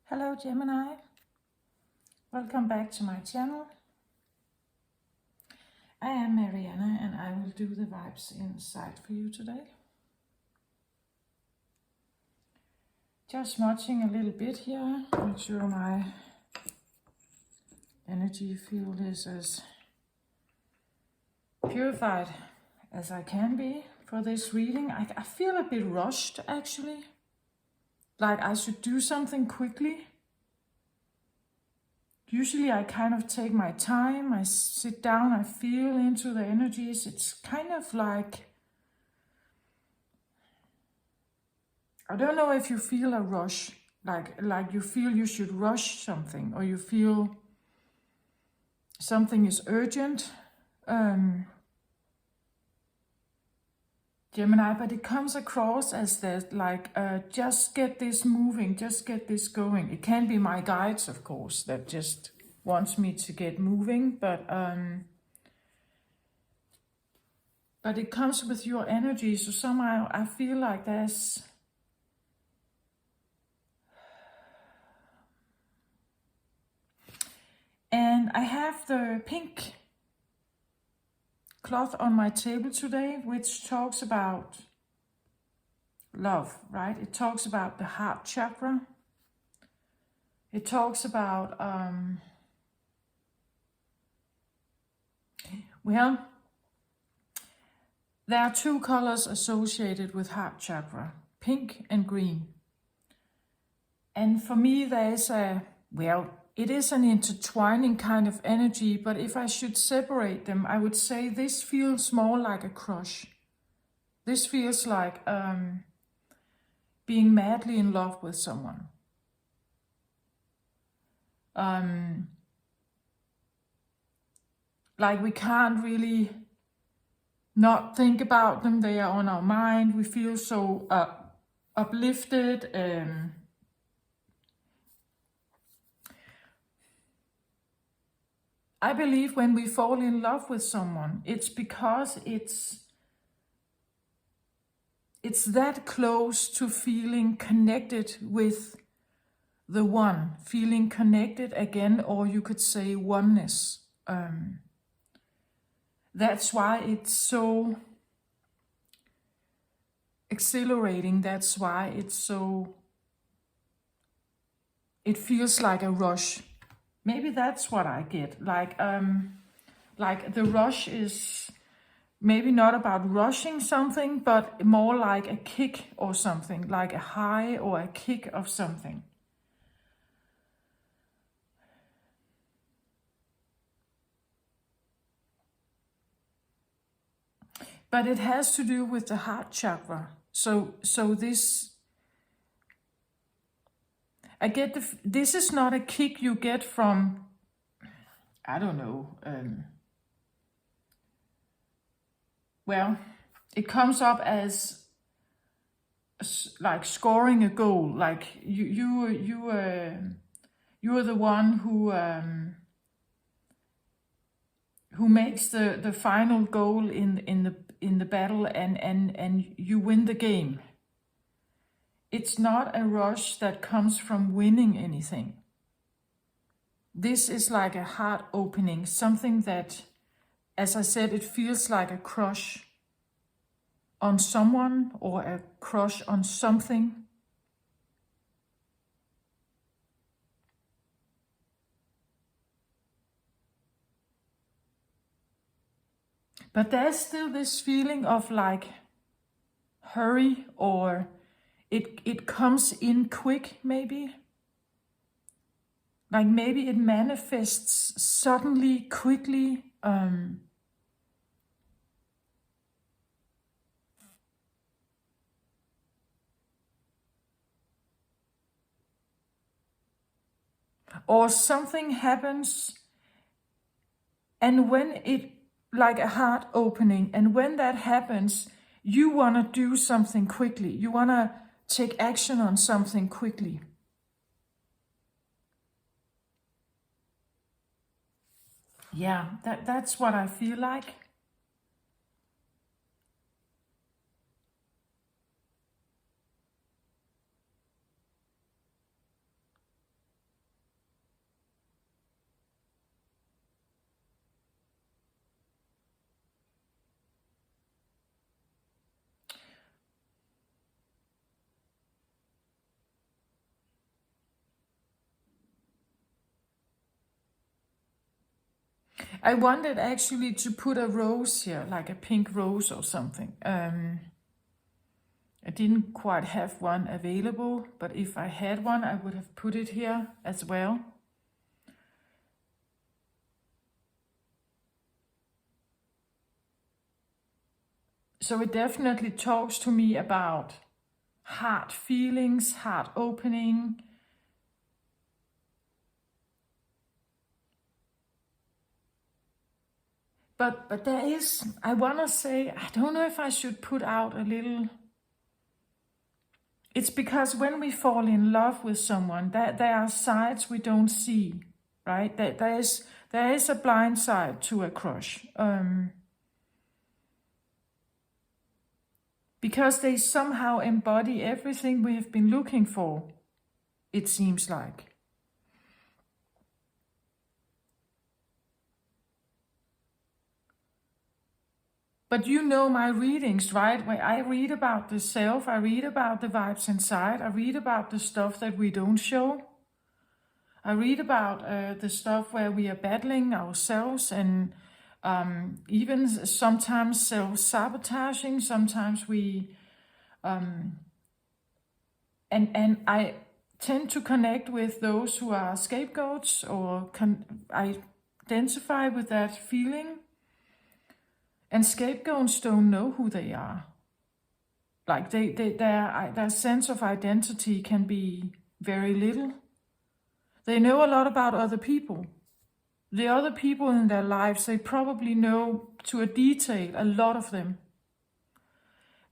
Hello Gemini, welcome back to my channel. I am Mariana and I will do the vibes inside for you today. Just smudging a little bit here, make sure my energy field is as purified as I can be for this reading. I feel a bit rushed actually, like I should do something quickly. Usually I kind of take my time, I sit down, I feel into the energies. It's kind of like, I don't know if you feel a rush, like you feel you should rush something, or you feel something is urgent, Gemini, but it comes across as that, like, just get this moving, just get this going. It can be my guides, of course, that just wants me to get moving, but it comes with your energy, so somehow I feel like there's and I have the pink cloth on my table today, which talks about love, right? It talks about the heart chakra. It talks about, well, there are two colors associated with heart chakra, pink and green. And for me, there is it is an intertwining kind of energy, but if I should separate them, I would say this feels more like a crush. This feels like being madly in love with someone. Like we can't really not think about them. They are on our mind. We feel so uplifted. I believe when we fall in love with someone, it's because it's that close to feeling connected with the one, feeling connected again, or you could say oneness. That's why it's so exhilarating. That's why it feels like a rush. Maybe that's what I get. Like the rush is maybe not about rushing something, but more like a kick or something, like a high or a kick of something. But it has to do with the heart chakra. So this, I get this is not a kick you get from, I don't know, well, it comes up as like scoring a goal, like you are the one who makes the final goal in the battle, and you win the game. It's not a rush that comes from winning anything. This is like a heart opening, something that, as I said, it feels like a crush on someone or a crush on something. But there's still this feeling of like hurry, or it comes in quick maybe. Like maybe it manifests suddenly, quickly. Or something happens, and when it, like a heart opening, and when that happens, you want to do something quickly. You want to take action on something quickly. Yeah, that's what I feel like. I wanted actually to put a rose here, like a pink rose or something. I didn't quite have one available, but if I had one, I would have put it here as well. So it definitely talks to me about heart feelings, heart opening. But there is, I want to say, I don't know if I should put out a little. It's because when we fall in love with someone, there are sides we don't see, right? There is a blind side to a crush. Because they somehow embody everything we have been looking for, it seems like. But you know my readings, right? Where I read about the self, I read about the vibes inside, I read about the stuff that we don't show. I read about the stuff where we are battling ourselves and even sometimes self-sabotaging. Sometimes we, and I tend to connect with those who are scapegoats or identify with that feeling. And scapegoats don't know who they are. Like their sense of identity can be very little. They know a lot about other people. The other people in their lives, they probably know to a detail, a lot of them.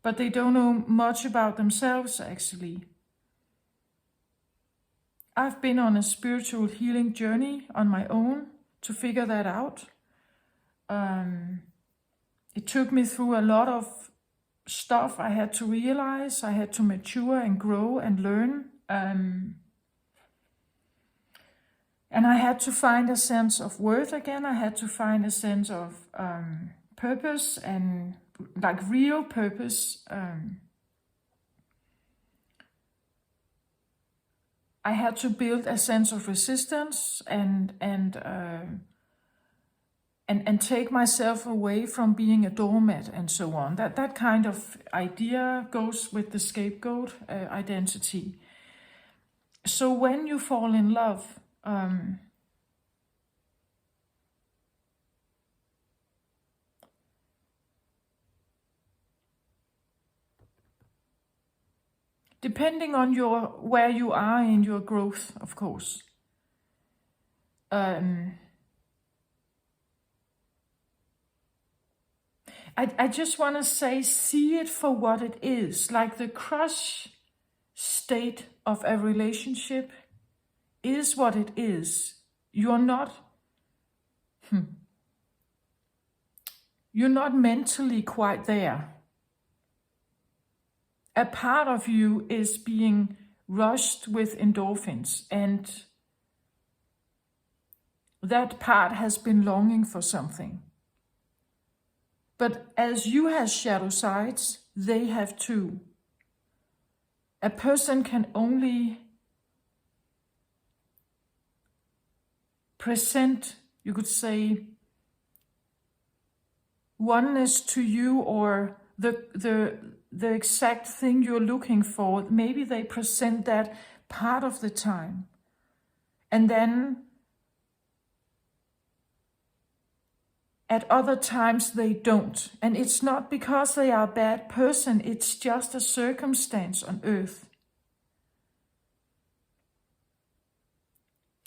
But they don't know much about themselves, actually. I've been on a spiritual healing journey on my own to figure that out. It took me through a lot of stuff I had to realize. I had to mature and grow and learn. And I had to find a sense of worth again. I had to find a sense of purpose and like real purpose. I had to build a sense of resistance and take myself away from being a doormat and so on. That kind of idea goes with the scapegoat identity. So when you fall in love, depending on where you are in your growth, of course. I just want to say, see it for what it is. Like the crush state of a relationship is what it is. You're not mentally quite there. A part of you is being rushed with endorphins, and that part has been longing for something. But as you have shadow sides, they have too. A person can only present, you could say, oneness to you, or the exact thing you're looking for. Maybe they present that part of the time. And then at other times they don't. And it's not because they are a bad person, it's just a circumstance on earth.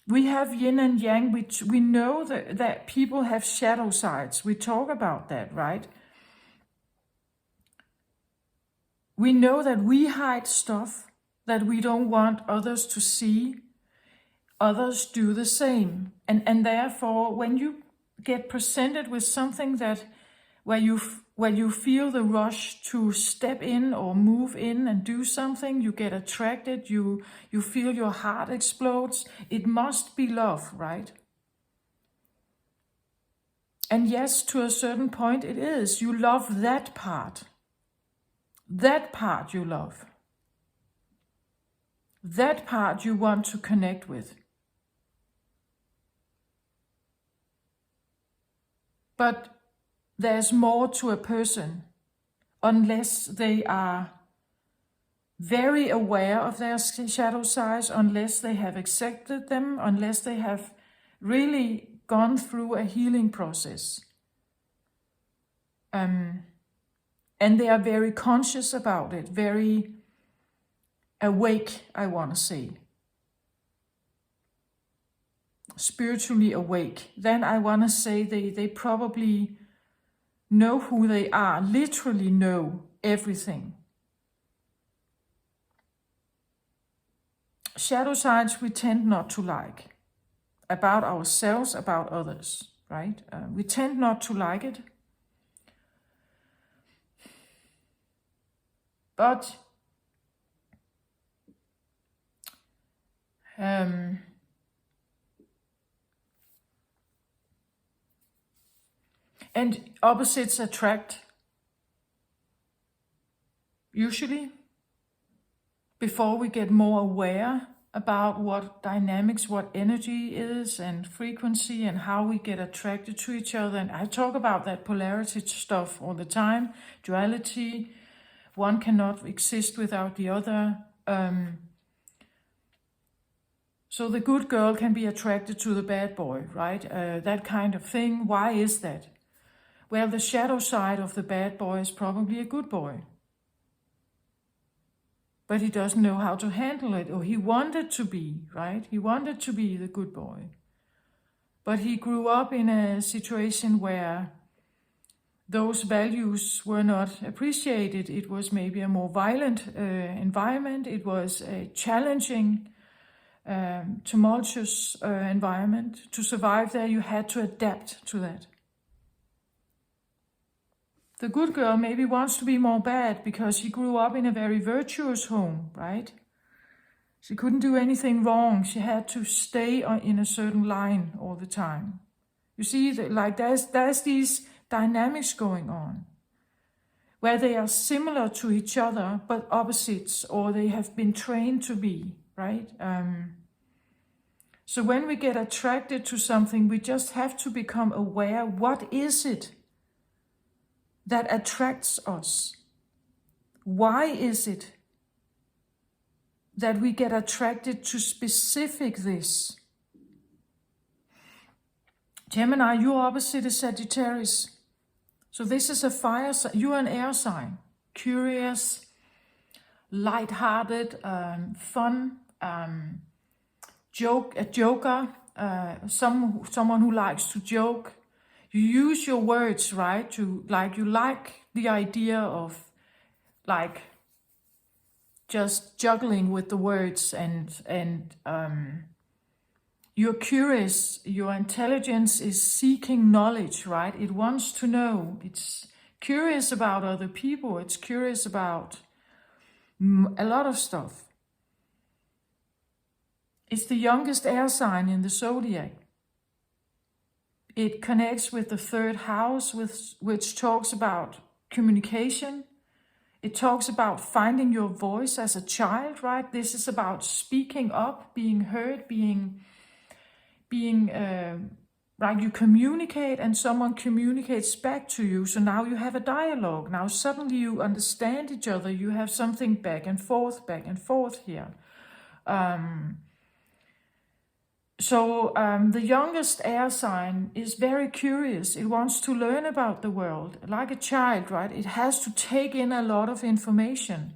We have yin and yang, which we know that people have shadow sides. We talk about that, right? We know that we hide stuff that we don't want others to see. Others do the same. And therefore, when you get presented with something where you feel the rush to step in or move in and do something, you get attracted, you feel your heart explodes, it must be love, right? And yes, to a certain point it is. You love that part. That part you love. That part you want to connect with. But there's more to a person unless they are very aware of their shadow sides, unless they have accepted them, unless they have really gone through a healing process. And they are very conscious about it, very awake, I want to say. Spiritually awake. Then I want to say they probably know who they are, literally know everything. Shadow sides we tend not to like. About ourselves, about others, right? We tend not to like it. But and opposites attract, usually, before we get more aware about what dynamics, what energy is and frequency and how we get attracted to each other. And I talk about that polarity stuff all the time, duality, one cannot exist without the other. So the good girl can be attracted to the bad boy, right? That kind of thing. Why is that? Well, the shadow side of the bad boy is probably a good boy. But he doesn't know how to handle it, or he wanted to be, right? He wanted to be the good boy. But he grew up in a situation where those values were not appreciated. It was maybe a more violent environment. It was a challenging, tumultuous environment. To survive there, you had to adapt to that. The good girl maybe wants to be more bad because she grew up in a very virtuous home, right? She couldn't do anything wrong. She had to stay in a certain line all the time. You see, like there's these dynamics going on where they are similar to each other but opposites, or they have been trained to be, right? So when we get attracted to something, we just have to become aware, what is it that attracts us? Why is it that we get attracted to specific this? Gemini, your opposite is Sagittarius. So this is a fire sign. You're an air sign. Curious, light-hearted, fun, a joker, someone who likes to joke. You use your words, right? You like the idea of like just juggling with the words, and you're curious. Your intelligence is seeking knowledge, right? It wants to know. It's curious about other people. It's curious about a lot of stuff. It's the youngest air sign in the zodiac. It connects with the third house, which talks about communication. It talks about finding your voice as a child, right? This is about speaking up, being heard, being like you communicate and someone communicates back to you. So now you have a dialogue. Now suddenly you understand each other. You have something back and forth here. So the youngest air sign is very curious. It wants to learn about the world like a child, right? It has to take in a lot of information.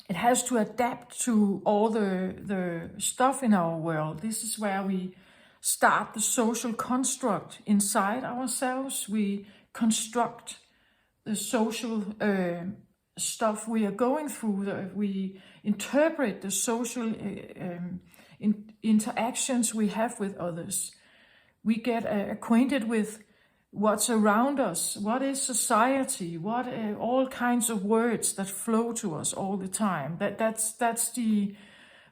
It has to adapt to all the stuff in our world. This is where we start the social construct inside ourselves. We construct the social stuff we are going through. We interpret the social interactions we have with others. We get acquainted with what's around us, what is society, what all kinds of words that flow to us all the time. That's the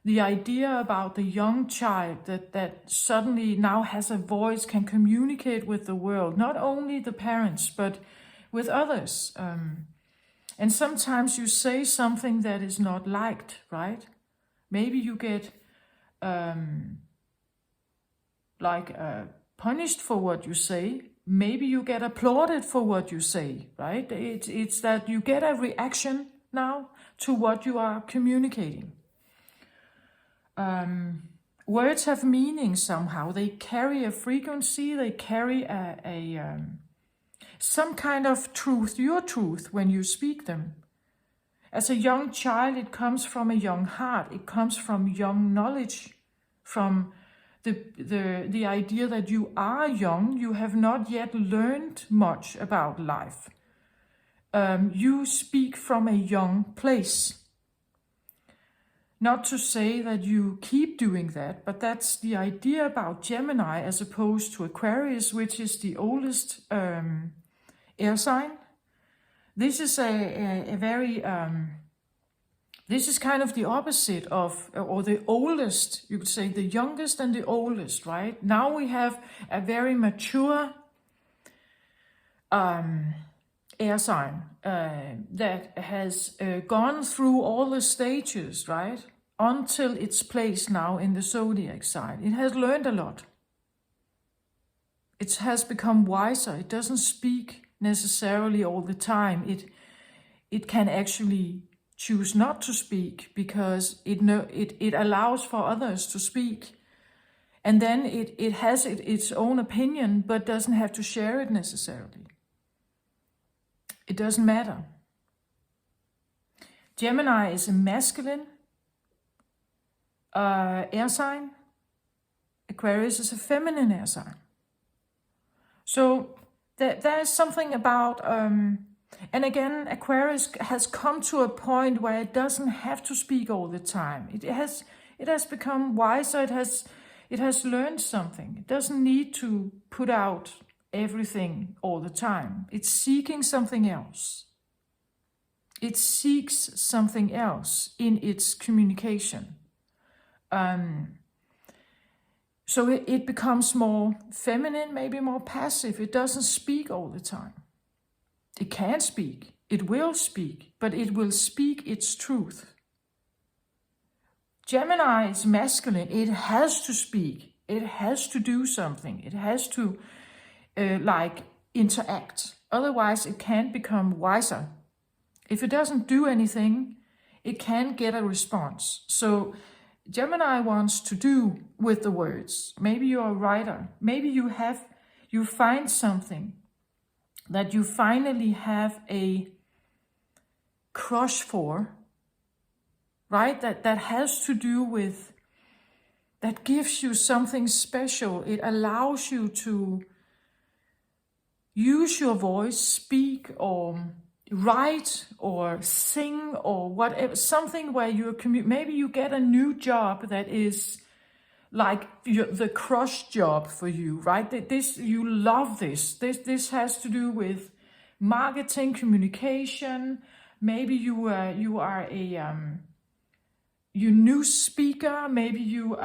idea about the young child that suddenly now has a voice, can communicate with the world, not only the parents but with others. And sometimes you say something that is not liked, right? Maybe you get punished for what you say. Maybe you get applauded for what you say, right? It's that you get a reaction now to what you are communicating. Words have meaning somehow. They carry a frequency. They carry some kind of truth, your truth, when you speak them. As a young child, it comes from a young heart. It comes from young knowledge, from the idea that you are young. You have not yet learned much about life. You speak from a young place. Not to say that you keep doing that, but that's the idea about Gemini as opposed to Aquarius, which is the oldest air sign. This is a very, this is kind of the opposite of, or the oldest, you could say the youngest and the oldest, right? Now we have a very mature air sign that has gone through all the stages, right? Until its place now in the zodiac sign. It has learned a lot. It has become wiser. It doesn't speak necessarily all the time. It can actually choose not to speak because it allows for others to speak. And then it has its own opinion, but doesn't have to share it necessarily. It doesn't matter. Gemini is a masculine air sign. Aquarius is a feminine air sign. So there is something about, and again, Aquarius has come to a point where it doesn't have to speak all the time. It has become wiser. It has learned something. It doesn't need to put out everything all the time. It's seeking something else. It seeks something else in its communication. So it becomes more feminine, maybe more passive. It doesn't speak all the time. It can speak. It will speak, but it will speak its truth. Gemini is masculine. It has to speak. It has to do something. It has to interact. Otherwise, it can't become wiser. If it doesn't do anything, it can't get a response. So Gemini wants to do with the words. Maybe you're a writer. Maybe you find something that you finally have a crush for, right? That has to do with, that gives you something special. It allows you to use your voice, speak or write or sing or whatever, something where you're maybe you get a new job that is like the crush job for you, right? This, you love this. This has to do with marketing, communication. Maybe you are a news speaker. Maybe you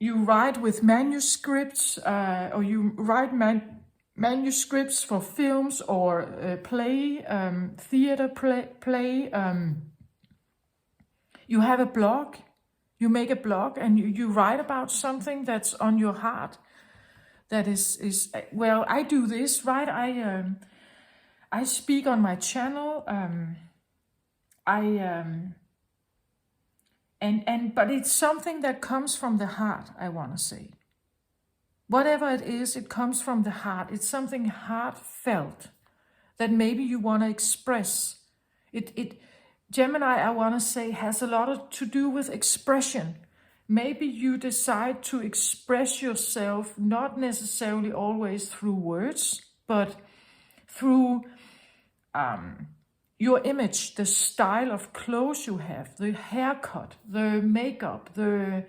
write with manuscripts, or you write manuscripts for films or play, theater play. You have a blog. You make a blog and you write about something that's on your heart. That is well, I do this, right? I speak on my channel. But it's something that comes from the heart, I want to say. Whatever it is, it comes from the heart. It's something heartfelt that maybe you want to express. Gemini, I want to say, has a lot to do with expression. Maybe you decide to express yourself, not necessarily always through words, but through your image, the style of clothes you have, the haircut, the makeup, the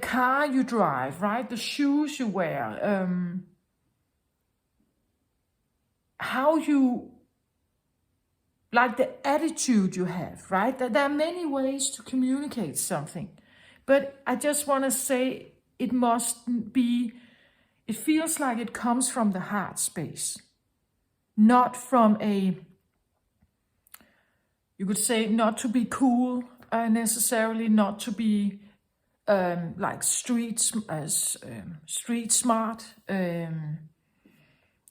car you drive, right? The shoes you wear, how you, like the attitude you have, right? There are many ways to communicate something. But I just want to say it must be, it feels like it comes from the heart space, not from a, you could say, not to be cool, necessarily not to be like street smart.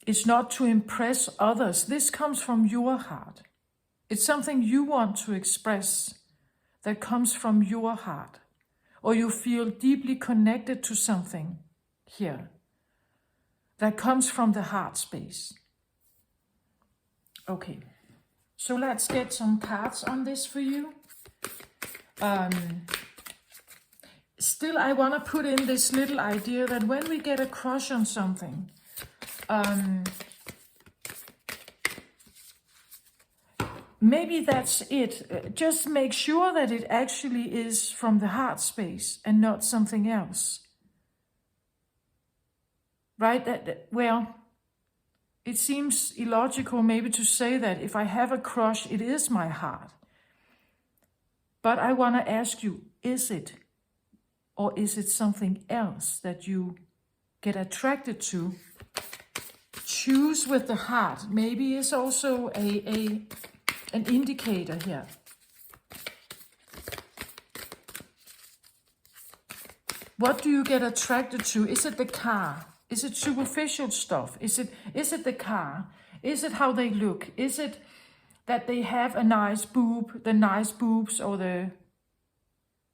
It's not to impress others. This comes from your heart. It's something you want to express that comes from your heart. Or you feel deeply connected to something here that comes from the heart space. Okay, so let's get some cards on this for you. Still, I want to put in this little idea that when we get a crush on something, maybe that's it. Just make sure that it actually is from the heart space and not something else. Right? Well, it seems illogical maybe to say that if I have a crush, it is my heart. But I want to ask you, is it? Or is it something else that you get attracted to? Choose with the heart. Maybe it's also an indicator here. What do you get attracted to? Is it the car? Is it superficial stuff? Is it the car? Is it how they look? Is it that they have a nice boob, the nice boobs, or the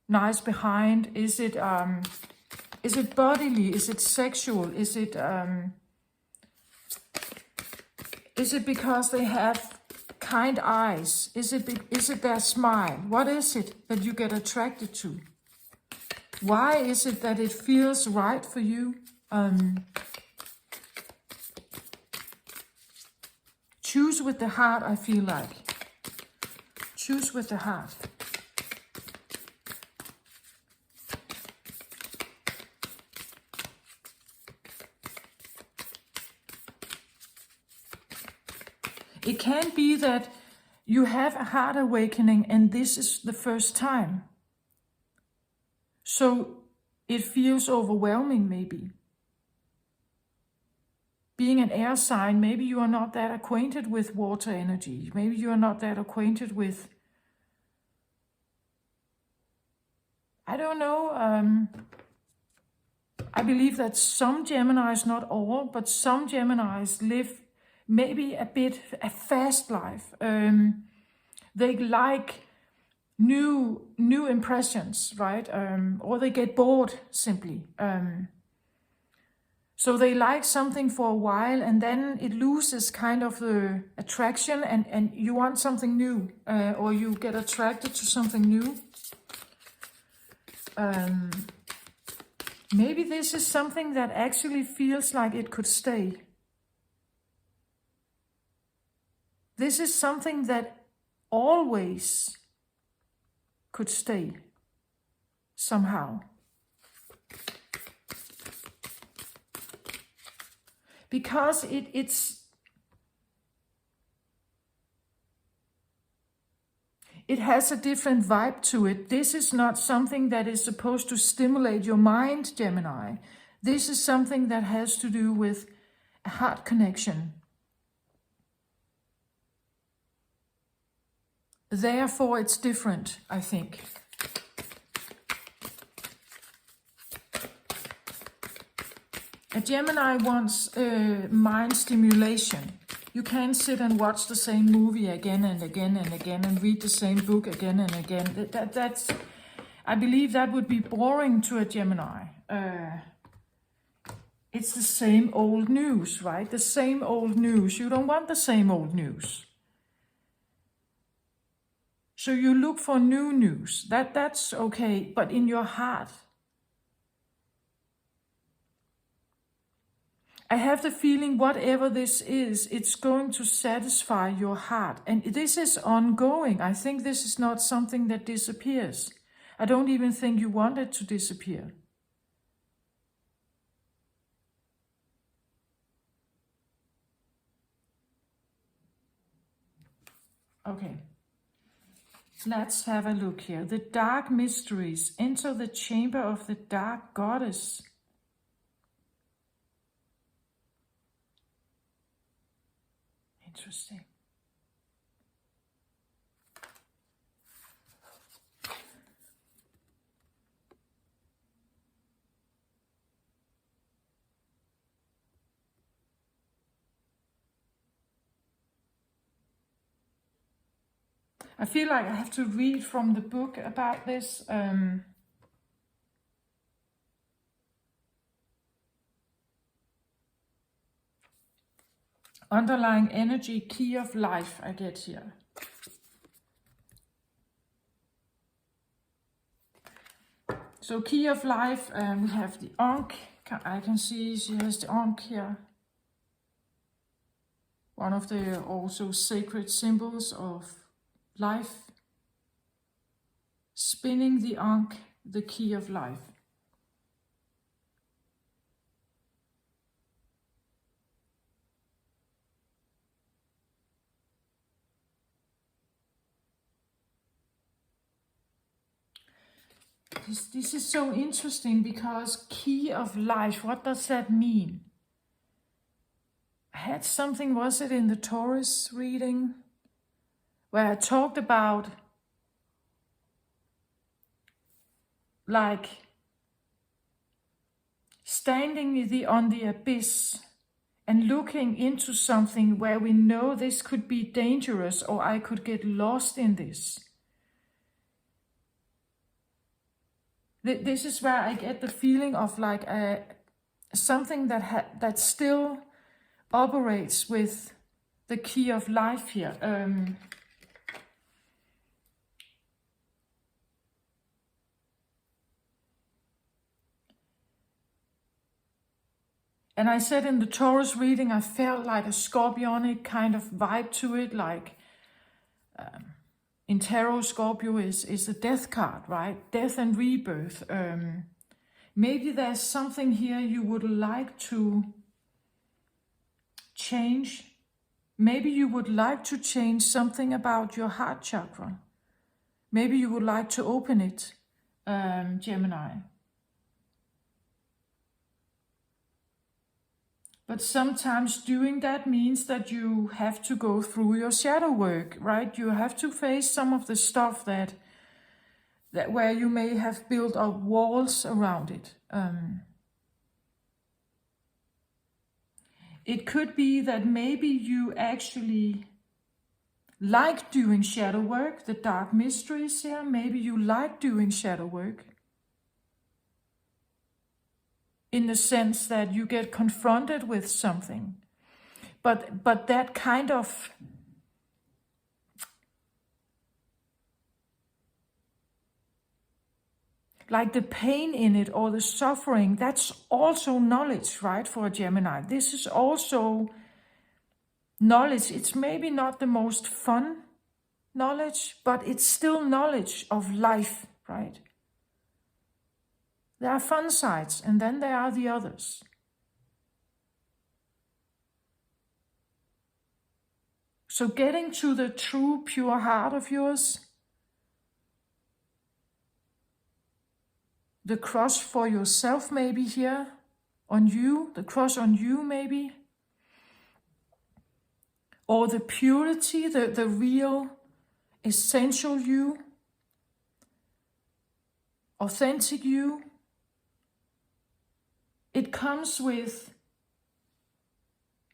nice behind? Is it bodily? Is it sexual? Is it because they have kind eyes? Is it their smile? What is it that you get attracted to? Why is it that it feels right for you? Choose with the heart, I feel like. Choose with the heart. It can be that you have a heart awakening and this is the first time. So it feels overwhelming maybe. Being an air sign, maybe you are not that acquainted with water energy. Maybe you are not that acquainted with, I don't know, I believe that some Geminis, not all, but some Geminis live maybe a fast life. They like new impressions, right? Or they get bored simply. So they like something for a while and then it loses kind of the attraction and you want something new, or you get attracted to something new. Maybe this is something that actually feels like it could stay. This is something that always could stay somehow. Because it has a different vibe to it. This is not something that is supposed to stimulate your mind, Gemini. This is something that has to do with a heart connection. Therefore, it's different, I think. A Gemini wants mind stimulation. You can't sit and watch the same movie again and again and again and read the same book again and again. That's, I believe that would be boring to a Gemini. It's the same old news, right? The same old news. You don't want the same old news. So you look for new news. That's okay, but in your heart. I have the feeling whatever this is, it's going to satisfy your heart. And this is ongoing. I think this is not something that disappears. I don't even think you want it to disappear. Okay. Let's have a look here. The dark mysteries. Enter the chamber of the dark goddess. Interesting. I feel like I have to read from the book about this. Underlying energy, key of life, I get here. So key of life, we have the Ankh. I can see she has the Ankh here. One of the also sacred symbols of life. Spinning the Ankh, the key of life. This is so interesting because key of life, what does that mean? I had something, was it in the Taurus reading, where I talked about like standing on the abyss and looking into something where we know this could be dangerous or I could get lost in this. This is where I get the feeling of like something that still operates with the key of life here. And I said in the Taurus reading, I felt like a scorpionic kind of vibe to it, like in tarot, Scorpio is a death card, right? Death and rebirth. Maybe there's something here you would like to change. Maybe you would like to change something about your heart chakra. Maybe you would like to open it, Gemini. But sometimes doing that means that you have to go through your shadow work, right? You have to face some of the stuff that where you may have built up walls around it. It could be that maybe you actually like doing shadow work, the dark mysteries here. Maybe you like doing shadow work. In the sense that you get confronted with something. But that kind of like the pain in it or the suffering, that's also knowledge, right, for a Gemini. This is also knowledge. It's maybe not the most fun knowledge, but it's still knowledge of life, right? There are fun sides, and then there are the others. So getting to the true, pure heart of yours, the crush for yourself maybe here, on you, the crush on you maybe, or the purity, the real, essential you, authentic you. It comes with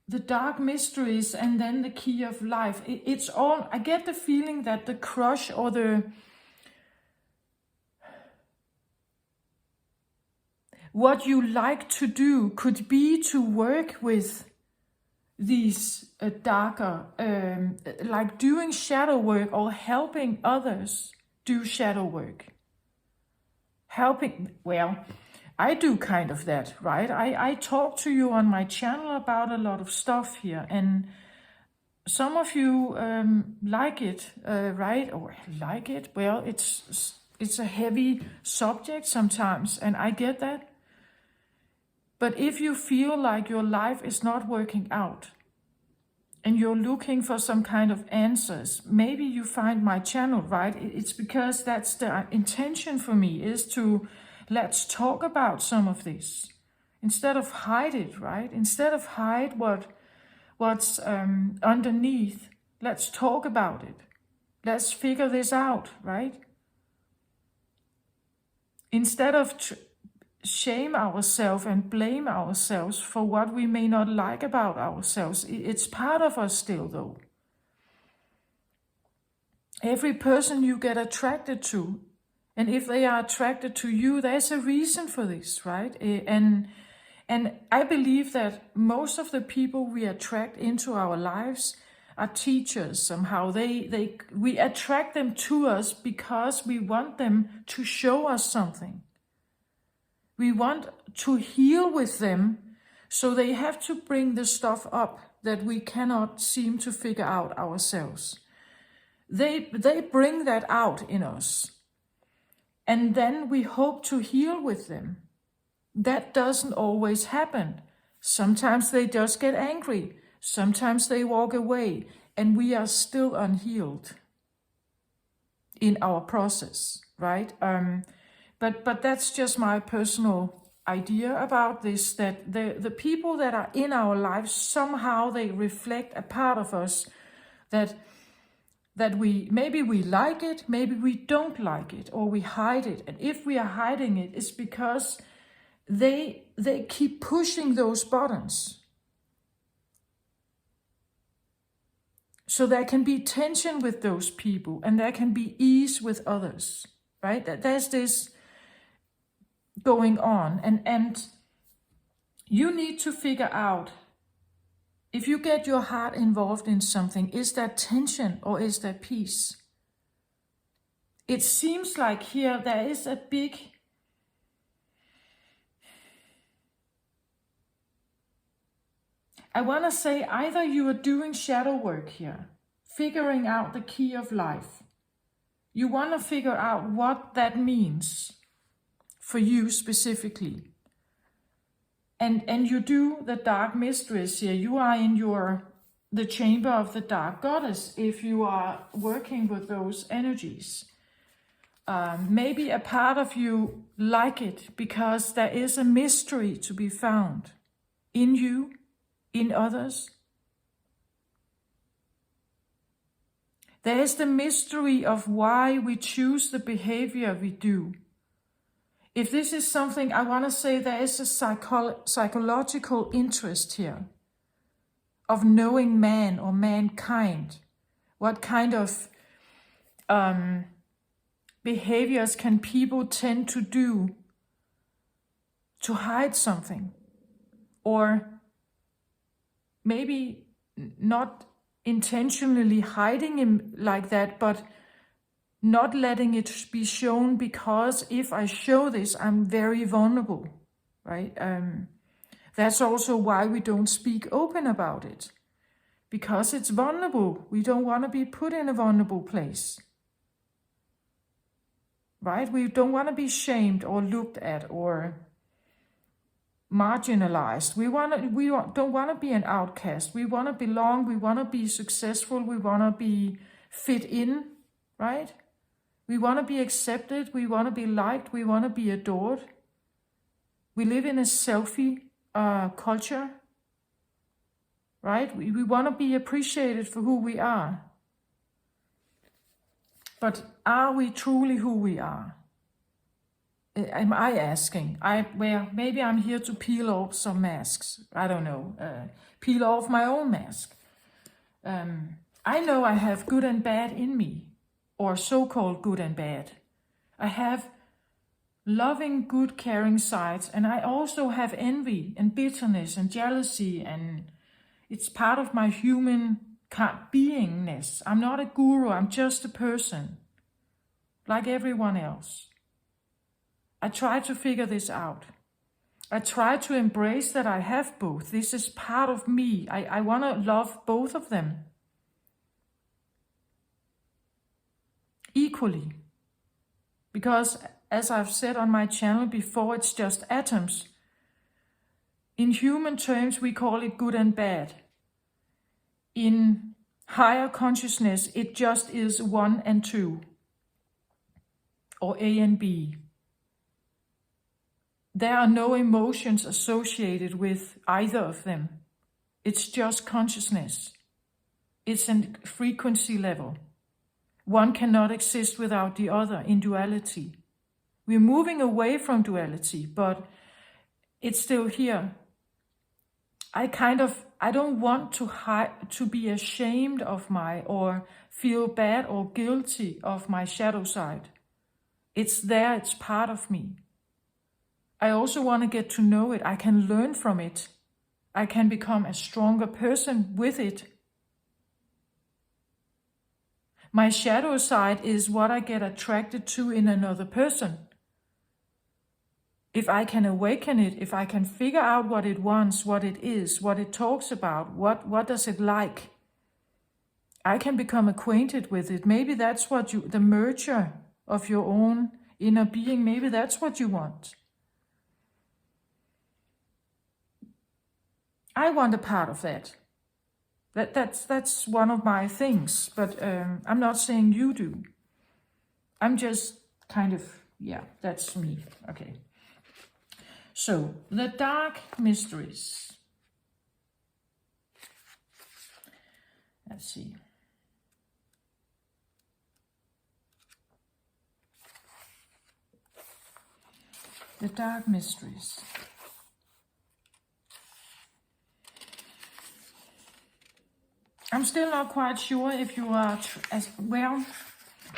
the dark mysteries and then the key of life. It's all, I get the feeling that the crush or what you like to do could be to work with these darker, like doing shadow work or helping others do shadow work. I do kind of that, right? I talk to you on my channel about a lot of stuff here, and some of you like it, right? Or like it. Well, it's a heavy subject sometimes, and I get that. But if you feel like your life is not working out, and you're looking for some kind of answers, maybe you find my channel, right? It's because that's the intention for me, is to let's talk about some of this instead of hide it, right? Instead of hide what's underneath, let's talk about it. Let's figure this out, right? Instead of shame ourselves and blame ourselves for what we may not like about ourselves. It's part of us still, though. every person you get attracted to, and if they are attracted to you, there's a reason for this, right? And I believe that most of the people we attract into our lives are teachers somehow. We attract them to us because we want them to show us something. We want to heal with them, so they have to bring the stuff up that we cannot seem to figure out ourselves. They bring that out in us, and then we hope to heal with them. That doesn't always happen. Sometimes they just get angry. Sometimes they walk away, and we are still unhealed in our process, right? But that's just my personal idea about this, that the people that are in our lives, somehow they reflect a part of us that maybe we like it, maybe we don't like it, or we hide it. And if we are hiding it, it's because they keep pushing those buttons. So there can be tension with those people, and there can be ease with others, right? There's this going on, and you need to figure out, if you get your heart involved in something, is that tension or is that peace? It seems like here there is a big I want to say either you are doing shadow work here, figuring out the key of life. You want to figure out what that means for you specifically. And you do the dark mysteries here. You are in the chamber of the dark goddess if you are working with those energies. Maybe a part of you like it because there is a mystery to be found in you, in others. There is the mystery of why we choose the behavior we do. If this is something, I want to say there is a psychological interest here of knowing man or mankind. What kind of behaviors can people tend to do to hide something? Or maybe not intentionally hiding him like that, but not letting it be shown, because if I show this, I'm very vulnerable, right? That's also why we don't speak open about it, because it's vulnerable. We don't want to be put in a vulnerable place, right? We don't want to be shamed or looked at or marginalized. We don't want to be an outcast. We want to belong. We want to be successful. We want to be fit in, right? We want to be accepted. We want to be liked. We want to be adored. We live in a selfie culture, right? We want to be appreciated for who we are. But are we truly who we are? Am I asking? Maybe I'm here to peel off some masks. I don't know. Peel off my own mask. I know I have good and bad in me, or so-called good and bad. I have loving, good, caring sides, and I also have envy and bitterness and jealousy, and it's part of my human beingness. I'm not a guru, I'm just a person, like everyone else. I try to figure this out. I try to embrace that I have both. This is part of me. I want to love both of them equally. Because, as I've said on my channel before, it's just atoms. In human terms, we call it good and bad. In higher consciousness, it just is 1 and 2, or A and B. There are no emotions associated with either of them. It's just consciousness. It's a frequency level. One cannot exist without the other in duality. We're moving away from duality, but it's still here. I don't want to be ashamed of or feel bad or guilty of my shadow side. It's there, it's part of me. I also want to get to know it. I can learn from it. I can become a stronger person with it. My shadow side is what I get attracted to in another person. If I can awaken it, if I can figure out what it wants, what it is, what it talks about, what does it like, I can become acquainted with it. Maybe that's the merger of your own inner being, maybe that's what you want. I want a part of that. That's one of my things, but I'm not saying you do. I'm just kind of, yeah, that's me. Okay. So, the dark mysteries. Let's see. The dark mysteries. I'm still not quite sure if you are, well,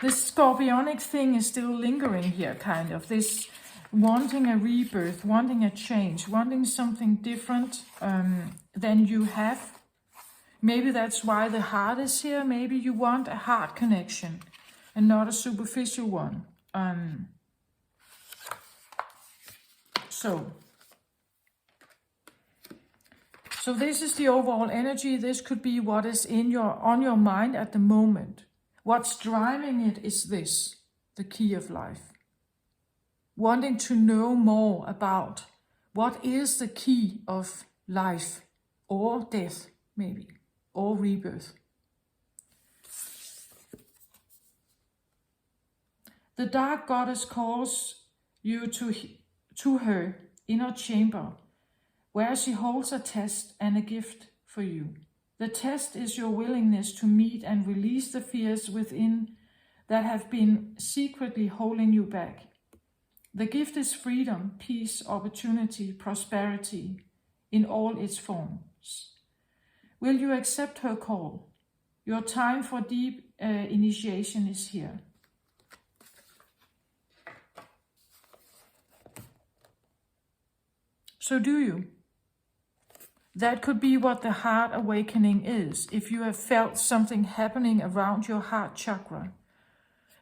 this scorpionic thing is still lingering here, kind of. This wanting a rebirth, wanting a change, wanting something different than you have. Maybe that's why the heart is here. Maybe you want a heart connection and not a superficial one. So this is the overall energy. This could be what is on your mind at the moment. What's driving it is this, the key of life. Wanting to know more about what is the key of life, or death, maybe, or rebirth. The dark goddess calls you to her inner chamber, where she holds a test and a gift for you. The test is your willingness to meet and release the fears within that have been secretly holding you back. The gift is freedom, peace, opportunity, prosperity in all its forms. Will you accept her call? Your time for deep initiation is here. So do you? That could be what the heart awakening is. If you have felt something happening around your heart chakra,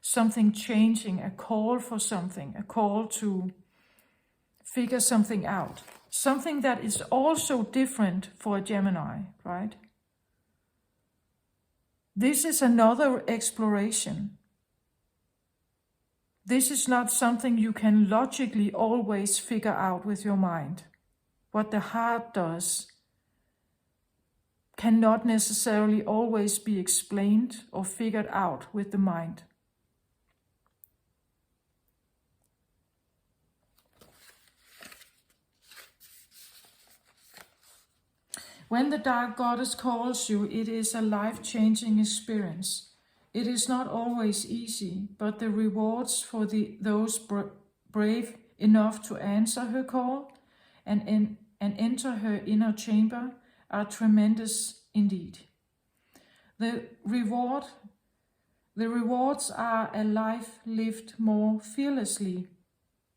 something changing, a call for something, a call to figure something out, something that is also different for a Gemini, right? This is another exploration. This is not something you can logically always figure out with your mind. What the heart does cannot necessarily always be explained or figured out with the mind. When the dark goddess calls you, it is a life-changing experience. It is not always easy, but the rewards for those brave enough to answer her call and enter her inner chamber are tremendous indeed. The rewards are a life lived more fearlessly,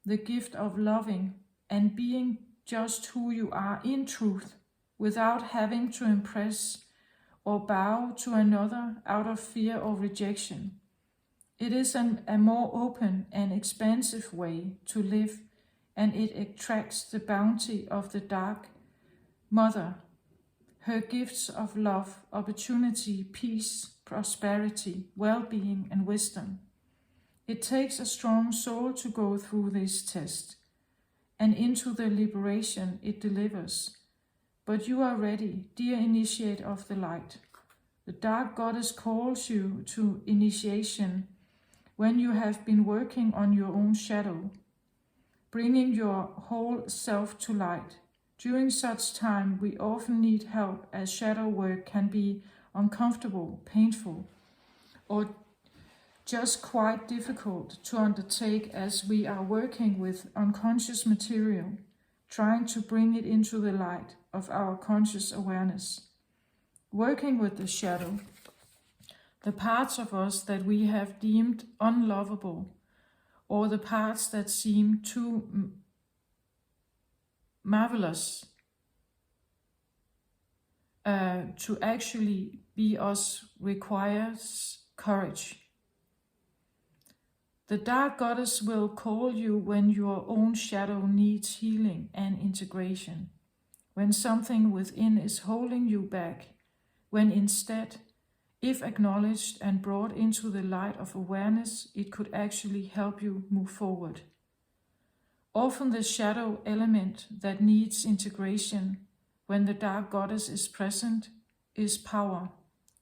the gift of loving and being just who you are in truth, without having to impress or bow to another out of fear or rejection. It is a more open and expansive way to live, and it attracts the bounty of the Dark Mother, her gifts of love, opportunity, peace, prosperity, well-being, and wisdom. It takes a strong soul to go through this test and into the liberation it delivers. But you are ready, dear initiate of the light. The dark goddess calls you to initiation when you have been working on your own shadow, bringing your whole self to light. During such time, we often need help, as shadow work can be uncomfortable, painful, or just quite difficult to undertake, as we are working with unconscious material, trying to bring it into the light. of our conscious awareness, working with the shadow, the parts of us that we have deemed unlovable, or the parts that seem too marvelous to actually be us, requires courage. The dark goddess will call you when your own shadow needs healing and integration, when something within is holding you back, when instead, if acknowledged and brought into the light of awareness, it could actually help you move forward. Often the shadow element that needs integration when the dark goddess is present is power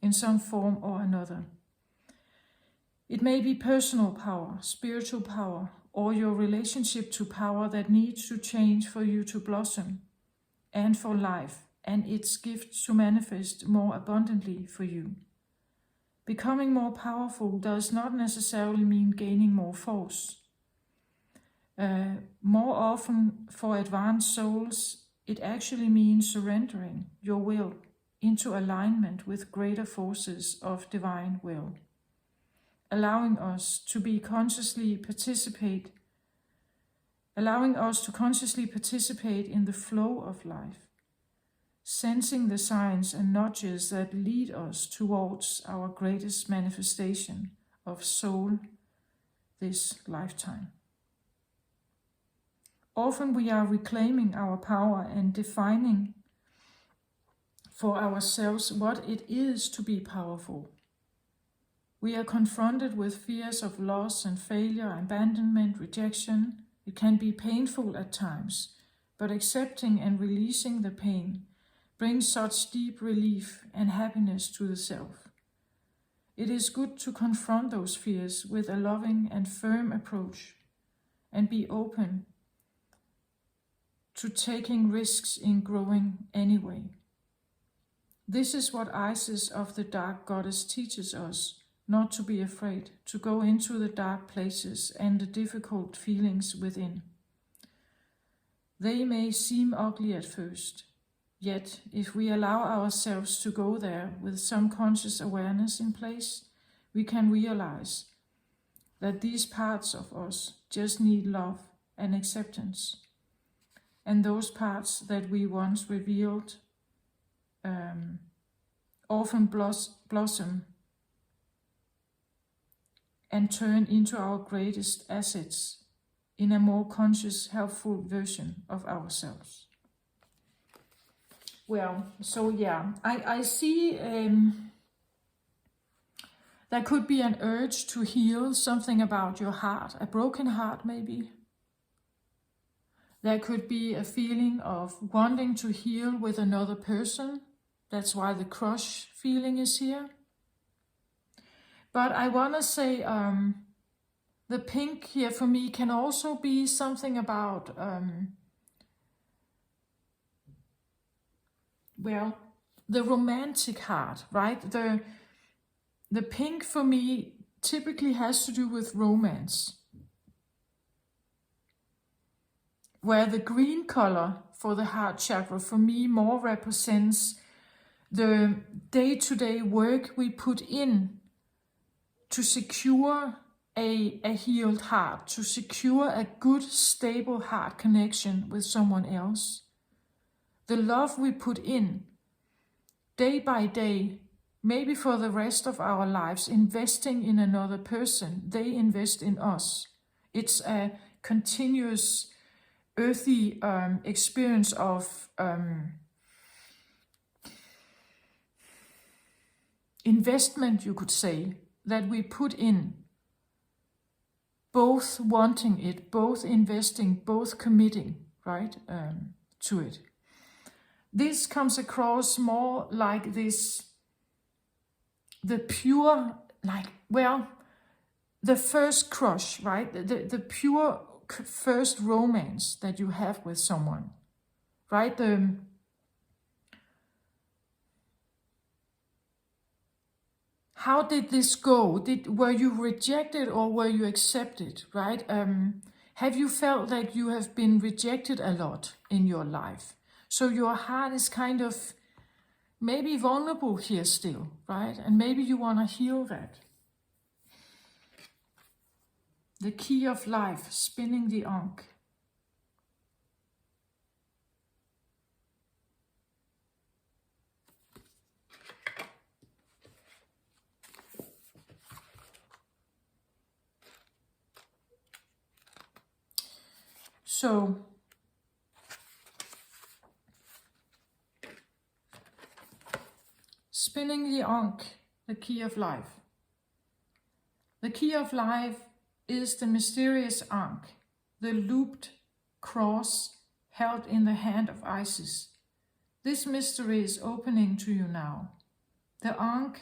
in some form or another. It may be personal power, spiritual power, or your relationship to power that needs to change for you to blossom and for life and its gifts to manifest more abundantly for you. Becoming more powerful does not necessarily mean gaining more force. More often for advanced souls, it actually means surrendering your will into alignment with greater forces of divine will, allowing us to consciously participate in the flow of life, sensing the signs and nudges that lead us towards our greatest manifestation of soul this lifetime. Often we are reclaiming our power and defining for ourselves what it is to be powerful. We are confronted with fears of loss and failure, abandonment, rejection. It can be painful at times, but accepting and releasing the pain brings such deep relief and happiness to the self. It is good to confront those fears with a loving and firm approach and be open to taking risks in growing anyway. This is what Isis of the Dark Goddess teaches us, not to be afraid, to go into the dark places and the difficult feelings within. They may seem ugly at first, yet if we allow ourselves to go there with some conscious awareness in place, we can realize that these parts of us just need love and acceptance. And those parts that we once revealed often blossom and turn into our greatest assets in a more conscious, helpful version of ourselves. Well, so yeah, I see there could be an urge to heal something about your heart, a broken heart maybe. There could be a feeling of wanting to heal with another person. That's why the crush feeling is here. But I want to say the pink here for me can also be something about, the romantic heart, right? The pink for me typically has to do with romance, where the green color for the heart chakra for me more represents the day-to-day work we put in to secure a healed heart, to secure a good, stable heart connection with someone else. The love we put in day by day, maybe for the rest of our lives, investing in another person. They invest in us. It's a continuous earthy experience of investment, you could say, that we put in, both wanting it, both investing, both committing, right, to it. This comes across more like this, the pure, the first crush, right, the pure first romance that you have with someone, right? How did this go? Were you rejected or were you accepted, right? Have you felt like you have been rejected a lot in your life? So your heart is kind of maybe vulnerable here still, right? And maybe you want to heal that. The key of life, spinning the ankh. So, spinning the ankh, the key of life. The key of life is the mysterious ankh, the looped cross held in the hand of Isis. This mystery is opening to you now. The ankh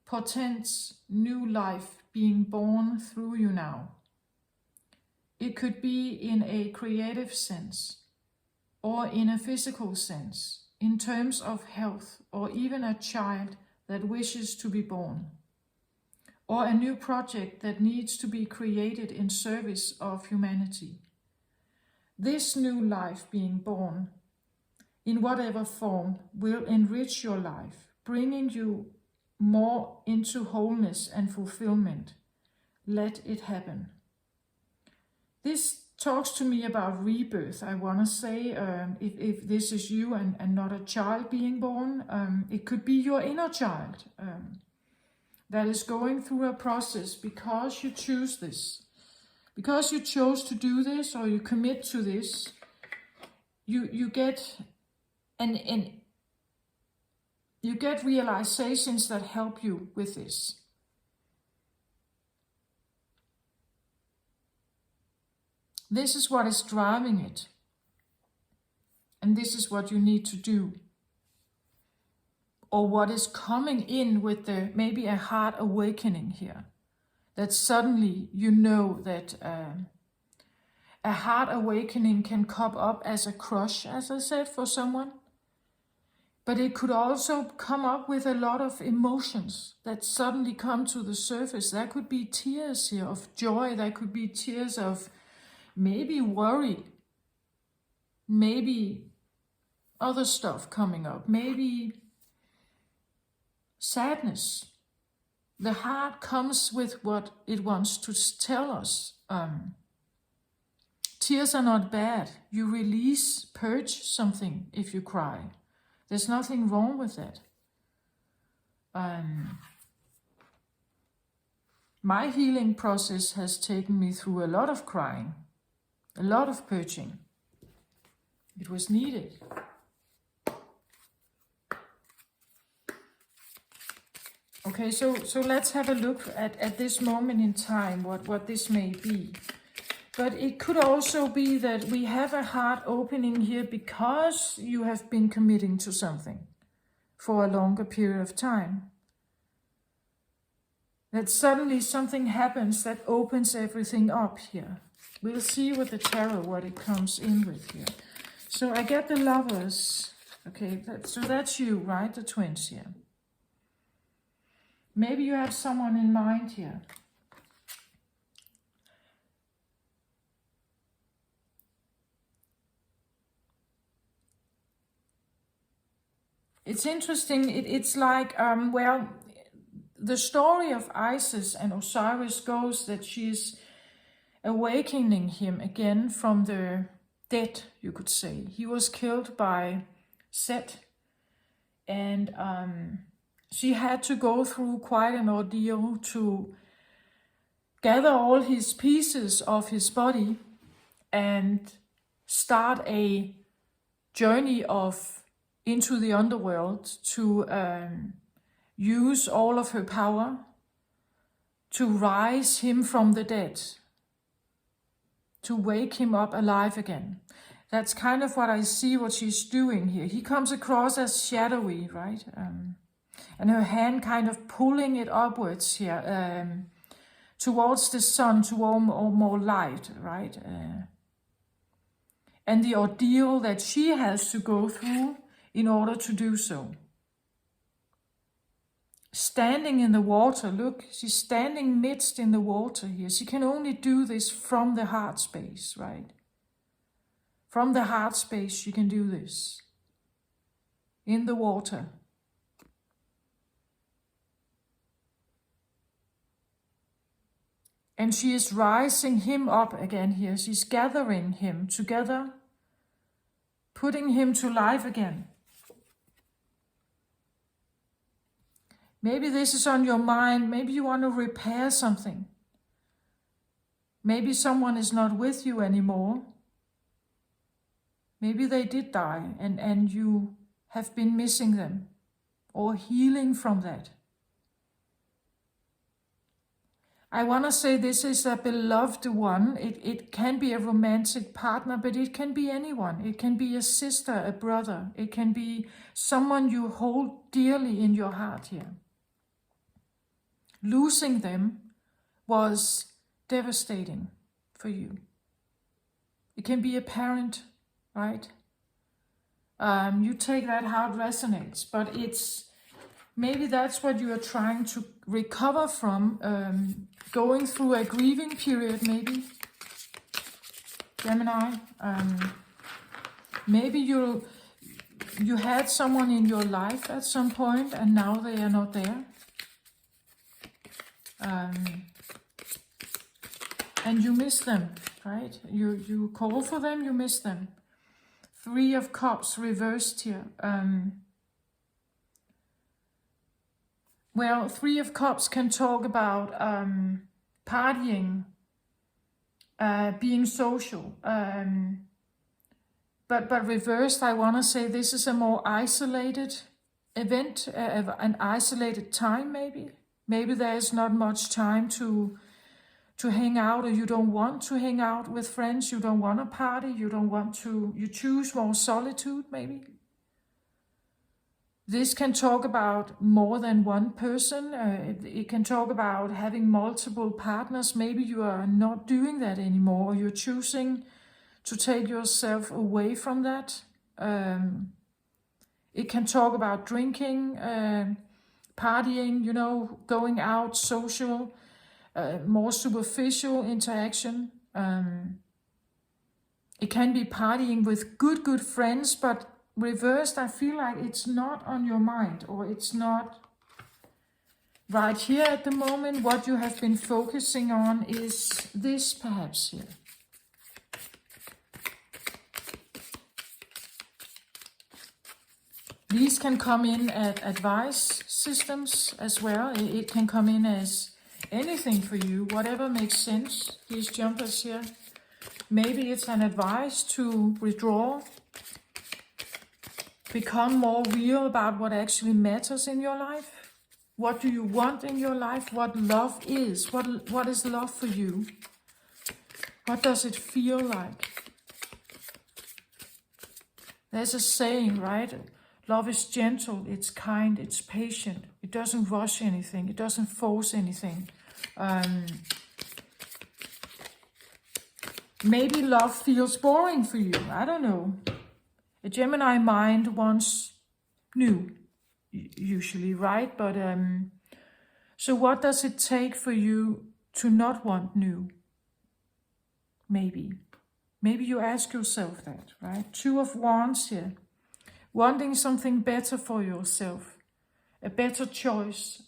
portends new life being born through you now. It could be in a creative sense, or in a physical sense, in terms of health, or even a child that wishes to be born, or a new project that needs to be created in service of humanity. This new life being born, in whatever form, will enrich your life, bringing you more into wholeness and fulfillment. Let it happen. This talks to me about rebirth. I want to say, if this is you and not a child being born, it could be your inner child that is going through a process because you choose this. Because you chose to do this, or you commit to this, you get you get realizations that help you with this. This is what is driving it. And this is what you need to do. Or what is coming in with maybe a heart awakening here. That suddenly you know that a heart awakening can come up as a crush, as I said, for someone. But it could also come up with a lot of emotions that suddenly come to the surface. There could be tears here of joy. There could be tears of maybe worry, maybe other stuff coming up, maybe sadness. The heart comes with what it wants to tell us. Tears are not bad. You release, purge something if you cry. There's nothing wrong with that. My healing process has taken me through a lot of crying. A lot of purging. It was needed. Okay, so let's have a look at this moment in time, what this may be. But it could also be that we have a heart opening here because you have been committing to something for a longer period of time. That suddenly something happens that opens everything up here. We'll see with the tarot what it comes in with here. So I get the Lovers. Okay, so that's you, right? The Twins here. Maybe you have someone in mind here. It's interesting. It's like, well, the story of Isis and Osiris goes that she's awakening him again from the dead, you could say. He was killed by Set, and she had to go through quite an ordeal to gather all his pieces of his body and start a journey into the underworld to use all of her power to rise him from the dead, to wake him up alive again. That's kind of what I see what she's doing here. He comes across as shadowy, right? And her hand kind of pulling it upwards here, towards the sun, to more light, right? And the ordeal that she has to go through in order to do so. Standing in the water, look, she's standing midst in the water here. She can only do this from the heart space, right? From the heart space, you can do this. In the water. And she is rising him up again here. She's gathering him together, putting him to life again. Maybe this is on your mind. Maybe you want to repair something. Maybe someone is not with you anymore. Maybe they did die and you have been missing them or healing from that. I want to say this is a beloved one. It can be a romantic partner, but it can be anyone. It can be a sister, a brother. It can be someone you hold dearly in your heart here. Losing them was devastating for you. It can be a parent, right? You take that how it resonates, but maybe that's what you are trying to recover from, going through a grieving period, maybe. Gemini. Maybe you had someone in your life at some point and now they are not there. And you miss them, right? You call for them, you miss them. 3 of Cups reversed here. Well, 3 of Cups can talk about partying, being social. But reversed, I want to say this is a more isolated event, an isolated time maybe. Maybe there is not much time to hang out, or you don't want to hang out with friends, you don't want to party, you choose more solitude maybe. This can talk about more than one person. It can talk about having multiple partners. Maybe you are not doing that anymore, or you're choosing to take yourself away from that. It can talk about drinking, partying, going out, social, more superficial interaction. It can be partying with good friends, but reversed, I feel like it's not on your mind, or it's not right here at the moment. What you have been focusing on is this perhaps here. These can come in at advice systems as well. It can come in as anything for you, whatever makes sense. These jumpers here. Maybe it's an advice to withdraw, become more real about what actually matters in your life. What do you want in your life? What love is? What is love for you? What does it feel like? There's a saying, right? Love is gentle, it's kind, it's patient. It doesn't rush anything. It doesn't force anything. Maybe love feels boring for you. I don't know. A Gemini mind wants new, usually, right? But so what does it take for you to not want new? Maybe you ask yourself that, right? 2 of Wands here. Wanting something better for yourself, a better choice.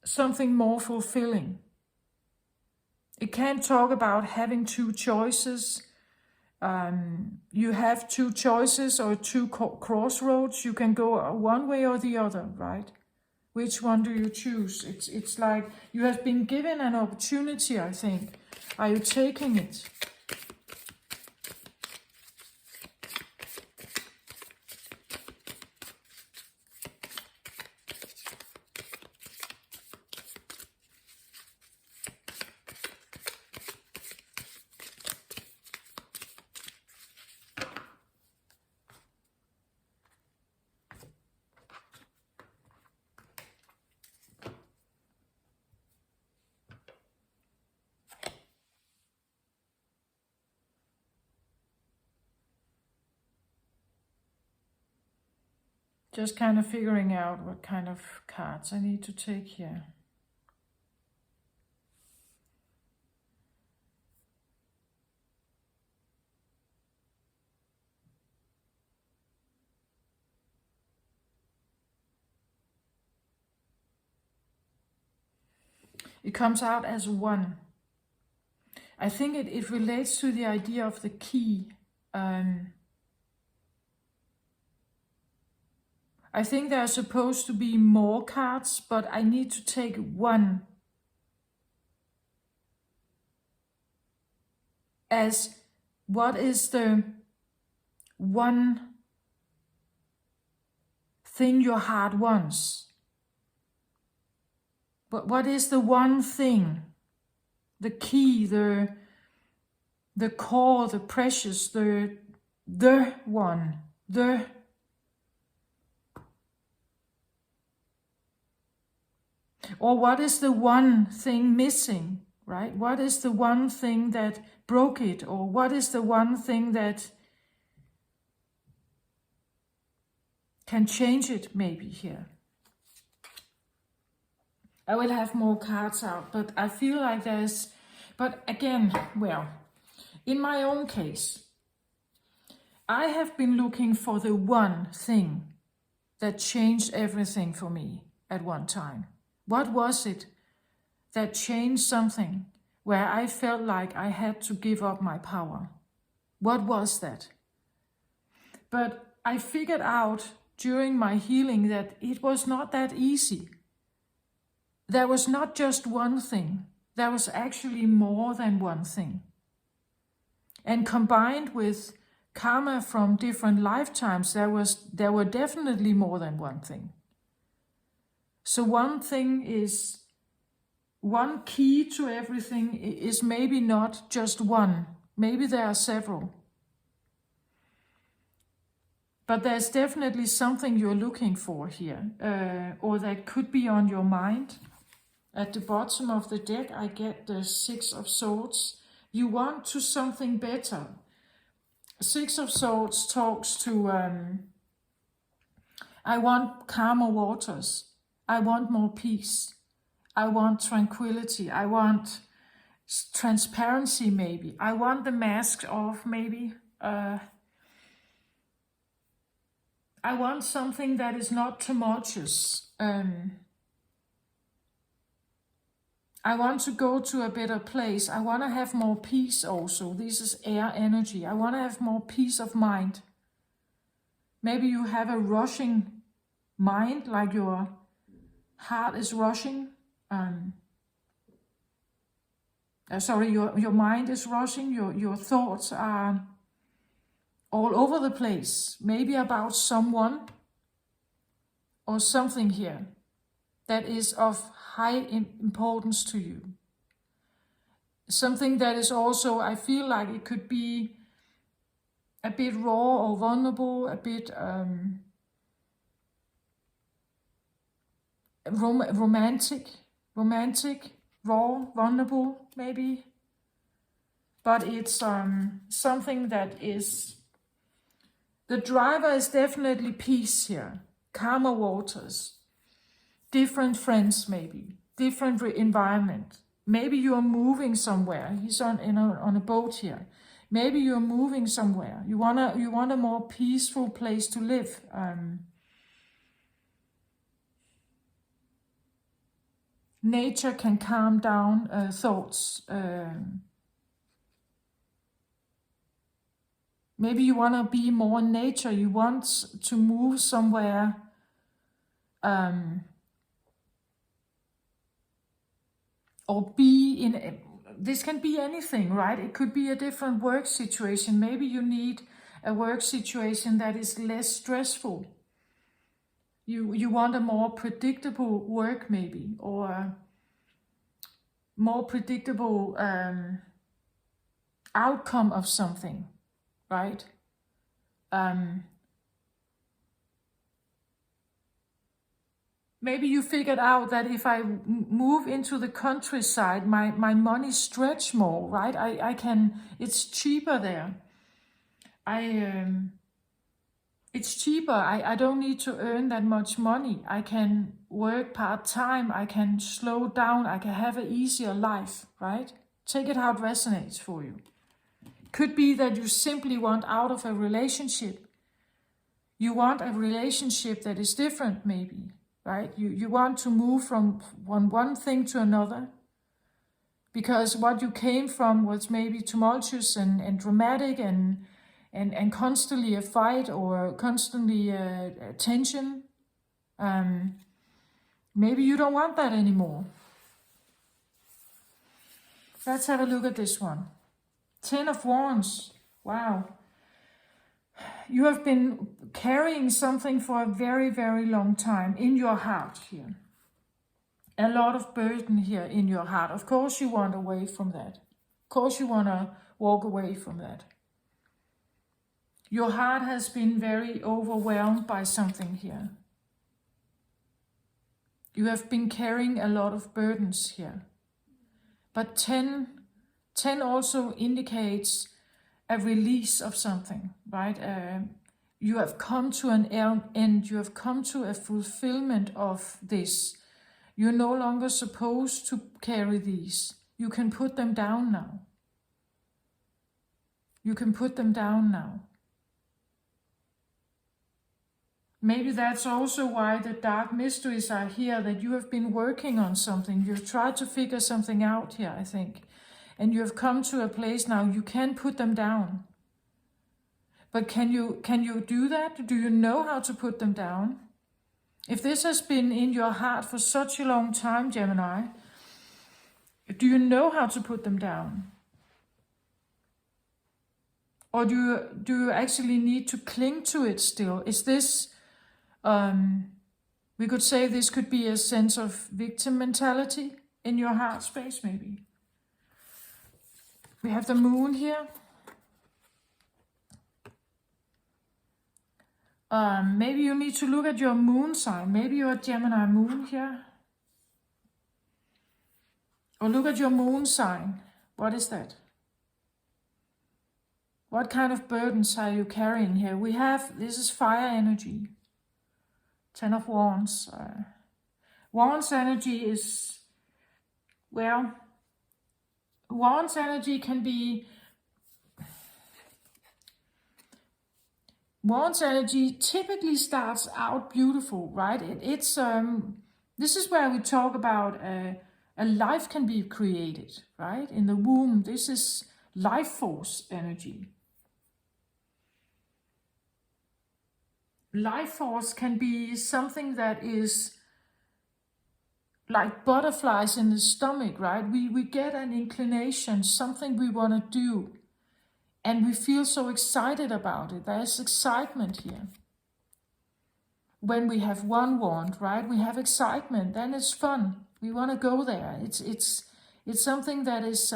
Something more fulfilling. It can talk about having 2 choices. You have 2 choices or 2 crossroads. You can go one way or the other, right? Which one do you choose? It's like you have been given an opportunity, I think. Are you taking it? Just kind of figuring out what kind of cards I need to take here. It comes out as one. I think it relates to the idea of the key. I think there are supposed to be more cards, but I need to take one as what is the one thing your heart wants. But what is the one thing, the key, the core, the precious, the one, or what is the one thing missing, right? What is the one thing that broke it, or what is the one thing that can change it maybe here? I will have more cards out, but I feel like but again, well, in my own case, I have been looking for the one thing that changed everything for me at one time. What was it that changed something where I felt like I had to give up my power? What was that? But I figured out during my healing that it was not that easy. There was not just one thing. There was actually more than one thing. And combined with karma from different lifetimes, there were definitely more than one thing. So one thing is, one key to everything is maybe not just one. Maybe there are several. But there's definitely something you're looking for here, or that could be on your mind. At the bottom of the deck, I get the Six of Swords. You want to something better. Six of Swords talks to, I want calmer waters. I want more peace. I want tranquility. I want transparency maybe. I want the mask off maybe. I want something that is not tumultuous. I want to go to a better place. I want to have more peace also. This is air energy. I want to have more peace of mind. Maybe you have a rushing mind, like your heart is rushing. Your mind is rushing. Your thoughts are all over the place. Maybe about someone or something here that is of high importance to you. Something that is also, I feel like it could be a bit raw or vulnerable, a bit romantic, raw, vulnerable maybe. But it's something that is, the driver is definitely peace here, calmer waters. Different friends maybe, different environment. Maybe you are moving somewhere. He's on a boat here. Maybe you are moving somewhere. You want a more peaceful place to live. Nature can calm down thoughts. Maybe you want to be more in nature. You want to move somewhere. Or be in, this can be anything, right? It could be a different work situation. Maybe you need a work situation that is less stressful. You want a more predictable work maybe, or more predictable outcome of something, right? Maybe you figured out that if I move into the countryside, my money stretch more, right? I can, it's cheaper there. It's cheaper. I don't need to earn that much money. I can work part-time. I can slow down. I can have an easier life, right? Take it how it resonates for you. Could be that you simply want out of a relationship. You want a relationship that is different maybe. Right? You want to move from one thing to another. because what you came from was maybe tumultuous and dramatic and constantly a fight or constantly a tension. Maybe you don't want that anymore. Let's have a look at this one. 10 of Wands. Wow. You have been carrying something for a very, very long time in your heart here. A lot of burden here in your heart. Of course you want away from that. Of course you want to walk away from that. Your heart has been very overwhelmed by something here. You have been carrying a lot of burdens here. But 10 also indicates a release of something, right? You have come to an end. You have come to a fulfillment of this. You're no longer supposed to carry these. You can put them down now. You can put them down now. Maybe that's also why the dark mysteries are here, that you have been working on something. You've tried to figure something out here, I think. And you have come to a place now you can put them down. But can you do that? Do you know how to put them down? If this has been in your heart for such a long time, Gemini, do you know how to put them down? Or do you actually need to cling to it still? Is this, we could say this could be a sense of victim mentality in your heart space, maybe. We have the moon here. Maybe you need to look at your moon sign. Maybe you're a Gemini moon here. Or look at your moon sign. What is that? What kind of burdens are you carrying here? We have, this is fire energy. 10 of Wands. Wands energy is, well, Wands energy can be, Wands energy typically starts out beautiful, right? This is where we talk about a life can be created, right? In the womb, this is life force energy. Life force can be something that is like butterflies in the stomach, right? We get an inclination, something we want to do. And we feel so excited about it. There's excitement here. When we have one wand, right? We have excitement. Then it's fun. We want to go there. It's something that is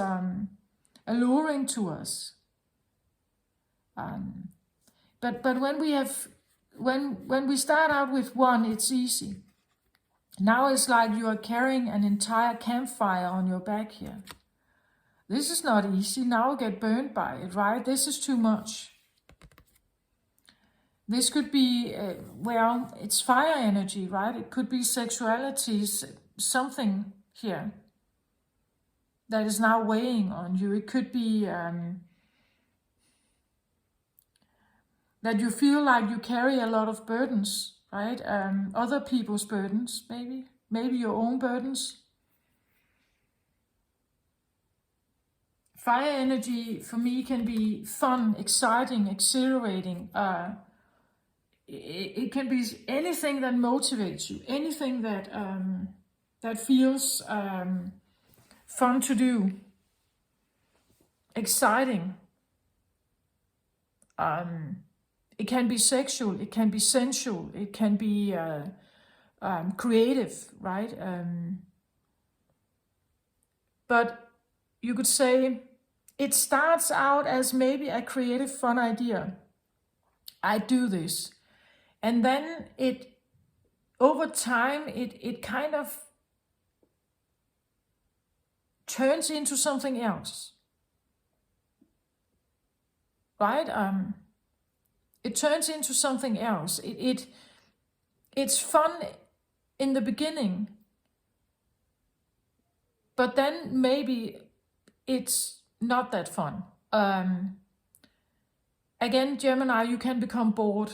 alluring to us. But when we have, when we start out with one, it's easy. Now it's like you are carrying an entire campfire on your back here. This is not easy. Now get burned by it, right? This is too much. This could be, well, it's fire energy, right? It could be sexuality, something here that is now weighing on you. It could be that you feel like you carry a lot of burdens, right? Other people's burdens, maybe your own burdens. Fire energy for me can be fun, exciting, exhilarating. It can be anything that motivates you, anything that that feels fun to do, exciting. It can be sexual, it can be sensual, it can be creative, right? But you could say it starts out as maybe a creative, fun idea. I do this. And then over time, it kind of turns into something else. Right? It turns into something else. It's fun in the beginning. But then maybe it's not that fun. Again, Gemini, you can become bored.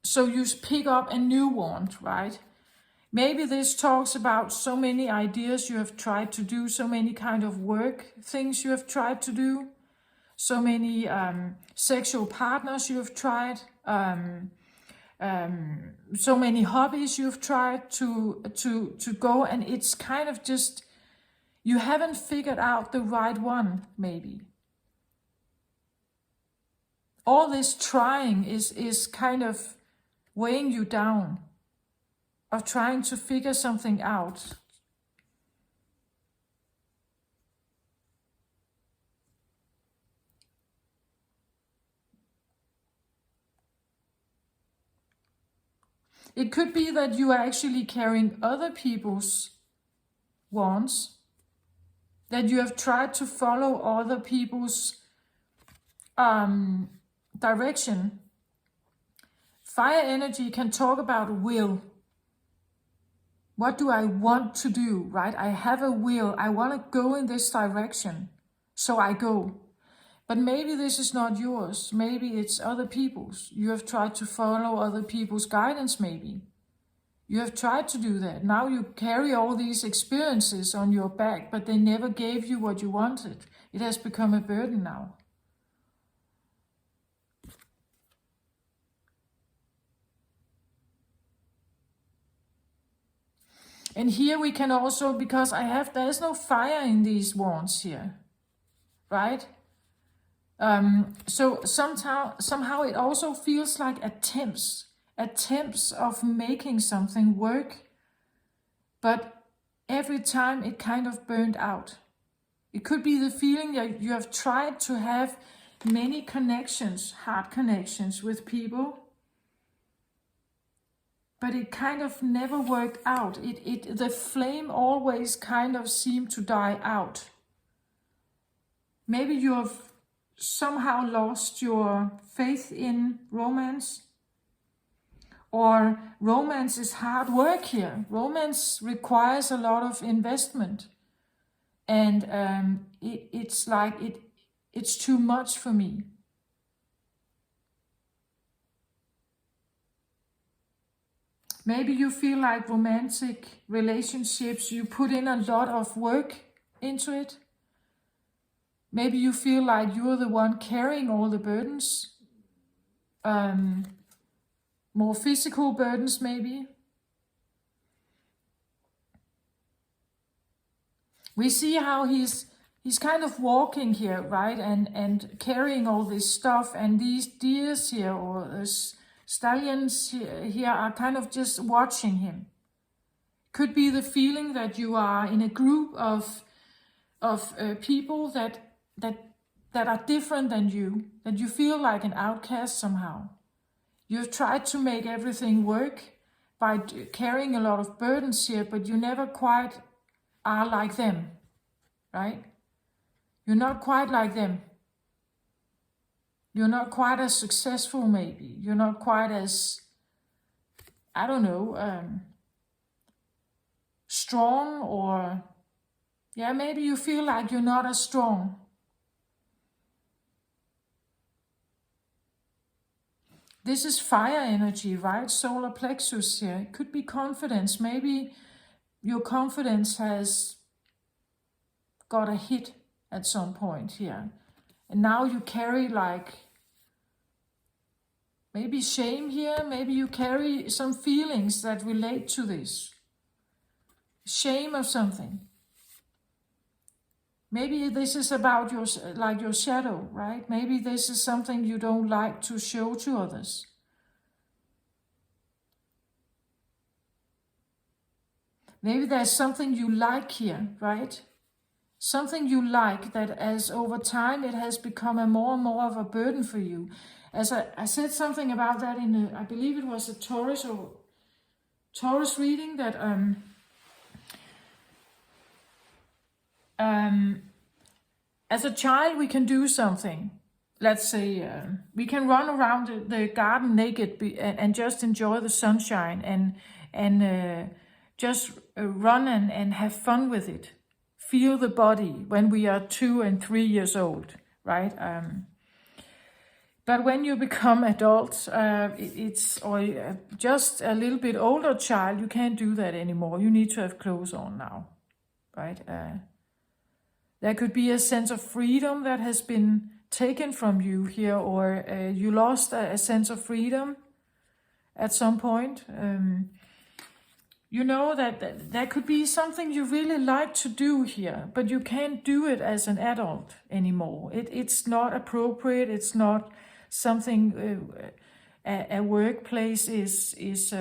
So you pick up a new wand, right? Maybe this talks about so many ideas you have tried to do, so many kind of work things you have tried to do, so many sexual partners you have tried, so many hobbies you've tried to go, and it's kind of just, you haven't figured out the right one, maybe. All this trying is kind of weighing you down, of trying to figure something out. It could be that you are actually carrying other people's wants, that you have tried to follow other people's direction. Fire energy can talk about will. What do I want to do, right? I have a will. I want to go in this direction, so I go. But maybe this is not yours. Maybe it's other people's. You have tried to follow other people's guidance, maybe. You have tried to do that. Now you carry all these experiences on your back, but they never gave you what you wanted. It has become a burden now. And here we can also, because there's no fire in these wands here, right? So somehow it also feels like attempts of making something work, but every time it kind of burned out. It could be the feeling that you have tried to have many connections, heart connections with people, but it kind of never worked out. The flame always kind of seemed to die out. Maybe you have somehow lost your faith in romance, or romance is hard work here. Romance requires a lot of investment, and it's like it's too much for me. Maybe you feel like romantic relationships, you put in a lot of work into it. Maybe you feel like you're the one carrying all the burdens. More physical burdens, maybe. We see how he's kind of walking here, right? And carrying all this stuff, and these deers here, or stallions here are kind of just watching him. Could be the feeling that you are in a group of people that are different than you, that you feel like an outcast somehow. You've tried to make everything work by carrying a lot of burdens here, but you never quite are like them, right? You're not quite like them. You're not quite as successful, maybe. You're not quite as, I don't know, strong, or, yeah, maybe you feel like you're not as strong. This is fire energy, right? Solar plexus here. It could be confidence. Maybe your confidence has got a hit at some point here. And now you carry like maybe shame here. Maybe you carry some feelings that relate to this. Shame of something. Maybe this is about your shadow, right? Maybe this is something you don't like to show to others. Maybe there's something you like here, right? Something you like that as over time it has become more and more of a burden for you. As I said something about that in I believe it was a Taurus reading, that as a child we can do something. Let's say we can run around the garden naked and just enjoy the sunshine and just run and have fun with it. Feel the body when we are 2 and 3 years old, right? But when you become adult, or just a little bit older child, you can't do that anymore. You need to have clothes on now, right? There could be a sense of freedom that has been taken from you here, or you lost a sense of freedom at some point. You know that there could be something you really like to do here, but you can't do it as an adult anymore. It's not appropriate. It's not something a workplace is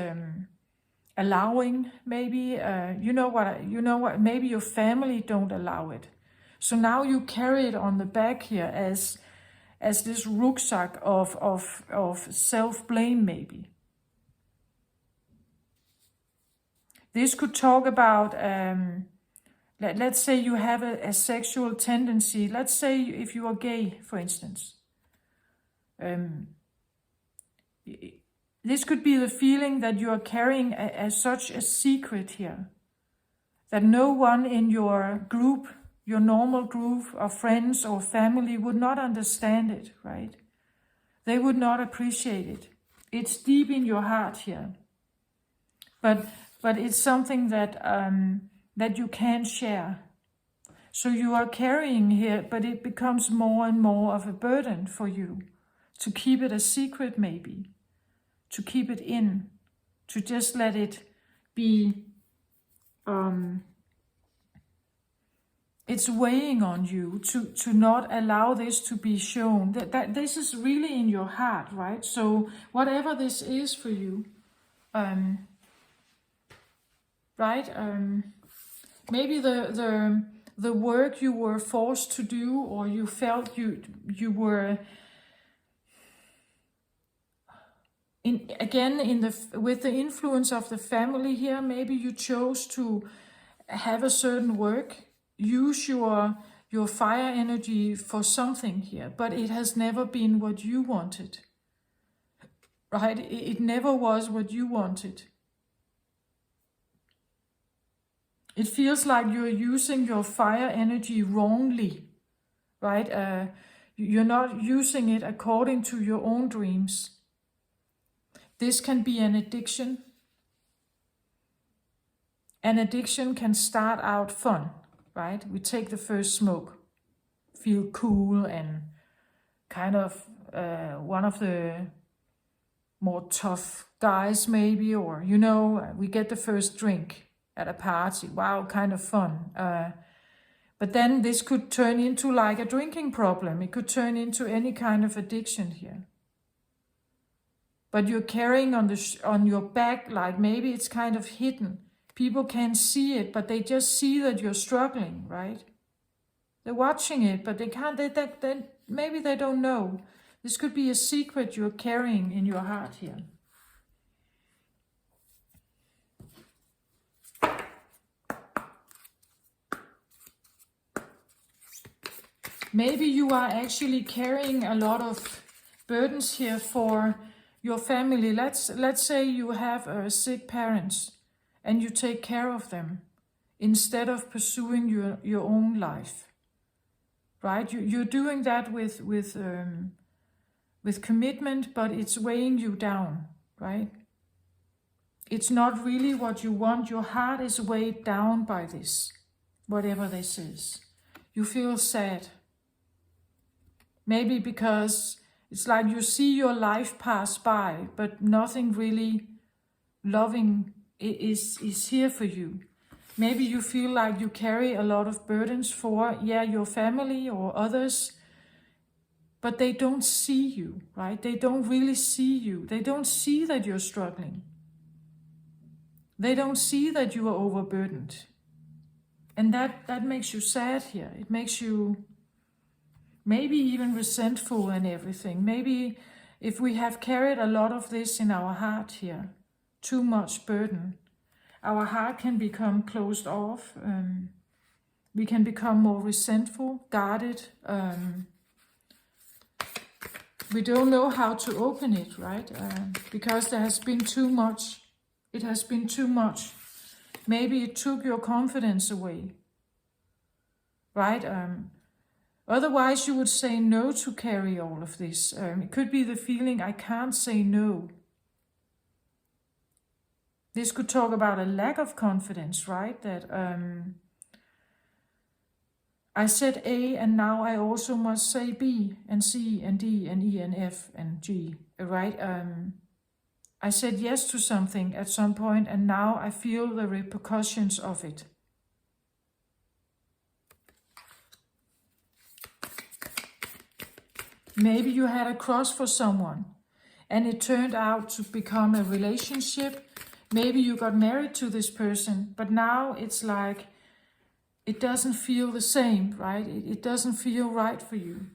allowing. Maybe you know what. Maybe your family don't allow it. So now you carry it on the back here as this rucksack of self-blame, maybe. This could talk about, let's say you have a sexual tendency. Let's say if you are gay, for instance. This could be the feeling that you are carrying such a secret here, that no one in your group, your normal group of friends or family would not understand it, right? They would not appreciate it. It's deep in your heart here. But it's something that you can't share. So you are carrying here, but it becomes more and more of a burden for you to keep it a secret, maybe, to keep it in, to just let it be. It's weighing on you to not allow this to be shown. That this is really in your heart, right? So whatever this is for you, right? Maybe the work you were forced to do, or you felt you were with the influence of the family here. Maybe you chose to have a certain work, use your fire energy for something here, but it has never been what you wanted, right? It never was what you wanted. It feels like you're using your fire energy wrongly, right? You're not using it according to your own dreams. This can be an addiction. An addiction can start out fun, right? We take the first smoke, feel cool and kind of one of the more tough guys maybe, or, we get the first drink at a party. Wow, kind of fun. But then this could turn into like a drinking problem. It could turn into any kind of addiction here. But you're carrying on your back, like maybe it's kind of hidden. People can't see it, but they just see that you're struggling, right? They're watching it, but they can't. Maybe they don't know. This could be a secret you're carrying in your heart here. Maybe you are actually carrying a lot of burdens here for your family. Let's say you have sick parents and you take care of them instead of pursuing your own life, right? You're doing that with commitment, but it's weighing you down, right? It's not really what you want. Your heart is weighed down by this, whatever this is. You feel sad. Maybe because it's like you see your life pass by, but nothing really loving is here for you. Maybe you feel like you carry a lot of burdens for, your family or others, but they don't see you, right? They don't really see you. They don't see that you're struggling. They don't see that you are overburdened. And that makes you sad here. It makes you maybe even resentful and everything. Maybe if we have carried a lot of this in our heart here, too much burden, our heart can become closed off. We can become more resentful, guarded. We don't know how to open it, right? Because there has been too much. It has been too much. Maybe it took your confidence away, right? Otherwise, you would say no to carry all of this. It could be the feeling, I can't say no. This could talk about a lack of confidence, right? That I said A and now I also must say B and C and D and E and F and G, right? I said yes to something at some point and now I feel the repercussions of it. Maybe you had a crush for someone and it turned out to become a relationship. Maybe you got married to this person, but now it's like it doesn't feel the same, right? It doesn't feel right for you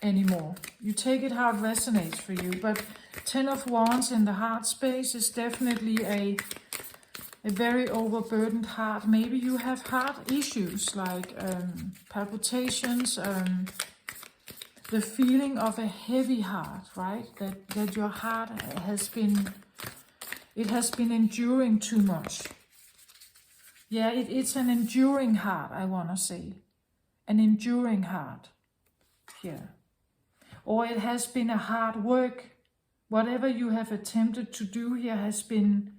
anymore. You take it how it resonates for you, but 10 of Wands in the heart space is definitely a very overburdened heart. Maybe you have heart issues like palpitations, the feeling of a heavy heart, right? That your heart has been enduring too much. Yeah, it's an enduring heart, I want to say. An enduring heart here. Or it has been a hard work. Whatever you have attempted to do here has been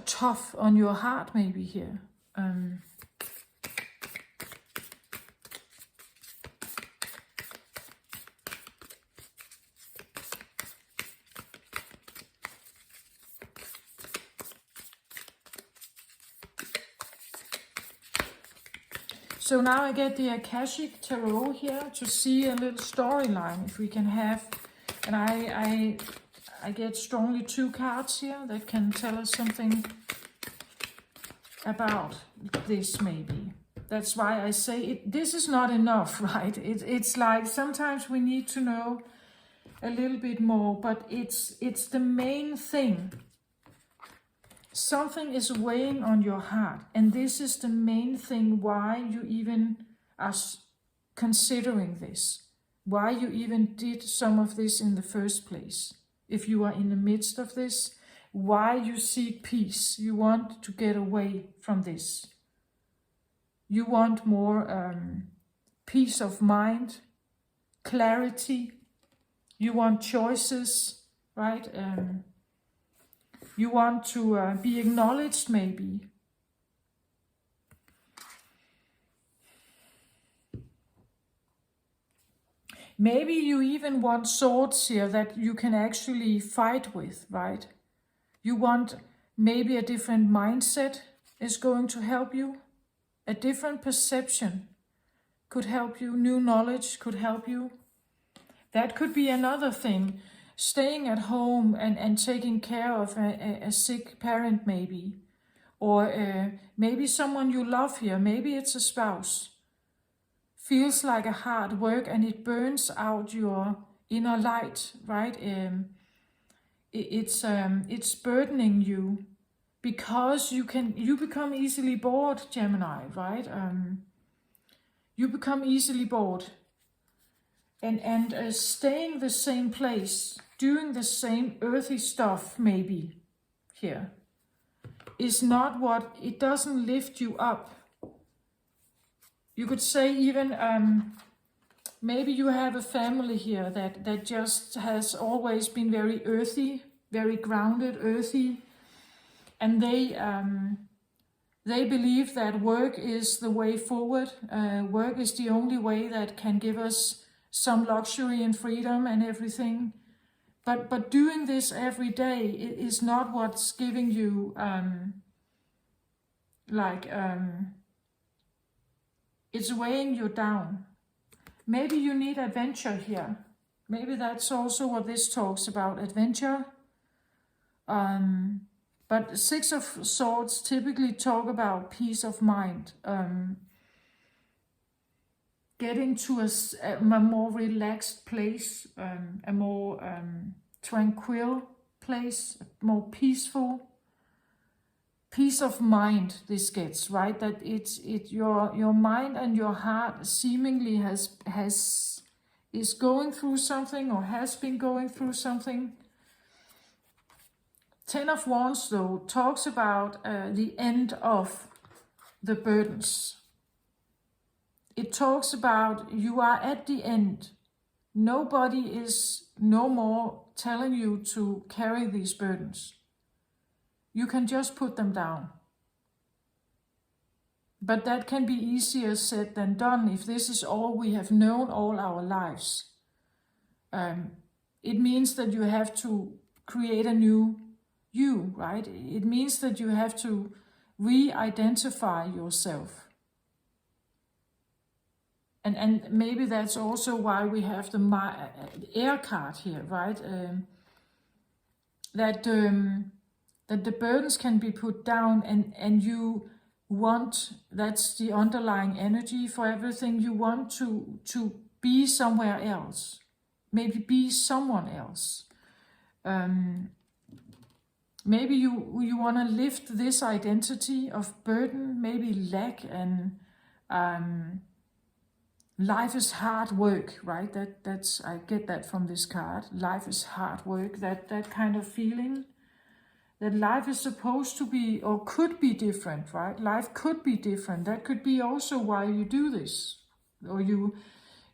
tough on your heart maybe here. So now I get the Akashic Tarot here to see a little storyline if we can have, and I get strongly 2 cards here that can tell us something about this maybe. That's why I say this is not enough, right? It's like sometimes we need to know a little bit more, but it's the main thing. Something is weighing on your heart, and this is the main thing why you even are considering this, why you even did some of this in the first place. If you are in the midst of this, why you seek peace, you want to get away from this. You want more peace of mind, clarity, you want choices, right? You want to be acknowledged, maybe. Maybe you even want swords here that you can actually fight with, right? You want maybe a different mindset is going to help you. A different perception could help you. New knowledge could help you. That could be another thing. Staying at home and taking care of a sick parent maybe. Or maybe someone you love here, maybe it's a spouse. Feels like a hard work and it burns out your inner light, right? It's burdening you because you become easily bored, Gemini, right? You become easily bored. And staying the same place, doing the same earthy stuff maybe here, is not what, it doesn't lift you up. You could say even, maybe you have a family here that just has always been very earthy, very grounded, earthy, and they believe that work is the way forward. Work is the only way that can give us some luxury and freedom and everything, but doing this every day is not what's giving you it's weighing you down. Maybe you need adventure here. Maybe that's also what this talks about, adventure. But 6 of Swords typically talk about peace of mind. Getting to a more relaxed place, a more tranquil place, more peaceful. Peace of mind this gets, right? That your mind and your heart seemingly is going through something or has been going through something. 10 of Wands though talks about the end of the burdens. it talks about you are at the end. Nobody is no more telling you to carry these burdens. You can just put them down. But that can be easier said than done if this is all we have known all our lives. It means that you have to create a new you, right? It means that you have to re-identify yourself. And maybe that's also why we have the air card here, right? That the burdens can be put down, and you want, that's the underlying energy for everything, you want to be somewhere else, maybe be someone else. Maybe you want to lift this identity of burden, maybe lack, and life is hard work, right? That's I get that from this card. Life is hard work, that kind of feeling. That life is supposed to be, or could be different, right? Life could be different. That could be also why you do this. Or you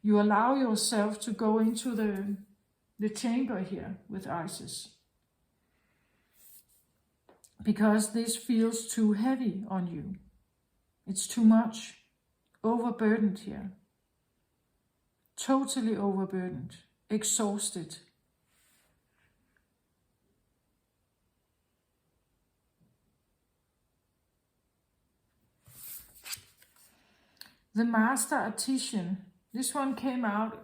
allow yourself to go into the chamber here with Isis. Because this feels too heavy on you. It's too much. Overburdened here. Totally overburdened. Exhausted. The Master Artisan. This one came out,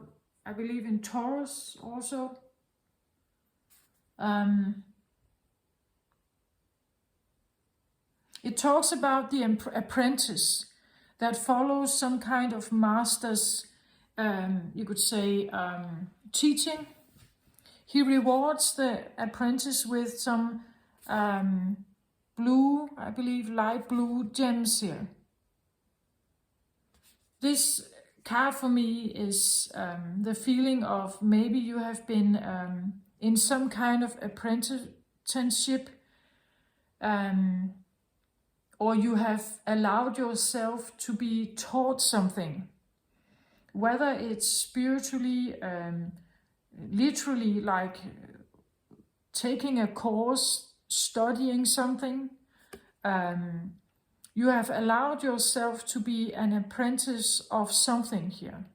I believe, in Taurus also. It talks about the apprentice that follows some kind of master's, you could say, teaching. He rewards the apprentice with some blue, I believe, light blue gems here. This card for me is the feeling of maybe you have been in some kind of apprenticeship, or you have allowed yourself to be taught something, whether it's spiritually, literally like taking a course, studying something. You have allowed yourself to be an apprentice of something here.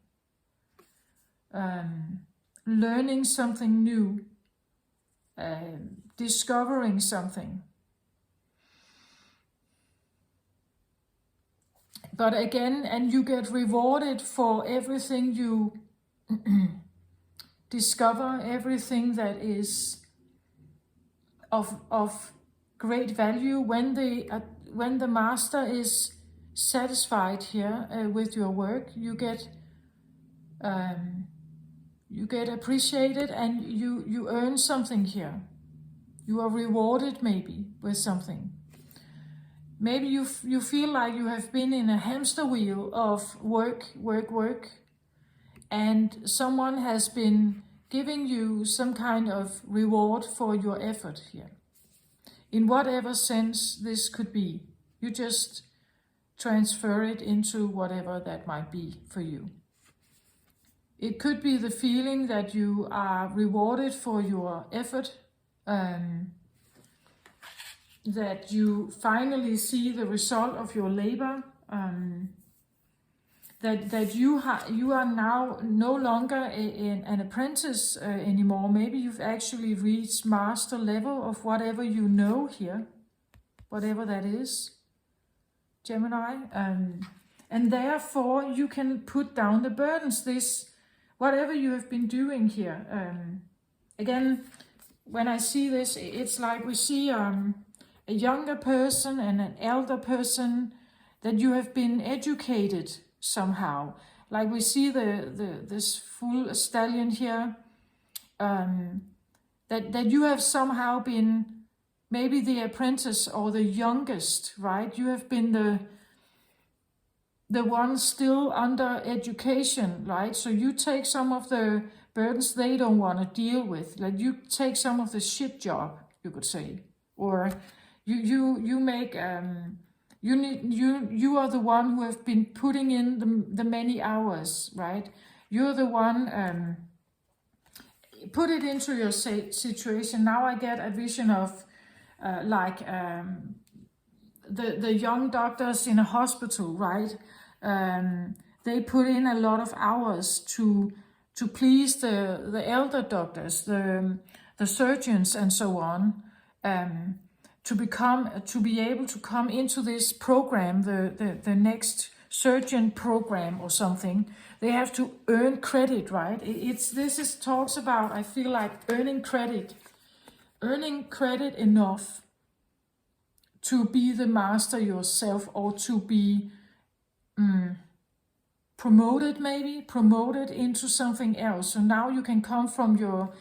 Learning something new. Discovering something. But again, and you get rewarded for everything you discover, everything that is of great value when the master is satisfied here with your work. You get appreciated, and you earn something here. You are rewarded maybe with something. Maybe you feel like you have been in a hamster wheel of work, and someone has been giving you some kind of reward for your effort here. In whatever sense this could be, you just transfer it into whatever that might be for you. It could be the feeling that you are rewarded for your effort, that you finally see the result of your labor, that you are now no longer an apprentice anymore. Maybe you've actually reached master level of whatever you know here, whatever that is, Gemini, and therefore you can put down the burdens. This, whatever you have been doing here. Again, when I see this, it's like we see a younger person and an elder person, that you have been educated somehow. Like we see this full stallion here, that you have somehow been maybe the apprentice or the youngest, right? You have been the one still under education, right? So you take some of the burdens they don't want to deal with. Like you take some of the shit job, you could say, or you make You are the one who have been putting in the many hours, right? You're the one, put it into your situation. Now I get a vision of the young doctors in a hospital, right? They put in a lot of hours to please the elder doctors, the surgeons, and so on, to be able to come into this program, the next surgeon program or something. They have to earn credit, right? Talks about, I feel like, earning credit enough to be the master yourself, or to be promoted into something else. So now you can come from you're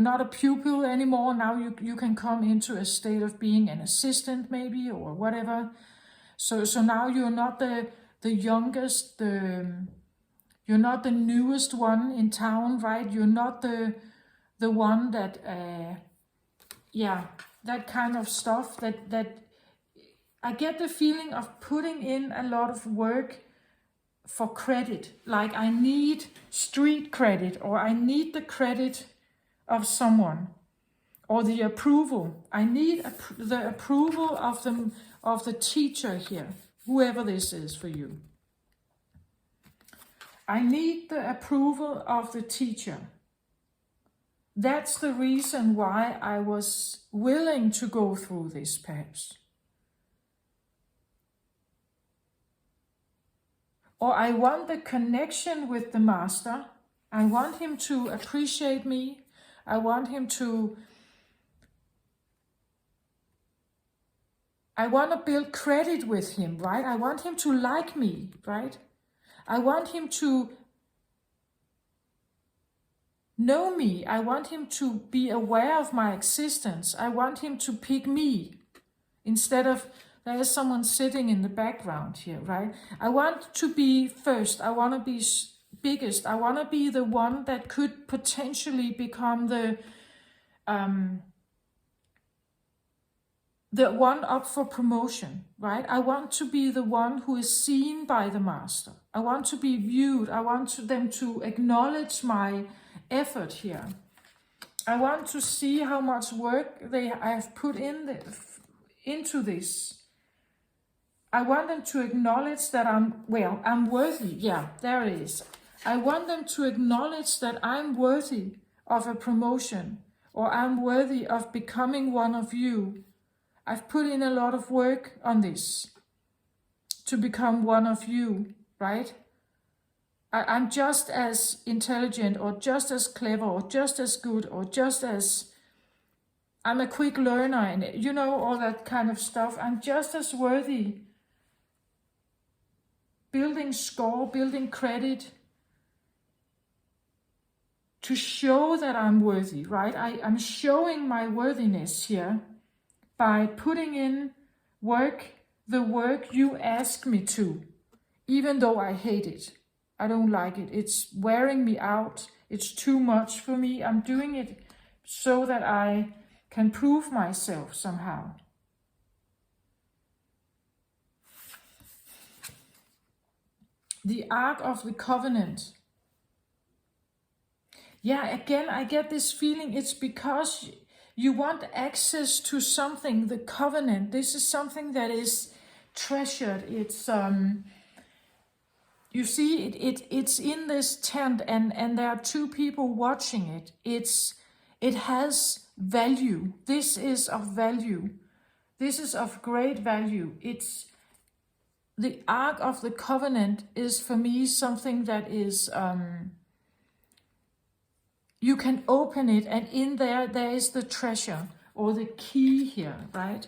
not a pupil anymore. Now you can come into a state of being an assistant maybe, or whatever. So now you're not the youngest, you're not the newest one in town, right? You're not the one that that kind of stuff, that I get the feeling of putting in a lot of work for credit. Like, I need street credit, or I need the credit of someone, or the approval. I need the approval of the teacher here, whoever this is for you. I need the approval of the teacher. That's the reason why I was willing to go through this, perhaps. Or I want the connection with the master. I want him to appreciate me. I want to build credit with him, right? I want him to like me, right? I want him to know me. I want him to be aware of my existence. I want him to pick me instead of there is someone sitting in the background here, right? I want to be first. I want to be biggest. I want to be the one that could potentially become the one up for promotion, right? I want to be the one who is seen by the master. I want to be viewed. I want them to acknowledge my effort here. I want to see how much work I have put into this. I want them to acknowledge that I'm worthy. Yeah, there it is. I want them to acknowledge that I'm worthy of a promotion, or I'm worthy of becoming one of you. I've put in a lot of work on this to become one of you, right? I'm just as intelligent, or just as clever, or just as good, or just as... I'm a quick learner, and all that kind of stuff. I'm just as worthy. Building score, building credit to show that I'm worthy, right? I'm showing my worthiness here by putting in work, the work you ask me to, even though I hate it. I don't like it. It's wearing me out. It's too much for me. I'm doing it so that I can prove myself somehow. The Ark of the Covenant. Yeah, again, I get this feeling it's because you want access to something, the covenant. This is something that is treasured. It's, you see, it's in this tent, and there are two people watching it. It has value. This is of value. This is of great value. It's the Ark of the Covenant is for me something that is, you can open it, and in there is the treasure, or the key here, right?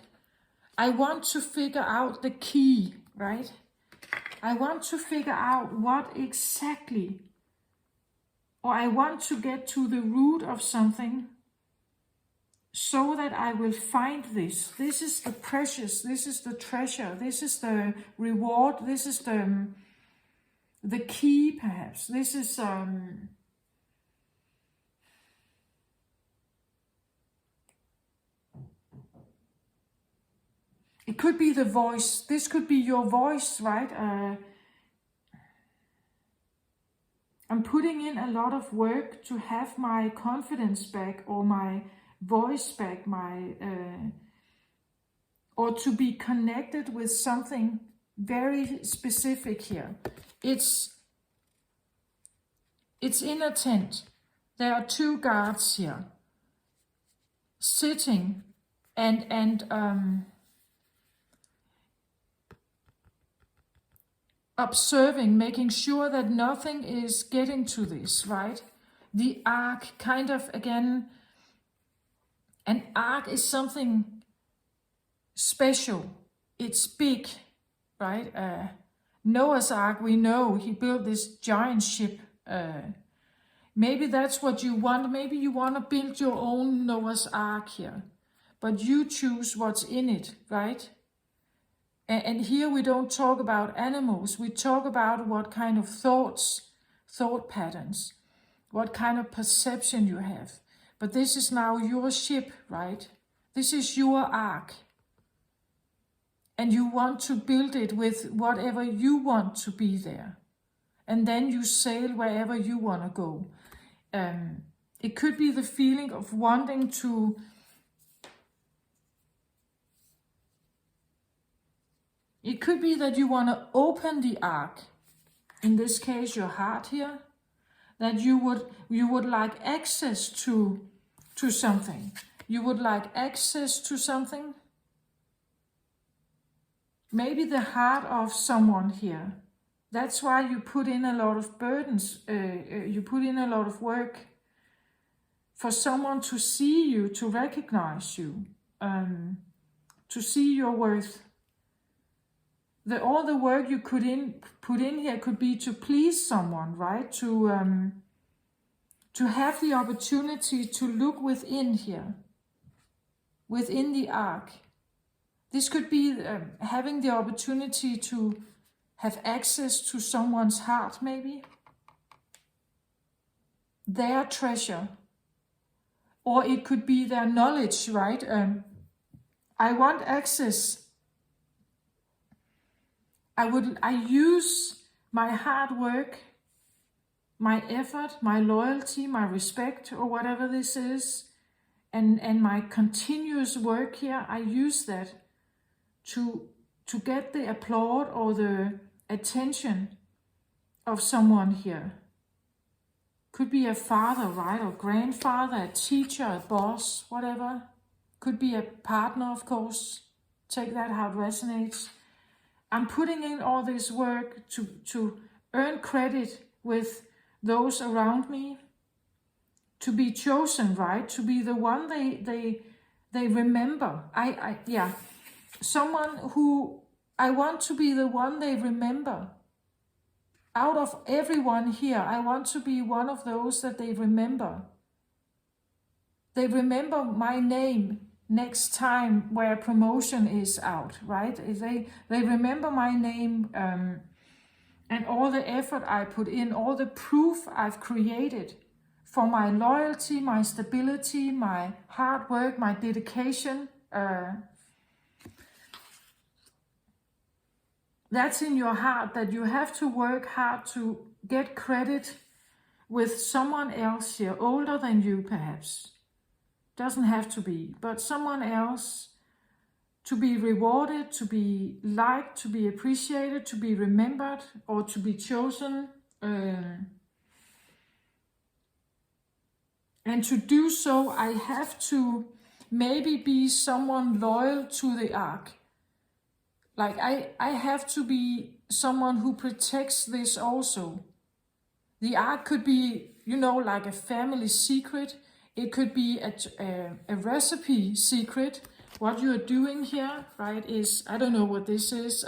I want to figure out the key, right? I want to figure out what exactly, or I want to get to the root of something so that I will find this. This is the precious, this is the treasure, this is the reward, this is the key, perhaps. This is It could be the voice. This could be your voice, right? I'm putting in a lot of work to have my confidence back, or my voice back, or to be connected with something very specific here. It's in a tent. There are 2 guards here, sitting and observing, making sure that nothing is getting to this, right? The ark, kind of, again, an ark is something special. It's big, right? Noah's Ark, we know he built this giant ship. Maybe that's what you want. Maybe you want to build your own Noah's Ark here, but you choose what's in it, right? And here we don't talk about animals. We talk about what kind of thought patterns, what kind of perception you have. But this is now your ship, right? This is your ark. And you want to build it with whatever you want to be there. And then you sail wherever you want to go. It could be the feeling of wanting to It could be that you want to open the ark, in this case your heart here, that you would like access to something. You would like access to something. Maybe the heart of someone here. That's why you put in a lot of burdens, you put in a lot of work for someone to see you, to recognize you, to see your worth. All the work you put in here could be to please someone, right? To have the opportunity to look within here, within the ark. This could be having the opportunity to have access to someone's heart, maybe. Their treasure. Or it could be their knowledge, right? I want access. I use my hard work, my effort, my loyalty, my respect, or whatever this is, and my continuous work here, I use that to get the applaud or the attention of someone here. Could be a father, right, or grandfather, a teacher, a boss, whatever. Could be a partner, of course. Take that how it resonates. I'm putting in all this work to earn credit with those around me, to be chosen, right? To be the one they remember. Someone who I want to be the one they remember. Out of everyone here, I want to be one of those that they remember. They remember my name next time where a promotion is out, right? They remember my name and all the effort I put in, all the proof I've created for my loyalty, my stability, my hard work, my dedication. That's in your heart, that you have to work hard to get credit with someone else here, older than you perhaps. Doesn't have to be, but someone else, to be rewarded, to be liked, to be appreciated, to be remembered, or to be chosen. And to do so, I have to maybe be someone loyal to the ark. Like I have to be someone who protects this also. The ark could be, like a family secret. It could be a recipe secret. What you are doing here, right, is, I don't know what this is,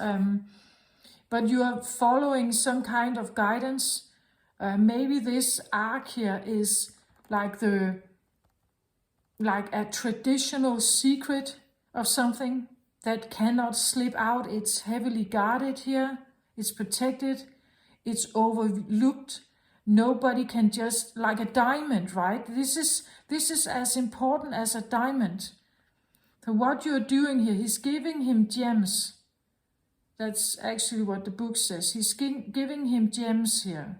but you are following some kind of guidance. Maybe this ark here is like a traditional secret of something that cannot slip out. It's heavily guarded here. It's protected. It's overlooked. Nobody can just, like a diamond, right? This is as important as a diamond. So what you're doing here, he's giving him gems. That's actually what the book says. He's giving him gems here.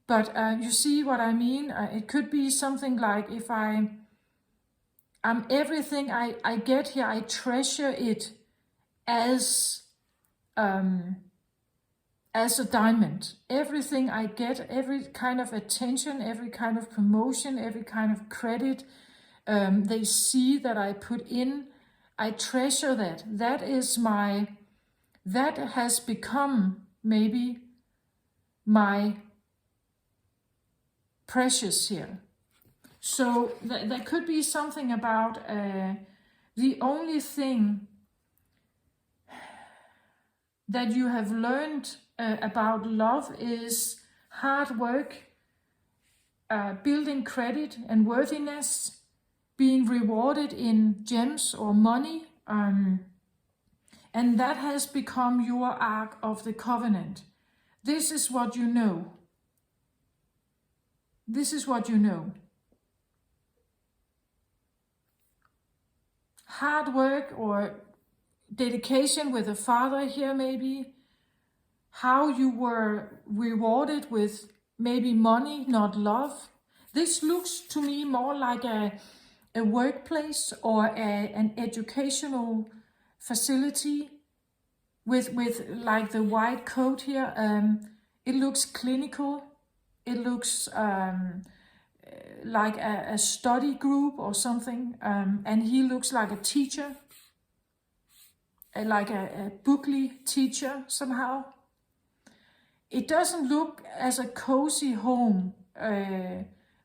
But you see what I mean? It could be something like, if everything I get here, I treasure it as a diamond. Everything I get, every kind of attention, every kind of promotion, every kind of credit, they see that I put in, I treasure that. That has become maybe my precious here. So there could be something about the only thing that you have learned about love is hard work, building credit and worthiness, being rewarded in gems or money, and that has become your Ark of the Covenant. This is what you know. This is what you know. Hard work or dedication with a father here, maybe. How you were rewarded with maybe money, not love. This looks to me more like a workplace or an educational facility with like the white coat here. It looks clinical. It looks like a study group or something, and he looks like a teacher, like a bookly teacher somehow. It doesn't look as a cozy home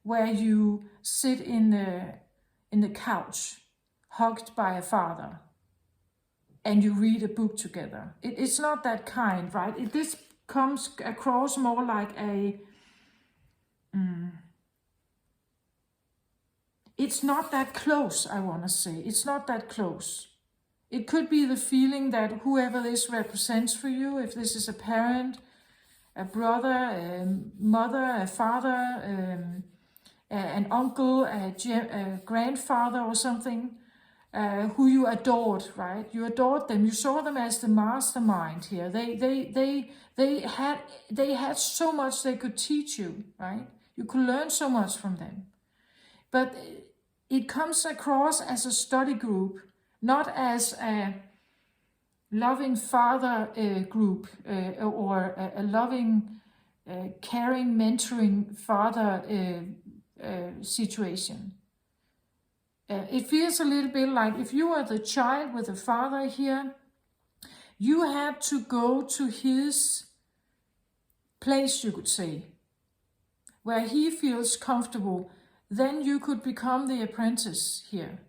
where you sit in the couch, hugged by a father, and you read a book together. It's not that kind, right? This comes across more like a... it's not that close, I want to say. It's not that close. It could be the feeling that whoever this represents for you, if this is a parent, a brother, a mother, a father, an uncle, a grandfather or something, who you adored, right? You adored them. You saw them as the mastermind here. They had so much they could teach you, right? You could learn so much from them. But it comes across as a study group, not as a loving father group or a loving, caring, mentoring father situation. It feels a little bit like if you are the child with a father here, you had to go to his place, you could say, where he feels comfortable. Then you could become the apprentice here.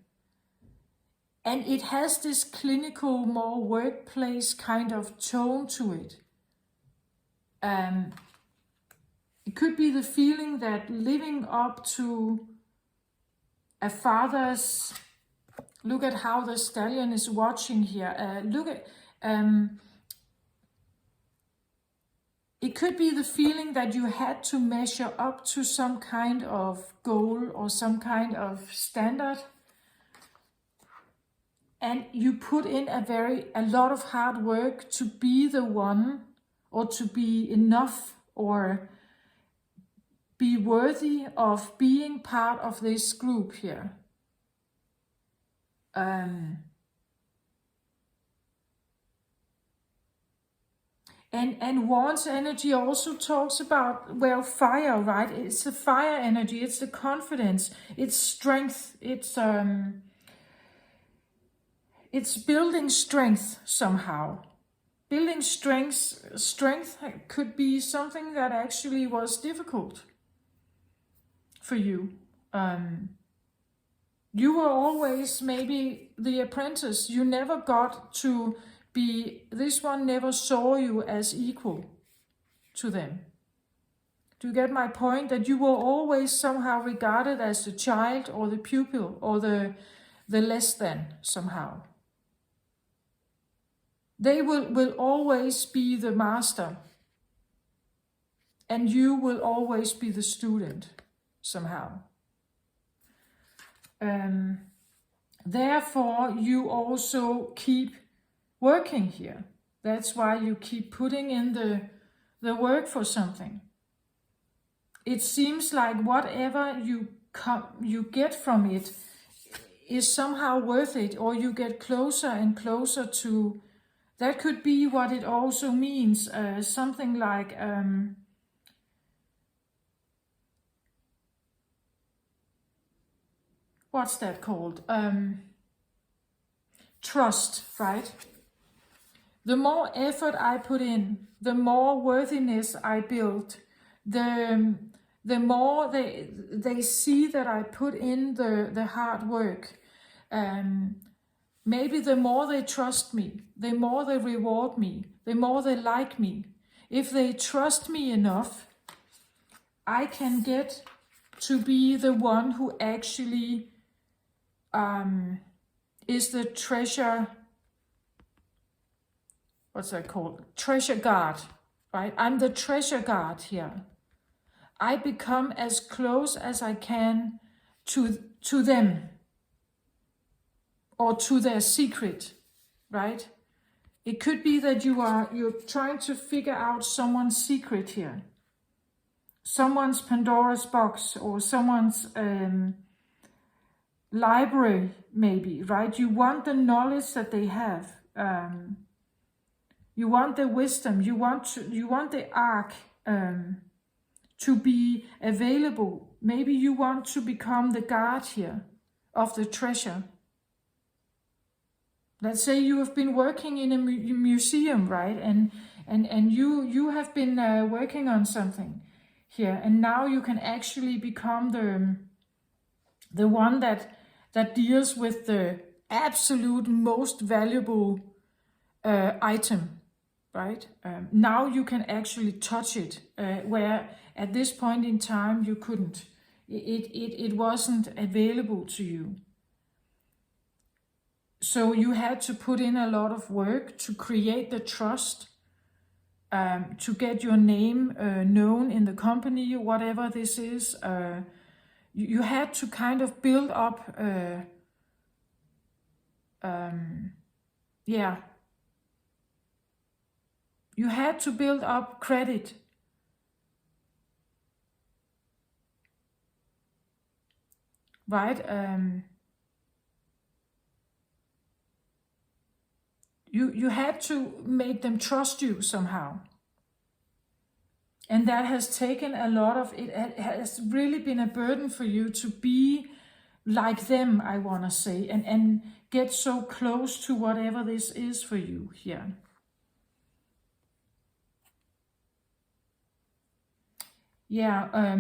And it has this clinical, more workplace kind of tone to it. It could be the feeling that living up to a father's... Look at how the stallion is watching here. Look at... it could be the feeling that you had to measure up to some kind of goal or some kind of standard. And you put in a lot of hard work to be the one, or to be enough, or be worthy of being part of this group here. And Wands energy also talks about, well, fire, right? It's the fire energy, it's the confidence, it's strength, it's building strength somehow. Building strength could be something that actually was difficult for you. You were always maybe the apprentice. You never got to be, this one never saw you as equal to them. Do you get my point? That you were always somehow regarded as the child or the pupil or the less than somehow. They will always be the master, and you will always be the student somehow. Therefore, you also keep working here. That's why you keep putting in the work for something. It seems like whatever you get from it is somehow worth it, or you get closer and closer to. That could be what it also means. Something like what's that called? Trust, right? The more effort I put in, the more worthiness I build, the more they see that I put in the hard work. Maybe the more they trust me, the more they reward me, the more they like me. If they trust me enough, I can get to be the one who actually is the treasure, what's that called? Treasure guard, right? I'm the treasure guard here. I become as close as I can to them, or to their secret, right? It could be that you're trying to figure out someone's secret here. Someone's Pandora's box, or someone's library, maybe, right? You want the knowledge that they have. You want the wisdom. You want the ark to be available. Maybe you want to become the guard here of the treasure. Let's say you have been working in a museum, right? And you have been working on something here, and now you can actually become the one that deals with the absolute most valuable item, right? Now you can actually touch it, where at this point in time you couldn't. It wasn't available to you. So you had to put in a lot of work to create the trust, to get your name known in the company, whatever this is. You had to kind of build up, you had to build up credit. Right? You had to make them trust you somehow. And that has taken a lot of, it has really been a burden for you to be like them, I want to say, and get so close to whatever this is for you here. Yeah,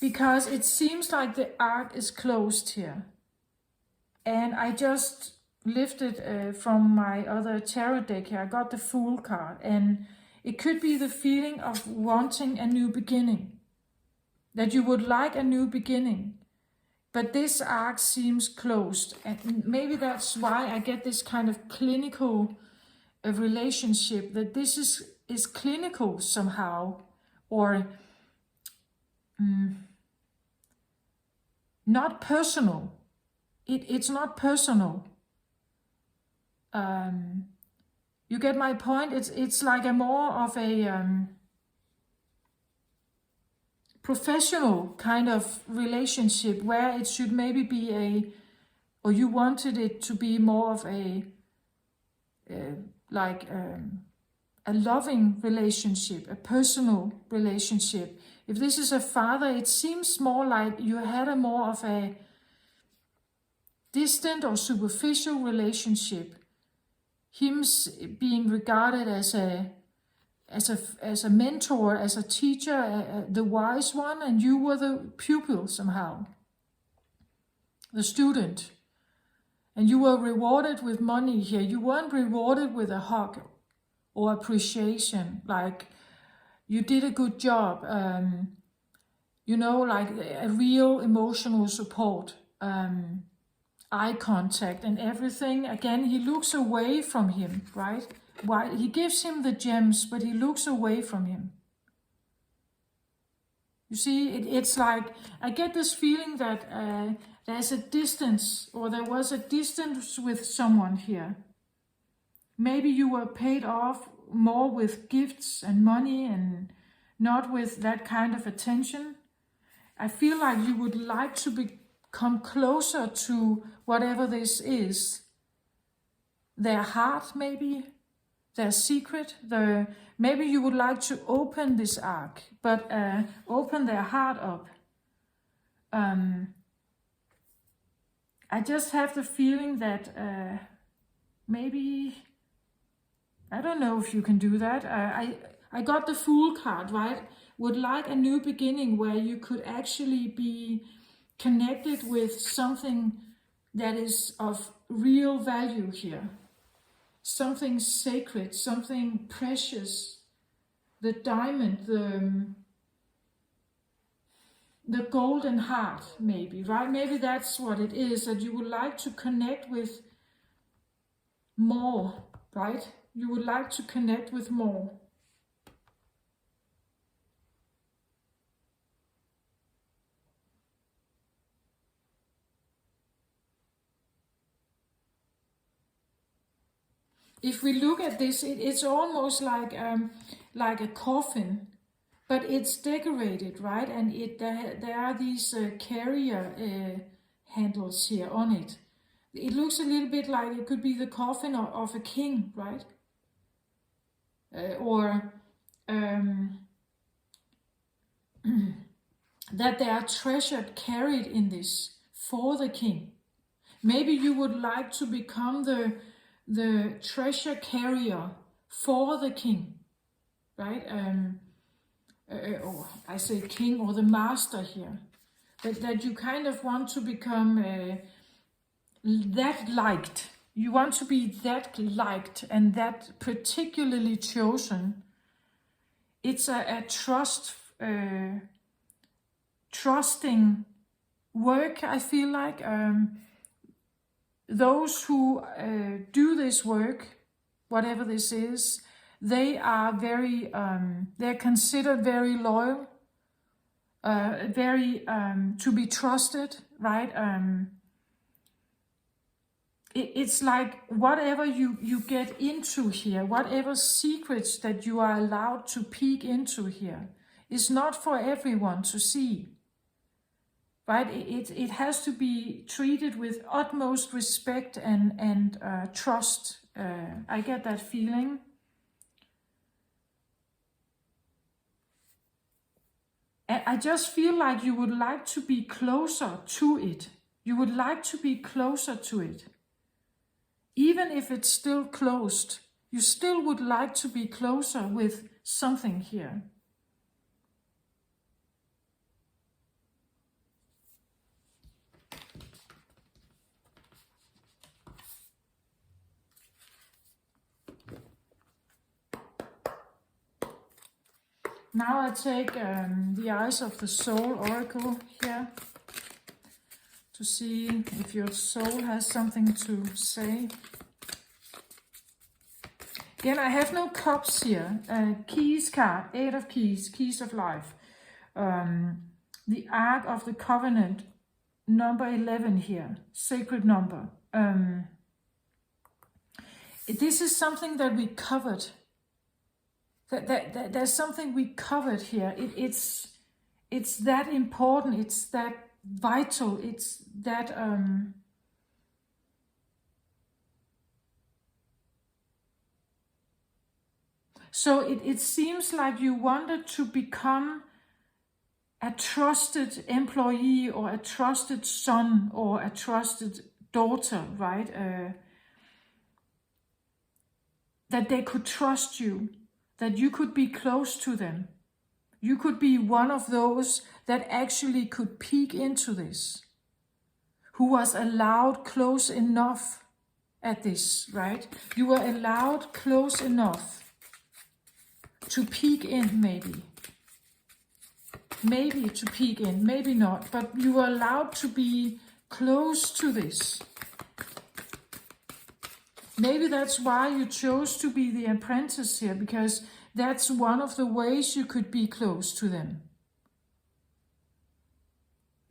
because it seems like the arc is closed here. And I just lifted from my other tarot deck here, I got the Fool card, and it could be the feeling of wanting a new beginning, that you would like a new beginning, but this arc seems closed, and maybe that's why I get this kind of clinical relationship, that this is clinical somehow, or not personal. It's not personal. You get my point? It's like a more of a professional kind of relationship, where it should maybe be or you wanted it to be more of a loving relationship, a personal relationship. If this is a father, it seems more like you had a more of a distant or superficial relationship. Him being regarded as a mentor, as a teacher, the wise one, and you were the pupil somehow, the student. And you were rewarded with money here. You weren't rewarded with a hug or appreciation, like you did a good job, like a real emotional support. Eye contact and everything. Again, he looks away from him, right? Why he gives him the gems, but he looks away from him. You see, it's like, I get this feeling that there's a distance, or there was a distance with someone here. Maybe you were paid off more with gifts and money and not with that kind of attention. I feel like you would like to become closer to whatever this is. Their heart, maybe, their secret. Maybe you would like to open this ark, but open their heart up. I just have the feeling that maybe, I don't know if you can do that. I got the Fool card, right? Would like a new beginning where you could actually be connected with something that is of real value here. Something sacred, something precious. The diamond, the golden heart, maybe, right? Maybe that's what it is, that you would like to connect with more, right? You would like to connect with more. If we look at this, it's almost like a coffin, but it's decorated, right? And there are these carrier handles here on it. It looks a little bit like it could be the coffin of a king, right? That they are treasured, carried in this for the king. Maybe you would like to become the treasure carrier for the king, right? Or I say king, or the master here. That you kind of want to become that liked. You want to be that liked and that particularly chosen. It's a trusting work, I feel like. Those who do this work, whatever this is, they are they're considered very loyal, very to be trusted, right? It's like whatever you get into here, whatever secrets that you are allowed to peek into here, is not for everyone to see. Right? It has to be treated with utmost respect and trust. I get that feeling. And I just feel like you would like to be closer to it. You would like to be closer to it. Even if it's still closed, you still would like to be closer with something here. Now I take the Eyes of the Soul Oracle here to see if your soul has something to say. Again, I have no cups here. Keys card, 8 of Keys, Keys of Life. The Ark of the Covenant, number 11 here, sacred number. This is something that we covered. That there's something we covered here. It's that important. It's that vital. It's that so it seems like you wanted to become a trusted employee or a trusted son or a trusted daughter, right? That they could trust you. That you could be close to them. You could be one of those that actually could peek into this. Who was allowed close enough at this, right? You were allowed close enough to peek in, maybe. Maybe to peek in, maybe not. But you were allowed to be close to this. Maybe that's why you chose to be the apprentice here, because that's one of the ways you could be close to them.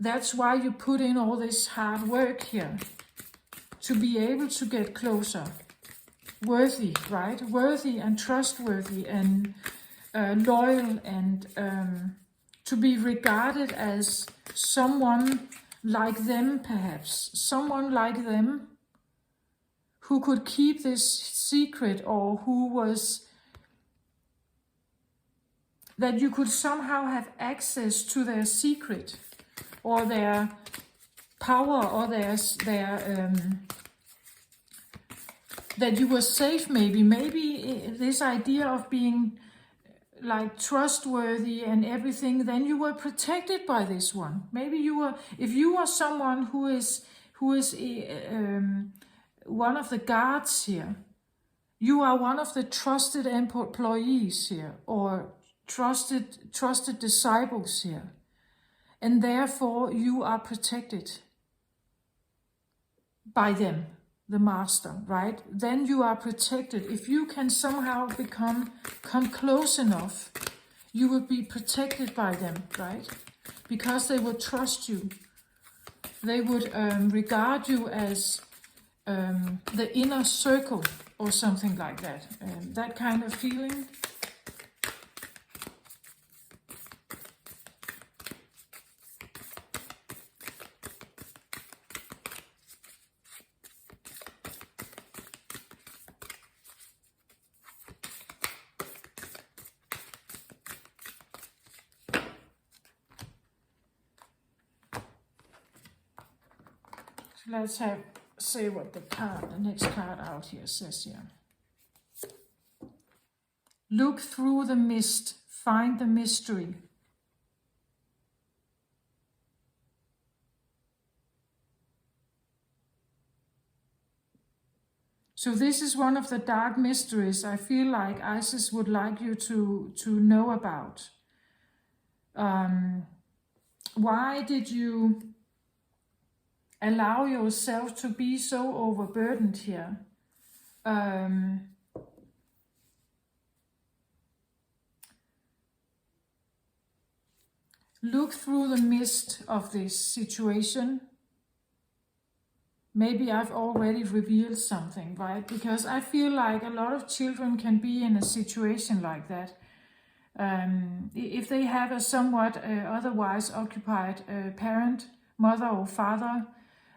That's why you put in all this hard work here, to be able to get closer. Worthy, right? Worthy and trustworthy and loyal, and to be regarded as someone like them, perhaps. Someone like them who could keep this secret, or who was, that you could somehow have access to their secret, or their power, or that you were safe, maybe this idea of being like trustworthy and everything, then you were protected by this one. Maybe you were, if you are someone who is one of the guards here, you are one of the trusted employees here, or trusted disciples here, and therefore you are protected by them, the master, right? Then you are protected. If you can somehow come close enough, you will be protected by them, right? Because they would trust you. They would regard you as the inner circle, or something like that. That kind of feeling. Let's say what the next card out here says here. Look through the mist, find the mystery. So this is one of the dark mysteries I feel like Isis would like you to know about. Why did you allow yourself to be so overburdened here? Look through the mist of this situation. Maybe I've already revealed something, right? Because I feel like a lot of children can be in a situation like that. If they have a somewhat otherwise occupied parent, mother or father,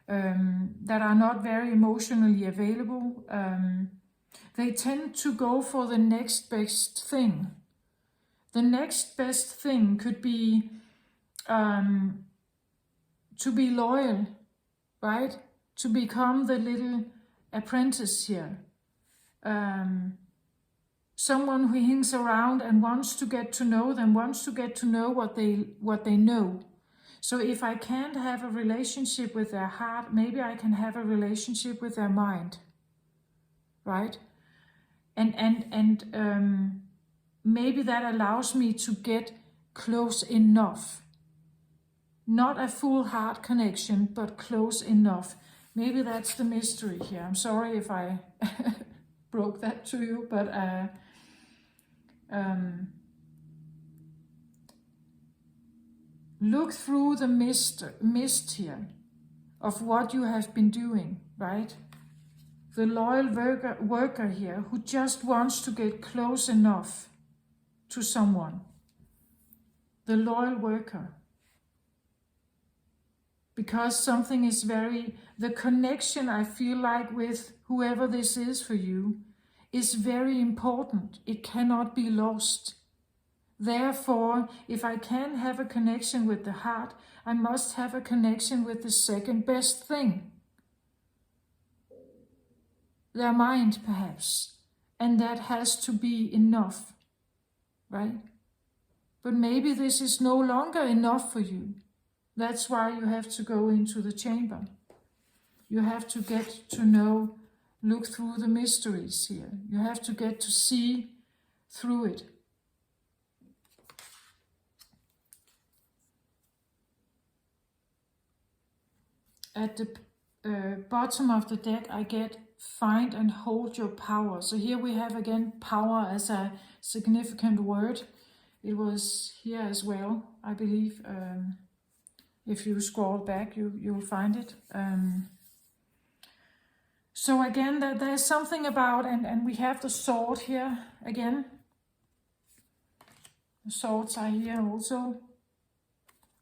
that are not very emotionally available, they tend to go for the next best thing. The next best thing could be to be loyal, right? To become the little apprentice here. Someone who hangs around and wants to get to know them, wants to get to know what they know. So if I can't have a relationship with their heart, maybe I can have a relationship with their mind, right? And maybe that allows me to get close enough. Not a full heart connection, but close enough. Maybe that's the mystery here. I'm sorry if I broke that to you, but look through the mist here of what you have been doing, right? The loyal worker here who just wants to get close enough to someone. The loyal worker. Because something is the connection I feel like with whoever this is for you is very important. It cannot be lost. Therefore, if I can have a connection with the heart, I must have a connection with the second best thing. Their mind, perhaps. And that has to be enough, right? But maybe this is no longer enough for you. That's why you have to go into the chamber. You have to get to know, look through the mysteries here. You have to get to see through it. At the bottom of the deck, I get find and hold your power. So here we have again power as a significant word. It was here as well, I believe. If you scroll back, you'll find it. So again, there's something about, and we have the sword here again. The swords are here also.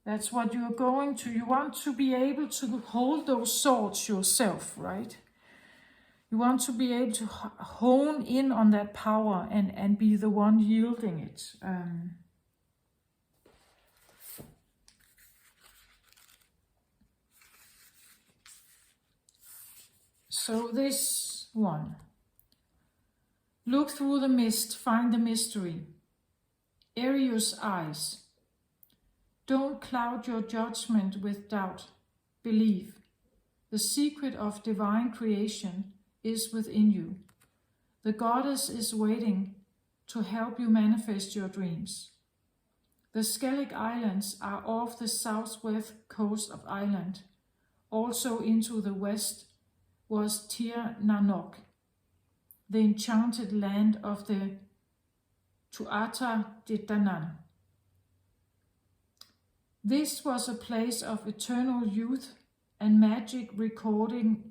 That's what you're going to. You want to be able to hold those swords yourself, right? You want to be able to hone in on that power and be the one yielding it. So this one. Look through the mist, find the mystery. Arius' eyes. Don't cloud your judgment with doubt. Believe. The secret of divine creation is within you. The goddess is waiting to help you manifest your dreams. The Skellig Islands are off the southwest coast of Ireland. Also into the west was Tir Nanok, the enchanted land of the Tuatha De Danann. This was a place of eternal youth and magic recorded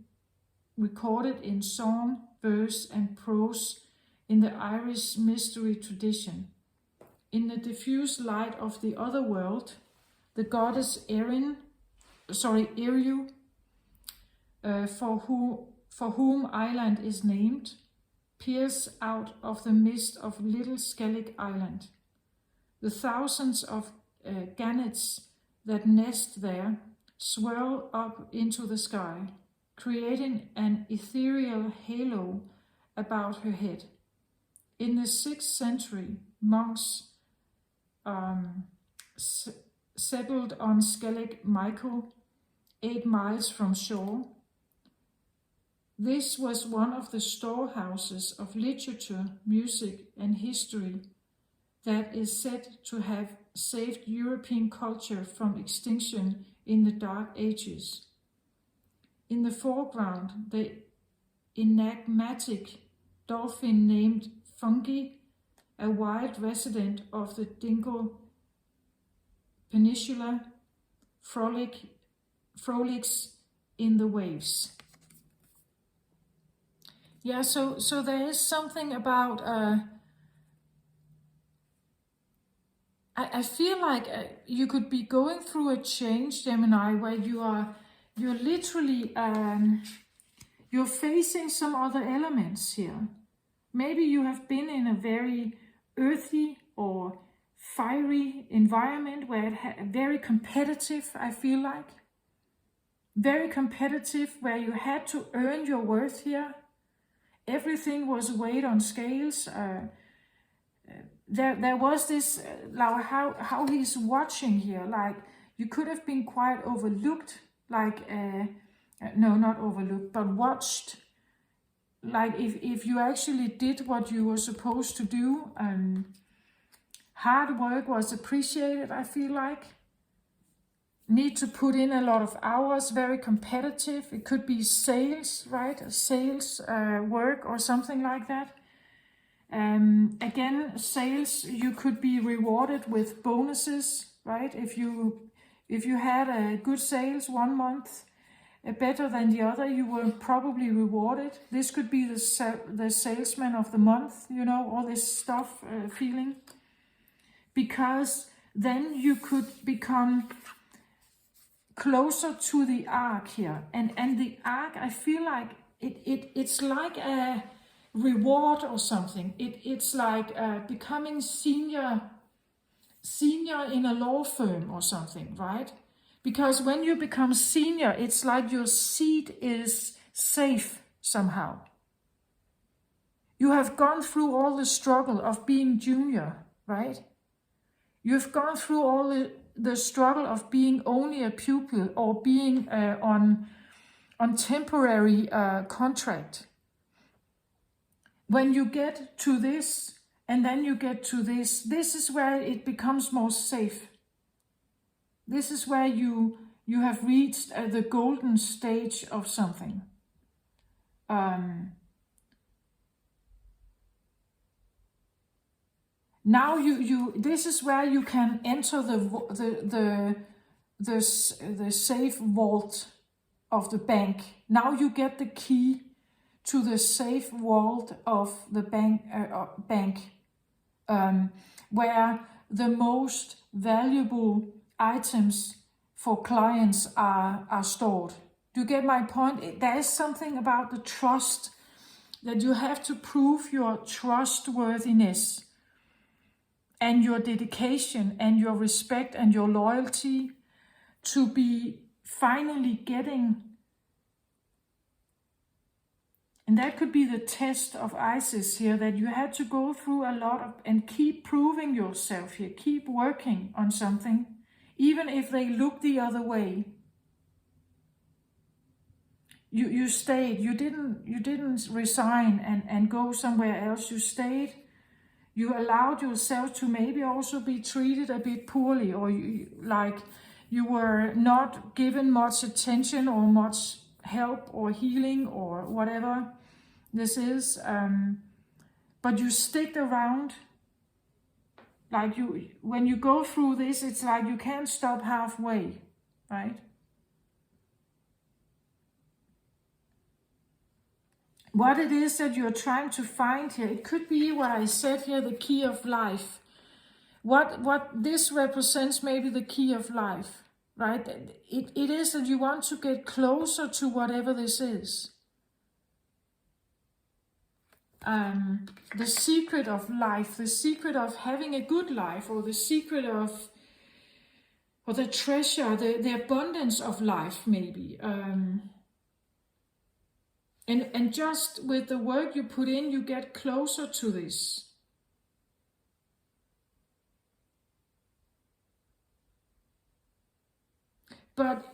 in song, verse and prose in the Irish mystery tradition. In the diffuse light of the other world, the goddess Eru, for whom Ireland is named, peers out of the mist of little Skellig Island. The thousands of gannets that nest there swirl up into the sky, creating an ethereal halo about her head. In the 6th century, monks settled on Skellig Michael, 8 miles from shore. This was one of the storehouses of literature, music, and history that is said to have saved European culture from extinction in the Dark Ages. In the foreground, the enigmatic dolphin named Fungi, a wild resident of the Dingle Peninsula, frolics in the waves. Yeah, so there is something about. I feel like you could be going through a change, Gemini, where you're literally you're facing some other elements here. Maybe you have been in a very earthy or fiery environment where very competitive. I feel like very competitive, where you had to earn your worth here. Everything was weighed on scales. There was this, like how he's watching here, like you could have been quite overlooked, like, no, not overlooked, but watched. Like if you actually did what you were supposed to do, hard work was appreciated, I feel like. Need to put in a lot of hours, very competitive. It could be sales, right? Sales work or something like that. Again, sales, you could be rewarded with bonuses, right? If you had a good sales one month, better than the other, you were probably rewarded. This could be the salesman of the month, you know, all this stuff feeling. Because then you could become closer to the arc here. And the arc, I feel like it's like a reward or something. It's like becoming senior in a law firm or something, right? Because when you become senior, it's like your seat is safe somehow. You have gone through all the struggle of being junior, right? You've gone through all the struggle of being only a pupil or being on temporary contract. When you get to this, and then you get to this is where it becomes more safe. This is where you have reached the golden stage of something. Now this is where you can enter the the safe vault of the bank. Now you get the key to the safe vault of the bank, where the most valuable items for clients are stored. Do you get my point? There is something about the trust, that you have to prove your trustworthiness and your dedication and your respect and your loyalty to be finally getting. And that could be the test of Isis here, that you had to go through a lot of, and keep proving yourself here, keep working on something, even if they look the other way. You stayed, you didn't resign and go somewhere else. You stayed, you allowed yourself to maybe also be treated a bit poorly, or you were not given much attention or much help or healing or whatever this is, but you stick around. Like when you go through this, it's like you can't stop halfway, right? What it is that you're trying to find here, it could be what I said here, the key of life. What this represents, maybe the key of life, right? It is that you want to get closer to whatever this is. The secret of life, the secret of having a good life, or the secret of, or the treasure, the abundance of life, maybe. And just with the work you put in, you get closer to this. But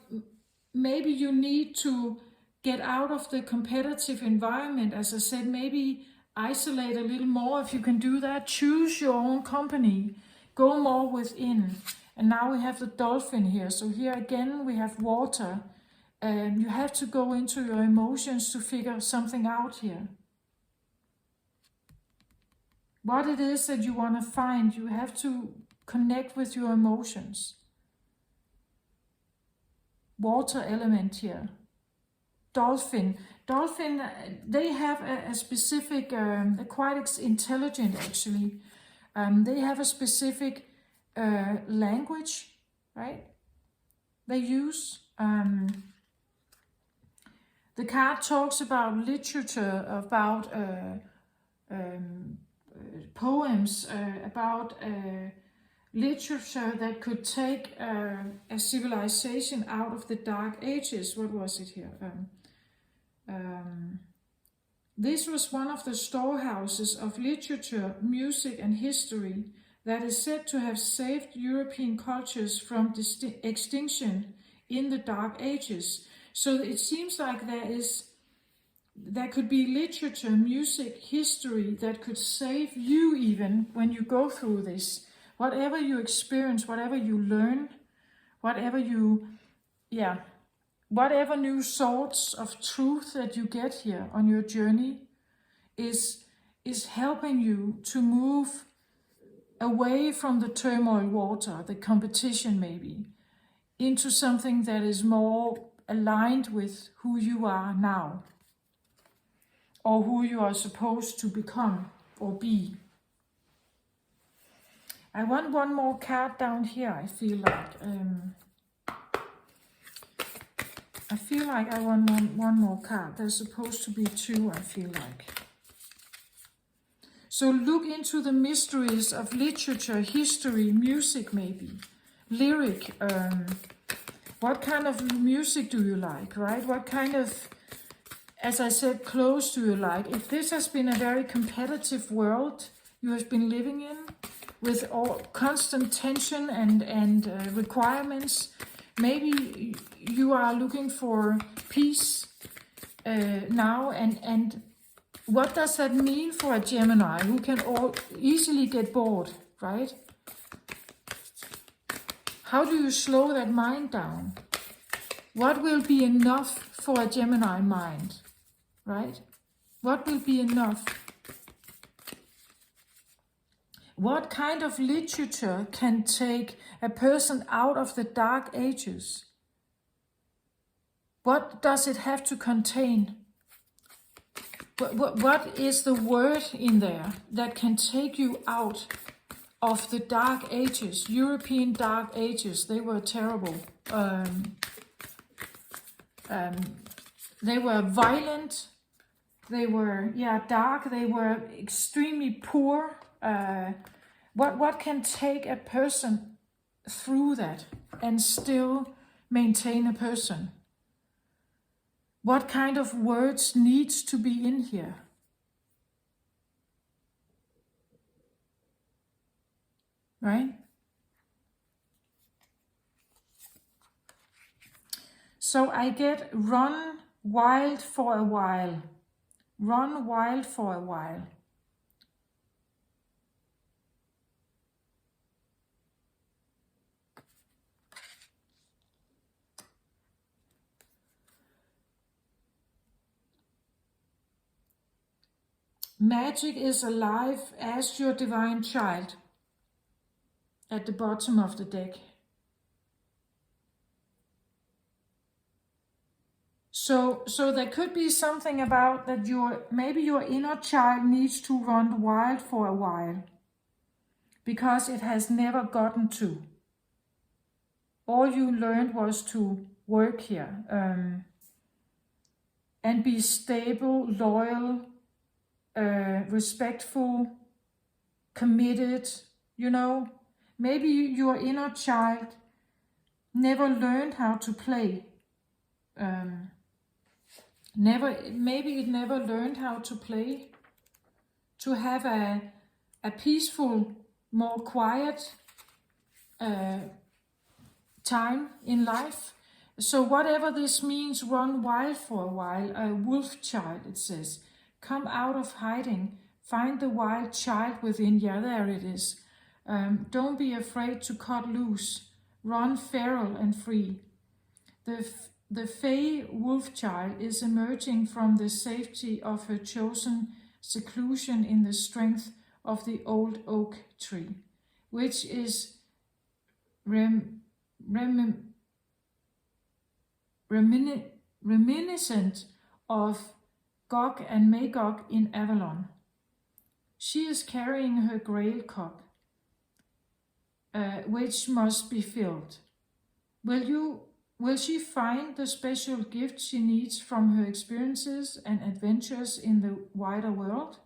maybe you need to get out of the competitive environment. As I said, maybe isolate a little more if you can do that. Choose your own company. Go more within. And now we have the dolphin here. So here again we have water. You have to go into your emotions to figure something out here. What it is that you want to find, you have to connect with your emotions. Water element here. Dolphin, they have a specific, quite intelligent actually. They have a specific language, right? They use. The card talks about literature, about poems, about literature that could take a civilization out of the dark ages. What was it here? This was one of the storehouses of literature, music and history that is said to have saved European cultures from extinction in the dark ages. So it seems like there could be literature, music, history that could save you even when you go through this. Whatever you experience, whatever you learn, whatever new sorts of truth that you get here on your journey is helping you to move away from the turmoil water, the competition maybe, into something that is more aligned with who you are now, or who you are supposed to become or be. I want one more card down here. I feel like I want one more card. There's supposed to be two, I feel like. So look into the mysteries of literature, history, music maybe, lyric. What kind of music do you like, right? What kind of, as I said, clothes do you like? If this has been a very competitive world you have been living in, with all constant tension and requirements, maybe you are looking for peace now. And what does that mean for a Gemini who can easily get bored, right? How do you slow that mind down? What will be enough for a Gemini mind, right? What will be enough? What kind of literature can take a person out of the dark ages? What does it have to contain? What is the word in there that can take you out of the dark ages? European dark ages, they were terrible. They were violent, they were dark, they were extremely poor. What can take a person through that and still maintain a person? What kind of words needs to be in here? Right? So I get run wild for a while. Run wild for a while. Magic is alive as your divine child at the bottom of the deck. So there could be something about that maybe your inner child needs to run wild for a while because it has never gotten to. All you learned was to work here and be stable, loyal, respectful, committed, you know. Maybe your inner child never learned how to play. Maybe it never learned how to play, to have a peaceful, more quiet time in life. So whatever this means, run wild for a while. A wolf child, it says. Come out of hiding. Find the wild child within. Yeah, there it is. Don't be afraid to cut loose. Run feral and free. The fey wolf child is emerging from the safety of her chosen seclusion in the strength of the old oak tree, which is reminiscent of Gog and Magog in Avalon. She is carrying her grail cup, which must be filled. Will she find the special gift she needs from her experiences and adventures in the wider world?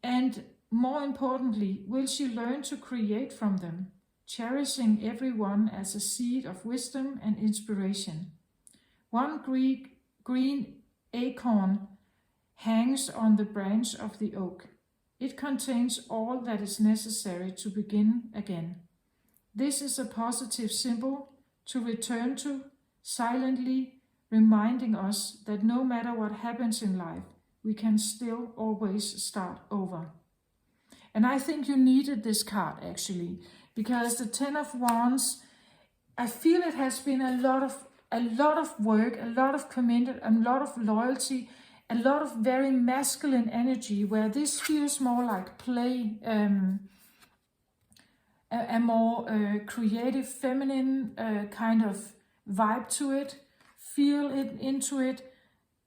And more importantly, will she learn to create from them, cherishing everyone as a seed of wisdom and inspiration? One green acorn hangs on the branch of the oak. It contains all that is necessary to begin again. This is a positive symbol to return to, silently reminding us that no matter what happens in life, we can still always start over. And I think you needed this card actually, because the Ten of Wands, I feel it has been a lot of work, a lot of commitment, a lot of loyalty, a lot of very masculine energy, where this feels more like play, a more creative, feminine kind of vibe to it. Feel it into it,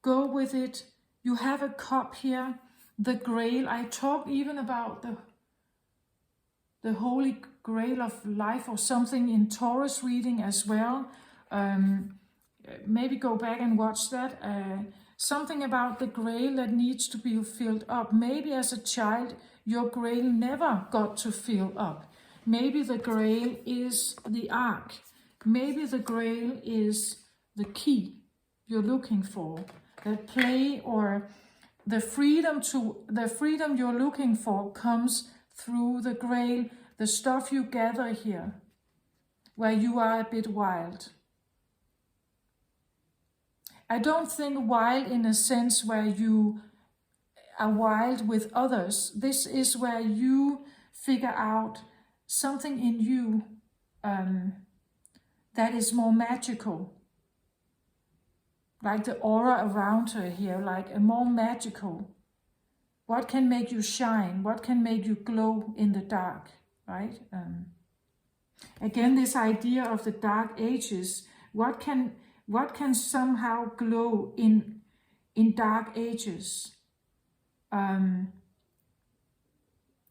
go with it. You have a cup here, the grail. I talk even about the holy grail of life or something in Taurus reading as well. Maybe go back and watch that. Something about the grail that needs to be filled up. Maybe as a child, your grail never got to fill up. Maybe the grail is the ark. Maybe the grail is the key you're looking for. That play or the freedom you're looking for comes through the grail, the stuff you gather here, where you are a bit wild. I don't think wild in a sense where you are wild with others. This is where you figure out something in you that is more magical. Like the aura around her here, like a more magical. What can make you shine? What can make you glow in the dark, right? Again, this idea of the dark ages. What can somehow glow in dark ages?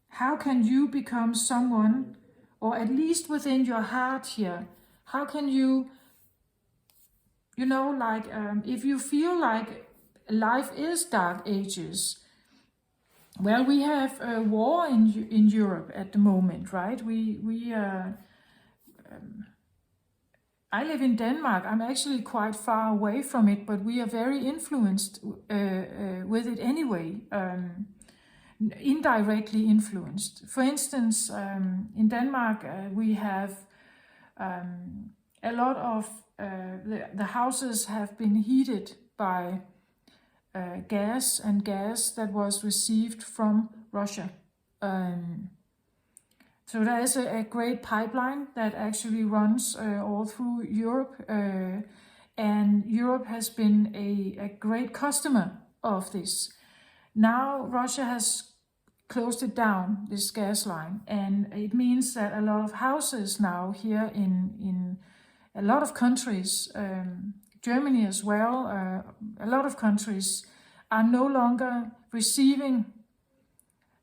How can you become someone, or at least within your heart here, how can you, like, if you feel like life is dark ages, well, we have a war in Europe at the moment, right? I live in Denmark. I'm actually quite far away from it, but we are very influenced with it anyway, indirectly influenced. For instance, in Denmark, we have a lot of the houses have been heated by gas that was received from Russia. So there is a great pipeline that actually runs all through Europe, and Europe has been a great customer of this. Now Russia has closed it down, this gas line, and it means that a lot of houses now here in a lot of countries, Germany as well, a lot of countries are no longer receiving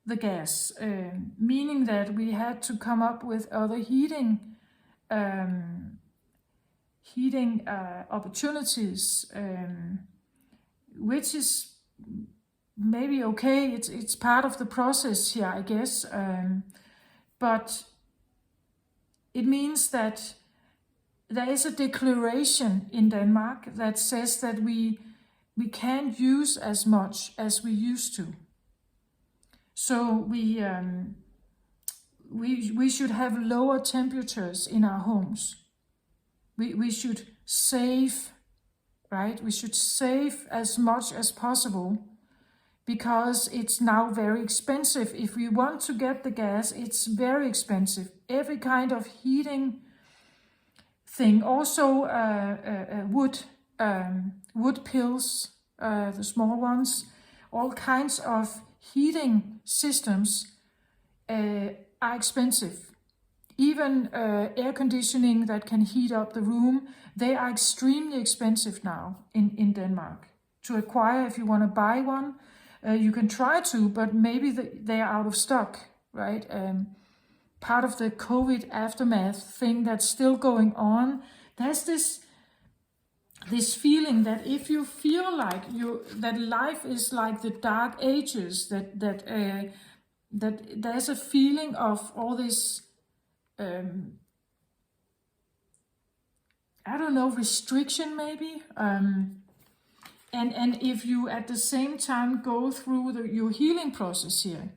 the gas, meaning that we had to come up with other heating opportunities, which is maybe okay. It's part of the process here, I guess, but it means that there is a declaration in Denmark that says that we can't use as much as we used to. So we should have lower temperatures in our homes. We should save, right? We should save as much as possible, because it's now very expensive. If we want to get the gas, it's very expensive. Every kind of heating thing, also wood pills, the small ones, all kinds of heating systems are expensive. Even air conditioning that can heat up the room, they are extremely expensive now in Denmark. To acquire, if you want to buy one, you can try to, but maybe they are out of stock, right? Part of the COVID aftermath thing that's still going on, there's this feeling that if you feel like that life is like the dark ages, that there's a feeling of all this, I don't know, restriction maybe, and if you at the same time go through your healing process here,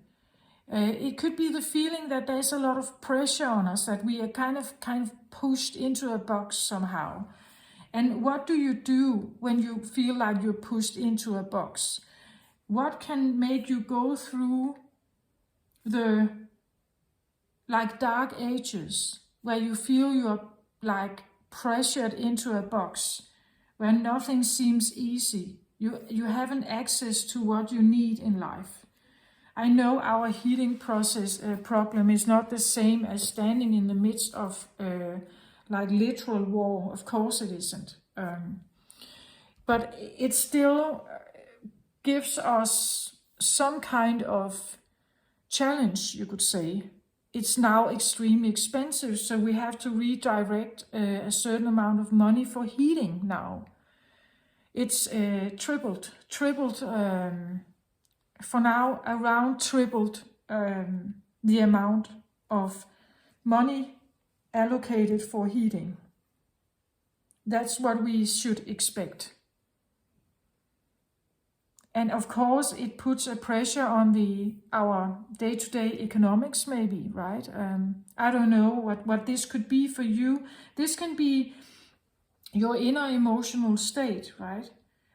it could be the feeling that there's a lot of pressure on us, that we are kind of pushed into a box somehow. And what do you do when you feel like you're pushed into a box? What can make you go through the dark ages where you feel you're like pressured into a box, where nothing seems easy? You haven't access to what you need in life. I know our heating process problem is not the same as standing in the midst of like literal war. Of course it isn't. But it still gives us some kind of challenge, you could say. It's now extremely expensive, so we have to redirect a certain amount of money for heating now. It's tripled, for now around tripled the amount of money allocated for heating. That's what we should expect. And of course, it puts a pressure on our day-to-day economics, maybe, right? I don't know what this could be for you. This can be your inner emotional state, right?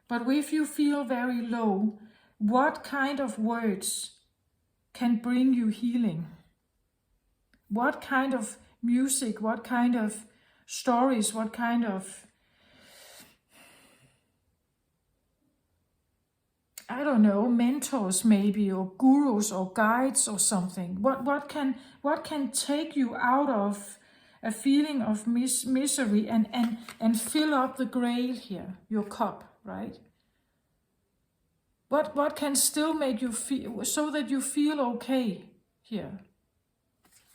But if you feel very low, what kind of words can bring you healing? What kind of music, what kind of stories, what kind of I don't know, mentors maybe, or gurus or guides or something. What can take you out of a feeling of misery and fill up the grail here, your cup, right? What can still make you feel, so that you feel okay here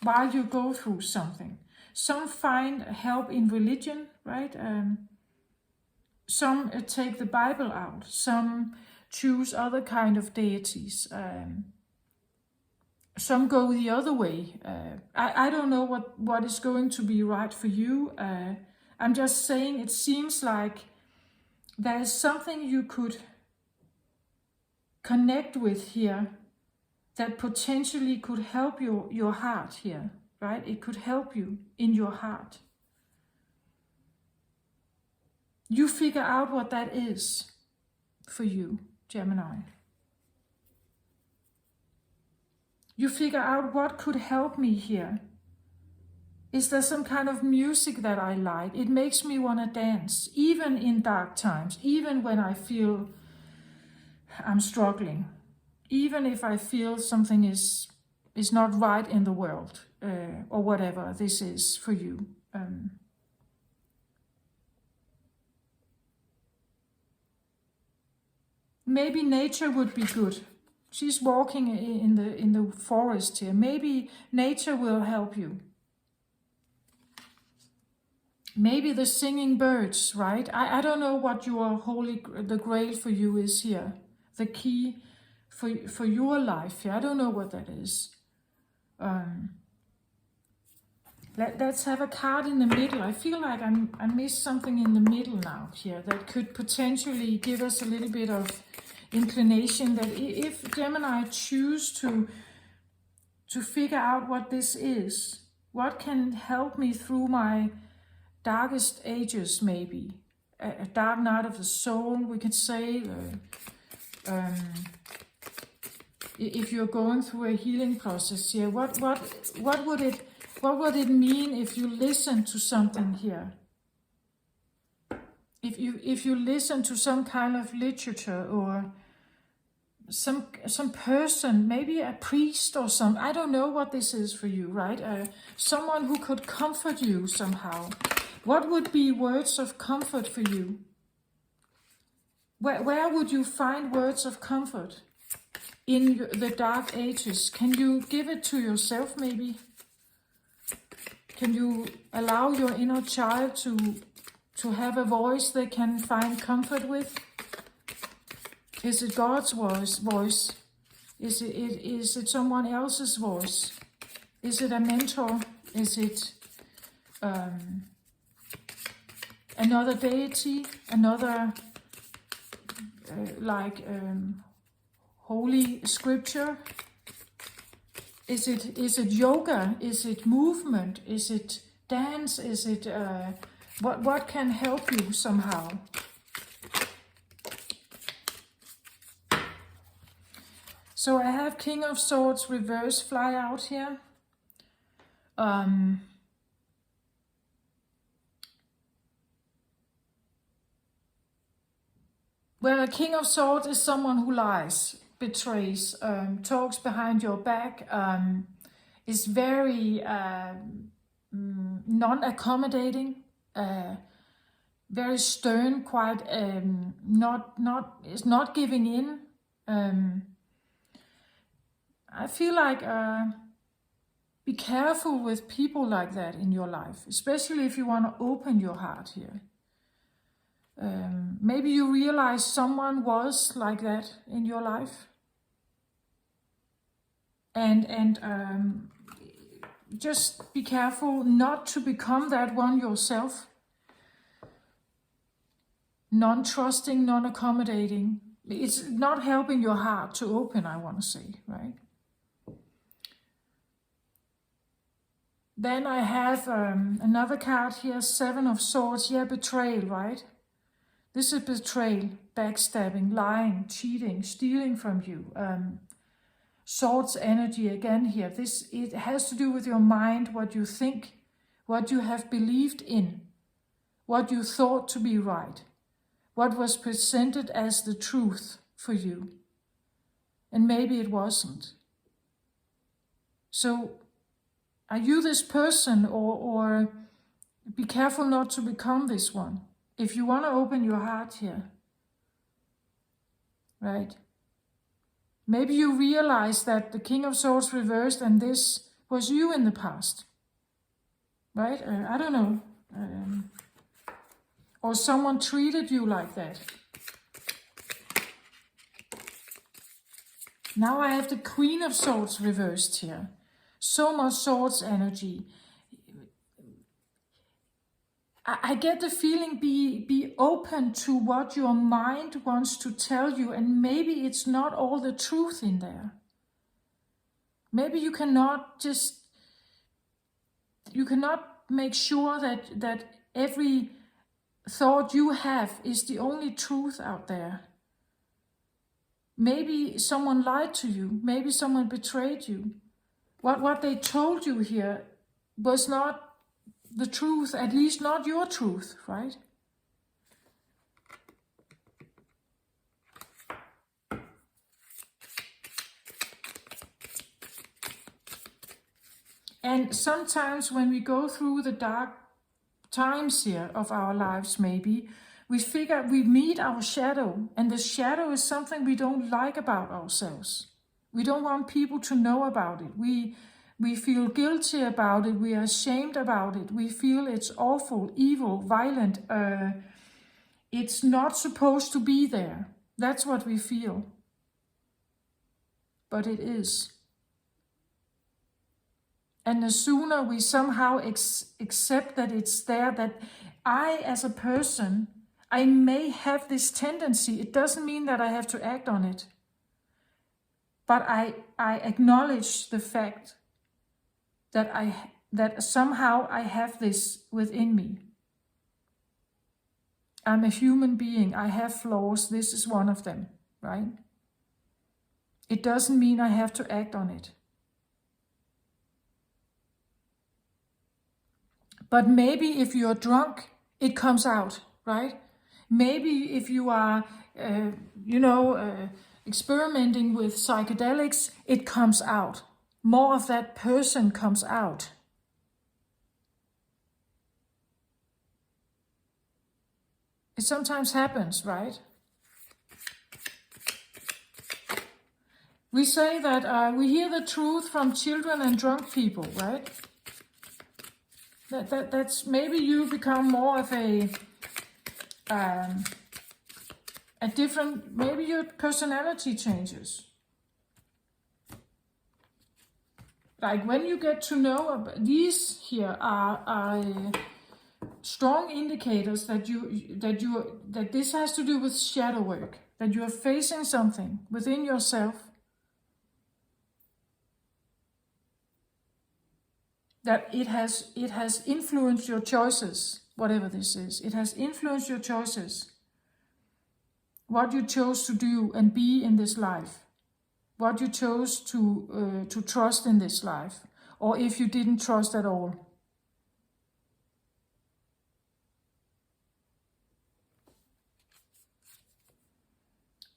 while you go through something? Some find help in religion, right? Some take the Bible out. Some choose other kind of deities. Some go the other way. I don't know what is going to be right for you. I'm just saying it seems like there is something you could connect with here that potentially could help your heart here, right? It could help you in your heart. You figure out what that is for you, Gemini. You figure out what could help me here. Is there some kind of music that I like? It makes me want to dance, even in dark times, even when I feel I'm struggling, even if I feel something is not right in the world, or whatever this is for you. Maybe nature would be good. She's walking in the forest here. Maybe nature will help you. Maybe the singing birds, right? I don't know what the grail for you is here. The key for your life here. I don't know what that is. Let's have a card in the middle. I feel like I missed something in the middle now here that could potentially give us a little bit of inclination that if Gemini choose to figure out what this is, what can help me through my darkest ages, maybe a dark night of the soul, we could say. If you're going through a healing process here, what would it mean if you listen to something here? If you listen to some kind of literature or some person, maybe a priest or some, I don't know what this is for you, right? Someone who could comfort you somehow. What would be words of comfort for you? Where would you find words of comfort in the dark ages? Can you give it to yourself, maybe? Can you allow your inner child to have a voice they can find comfort with? Is it God's voice? Is it someone else's voice? Is it a mentor? Is it another deity? Another holy scripture? Is it yoga? Is it movement? Is it dance? Is it what can help you somehow? So I have King of Swords reverse fly out here. Well, a King of Swords is someone who lies, betrays, talks behind your back, is very non-accommodating, very stern, quite is not giving in. I feel like be careful with people like that in your life, especially if you want to open your heart here. Maybe you realize someone was like that in your life, and just be careful not to become that one yourself. Non-trusting, non-accommodating. It's not helping your heart to open, I want to say, right? Then I have another card here, Seven of Swords. Yeah, betrayal, right? This is betrayal, backstabbing, lying, cheating, stealing from you. Swords energy again here. It has to do with your mind, what you think, what you have believed in, what you thought to be right, what was presented as the truth for you. and maybe it wasn't. So are you this person, or be careful not to become this one? If you want to open your heart here, right? Maybe you realize that the King of Swords reversed and this was you in the past, right? I don't know. Or someone treated you like that. Now I have the Queen of Swords reversed here. So much swords energy. I get the feeling, be open to what your mind wants to tell you, and maybe it's not all the truth in there. Maybe you cannot make sure that every thought you have is the only truth out there. Maybe someone lied to you. Maybe someone betrayed you. What they told you here was not the truth, at least not your truth, right? And sometimes when we go through the dark times here of our lives, maybe, we meet our shadow, and the shadow is something we don't like about ourselves. We don't want people to know about it. We feel guilty about it. We are ashamed about it. We feel it's awful, evil, violent. It's not supposed to be there. That's what we feel. But it is. And the sooner we somehow accept that it's there, that I, as a person, I may have this tendency. It doesn't mean that I have to act on it. But I acknowledge the fact that somehow I have this within me. I'm a human being. I have flaws. This is one of them, right? It doesn't mean I have to act on it. But maybe if you're drunk, it comes out, right? Maybe if you are, experimenting with psychedelics, it comes out. More of that person comes out. It sometimes happens, right? We say that we hear the truth from children and drunk people, right? That's maybe you become more of a different, maybe your personality changes. Like when you get to know, these here are strong indicators that this has to do with shadow work, that you are facing something within yourself that it has influenced your choices, whatever this is. It has influenced your choices. What you chose to do and be in this life. What you chose to trust in this life. Or if you didn't trust at all.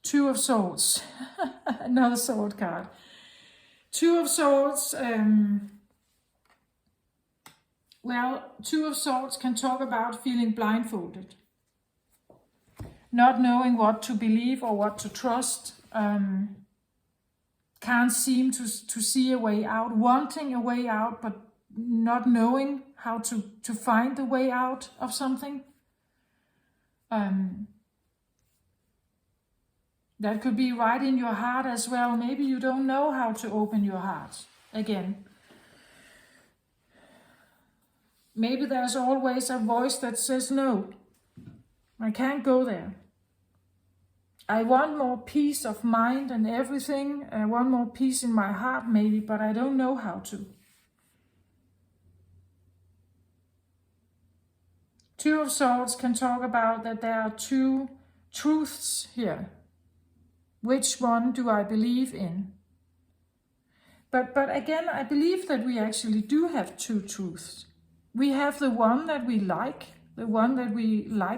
Two of Swords. Another sword card. Two of Swords. Two of Swords can talk about feeling blindfolded. Not knowing what to believe or what to trust. Can't seem to see a way out. Wanting a way out, but not knowing how to find the way out of something. That could be right in your heart as well. Maybe you don't know how to open your heart again. Maybe there's always a voice that says, no, I can't go there. I want more peace of mind and everything. I want more peace in my heart maybe, but I don't know how to. Two of Swords can talk about that there are two truths here. Which one do I believe in? But again, I believe that we actually do have two truths. We have the one that we like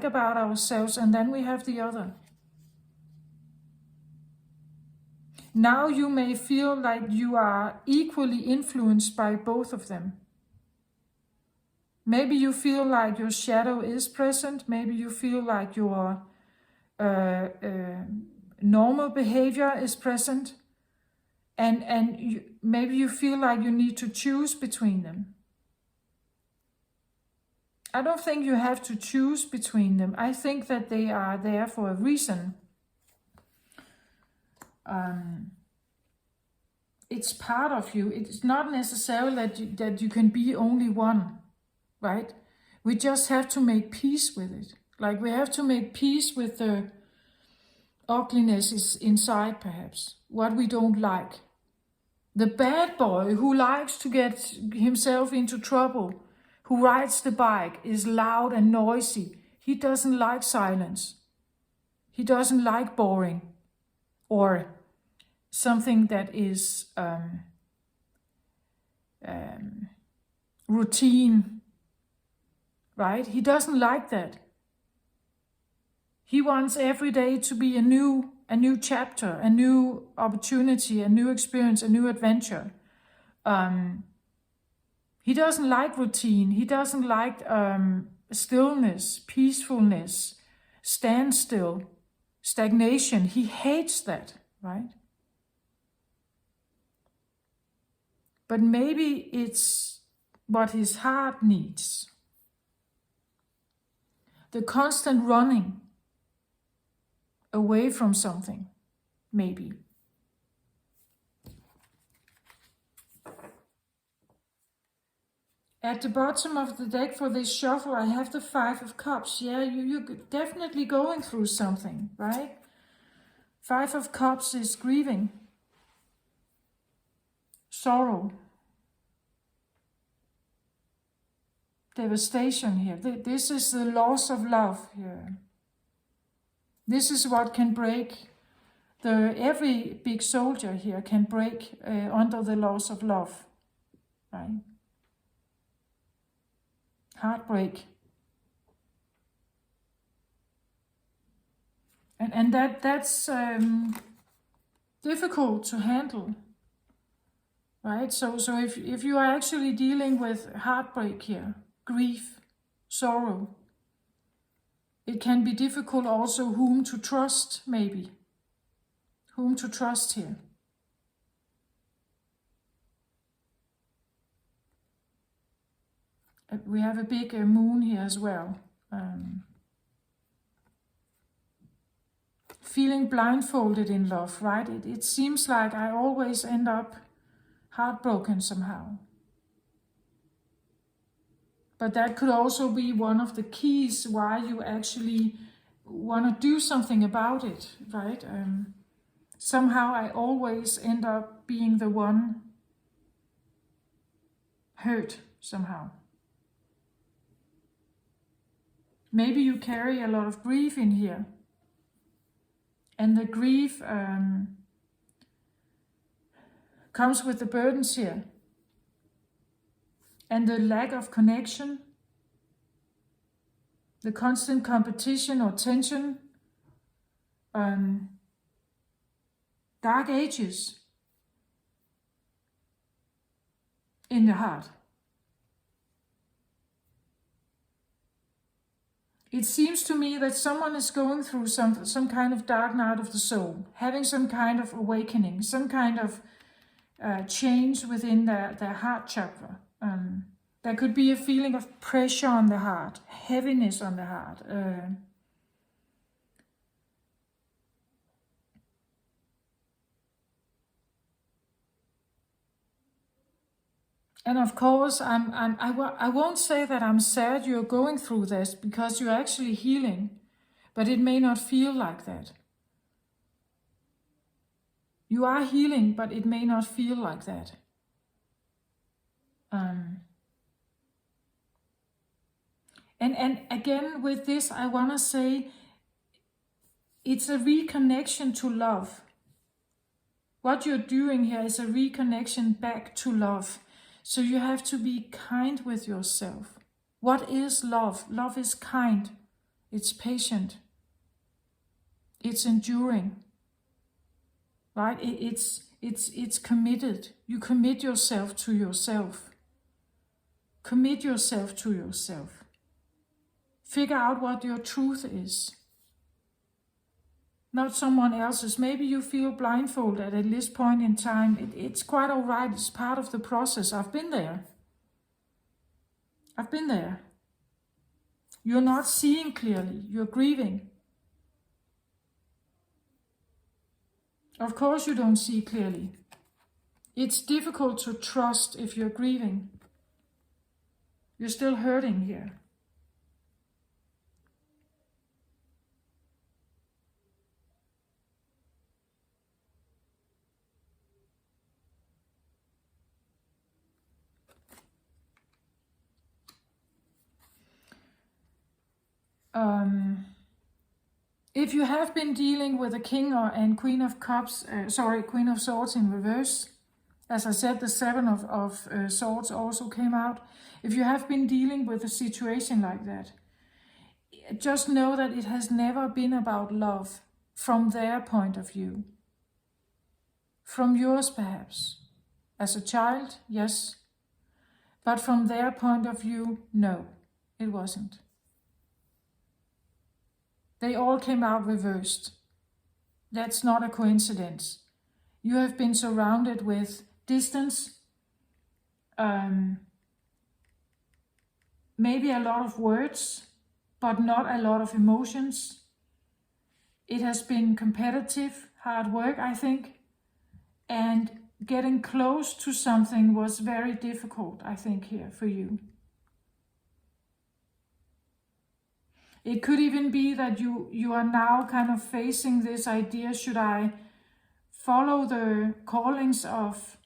about ourselves, and then we have the other. Now you may feel like you are equally influenced by both of them. Maybe you feel like your shadow is present. Maybe you feel like your normal behavior is present. And maybe you feel like you need to choose between them. I don't think you have to choose between them. I think that they are there for a reason. It's part of you. It's not necessarily that you can be only one, right? We just have to make peace with it. Like we have to make peace with the ugliness is inside, perhaps, what we don't like. The bad boy who likes to get himself into trouble, who rides the bike, is loud and noisy. He doesn't like silence. He doesn't like boring or something that is routine, right? He doesn't like that. He wants every day to be a new chapter, a new opportunity, a new experience, a new adventure. He doesn't like routine. He doesn't like stillness, peacefulness, standstill, stagnation. He hates that, right? But maybe it's what his heart needs. The constant running away from something, maybe. At the bottom of the deck for this shuffle, I have the Five of Cups. Yeah, you're definitely going through something, right? Five of Cups is grieving, sorrow, devastation here. This is the loss of love here. This is what can break every big soldier here can break under the loss of love, right? Heartbreak. And that's difficult to handle, right? So if you are actually dealing with heartbreak here, grief, sorrow, it can be difficult also whom to trust, maybe. Whom to trust here. We have a big moon here as well. Feeling blindfolded in love, right? It seems like I always end up heartbroken somehow. But that could also be one of the keys why you actually want to do something about it, right? Somehow I always end up being the one hurt somehow. Maybe you carry a lot of grief in here. And the grief comes with the burdens here. And the lack of connection, the constant competition or tension, dark ages in the heart. It seems to me that someone is going through some kind of dark night of the soul, having some kind of awakening, some kind of change within their heart chakra. There could be a feeling of pressure on the heart, heaviness on the heart. And of course, I won't say that I'm sad you're going through this, because you're actually healing, but it may not feel like that. You are healing, but it may not feel like that. And again, with this, I want to say it's a reconnection to love. What you're doing here is a reconnection back to love. So you have to be kind with yourself. What is love? Love is kind. It's patient. It's enduring. right? It's committed. You commit yourself to yourself. Commit yourself to yourself. Figure out what your truth is. Not someone else's. Maybe you feel blindfolded at this point in time. It's quite all right. It's part of the process. I've been there. I've been there. You're not seeing clearly. You're grieving. Of course you don't see clearly. It's difficult to trust if you're grieving. You're still hurting here. If you have been dealing with a King and Queen of Cups, Queen of Swords in reverse, as I said, the Seven of Swords also came out. If you have been dealing with a situation like that, just know that it has never been about love from their point of view. From yours, perhaps. As a child, yes. But from their point of view, no, it wasn't. They all came out reversed. That's not a coincidence. You have been surrounded with distance, maybe a lot of words, but not a lot of emotions. It has been competitive, hard work, I think, and getting close to something was very difficult, I think, here for you. It could even be that you are now kind of facing this idea, should I follow the callings of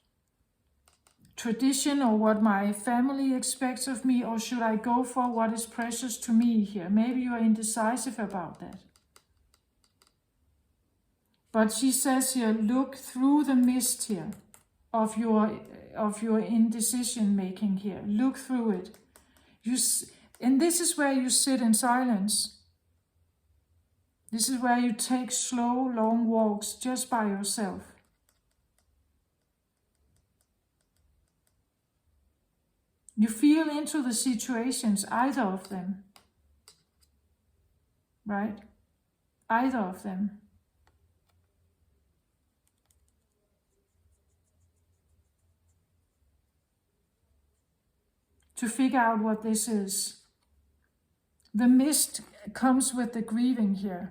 tradition or what my family expects of me, or should I go for what is precious to me here? Maybe you are indecisive about that. But she says here, look through the mist here of your indecision making here. Look through it. And this is where you sit in silence. This is where you take slow, long walks just by yourself. You feel into the situations, either of them. Right? Either of them. To figure out what this is. The mist comes with the grieving here.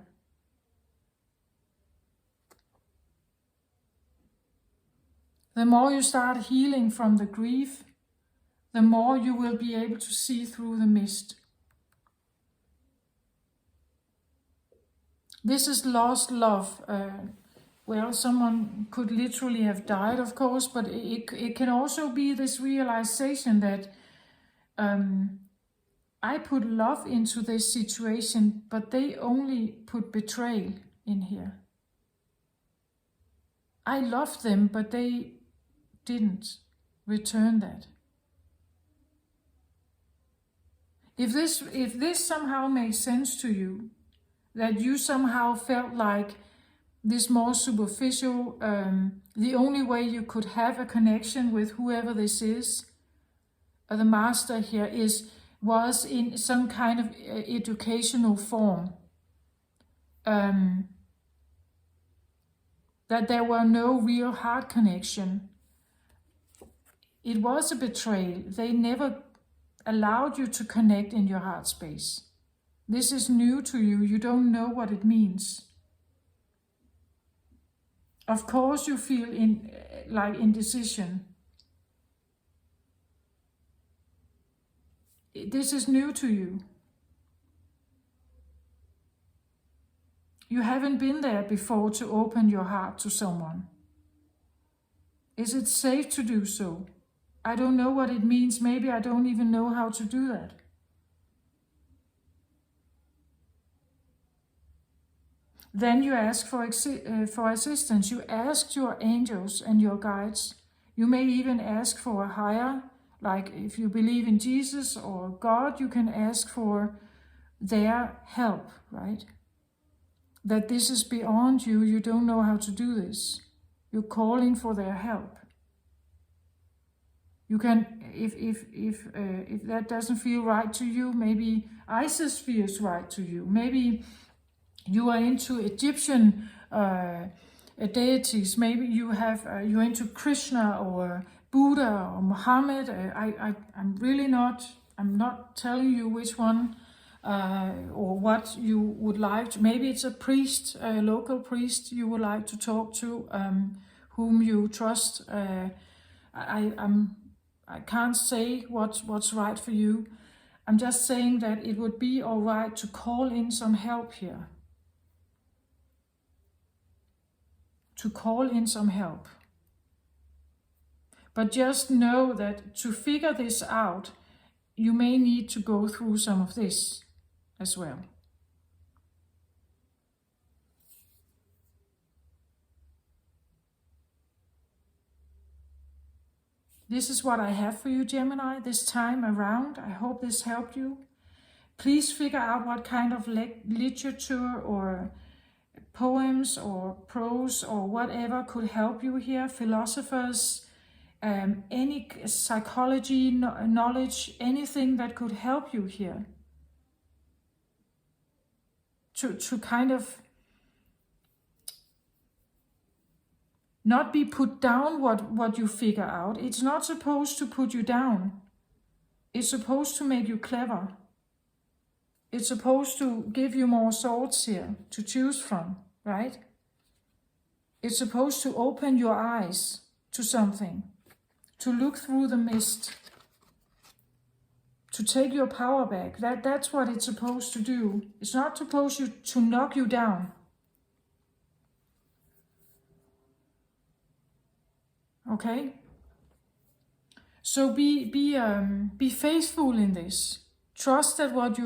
The more you start healing from the grief, the more you will be able to see through the mist. This is lost love. Well, someone could literally have died, of course, but it can also be this realization that I put love into this situation, but they only put betrayal in here. I loved them, but they didn't return that. If this somehow makes sense to you, that you somehow felt like this more superficial, the only way you could have a connection with whoever this is, the master here was in some kind of educational form. That there were no real heart connection. It was a betrayal. They never allowed you to connect in your heart space. This is new to you. You don't know what it means. Of course you feel like indecision. This is new to you. You haven't been there before to open your heart to someone. Is it safe to do so? I don't know what it means. Maybe I don't even know how to do that. Then you ask for assistance. You ask your angels and your guides. You may even ask for a higher, like if you believe in Jesus or God, you can ask for their help, right? That this is beyond you. You don't know how to do this. You're calling for their help. You can, if that doesn't feel right to you, maybe Isis feels right to you. Maybe you are into Egyptian deities. Maybe you're into Krishna or Buddha or Muhammad. I'm really not. I'm not telling you which one or what you would like to. Maybe it's a priest, a local priest you would like to talk to, whom you trust. I can't say what's right for you. I'm just saying that it would be all right to call in some help here. To call in some help. But just know that to figure this out, you may need to go through some of this as well. This is what I have for you, Gemini, this time around. I hope this helped you. Please figure out what kind of literature or poems or prose or whatever could help you here. Philosophers, any psychology knowledge, anything that could help you here. To kind of not be put down what you figure out. It's not supposed to put you down. It's supposed to make you clever. It's supposed to give you more swords here to choose from, right? It's supposed to open your eyes to something, to look through the mist, to take your power back. That's what it's supposed to do. It's not supposed to knock you down. Okay? So be faithful in this. Trust that what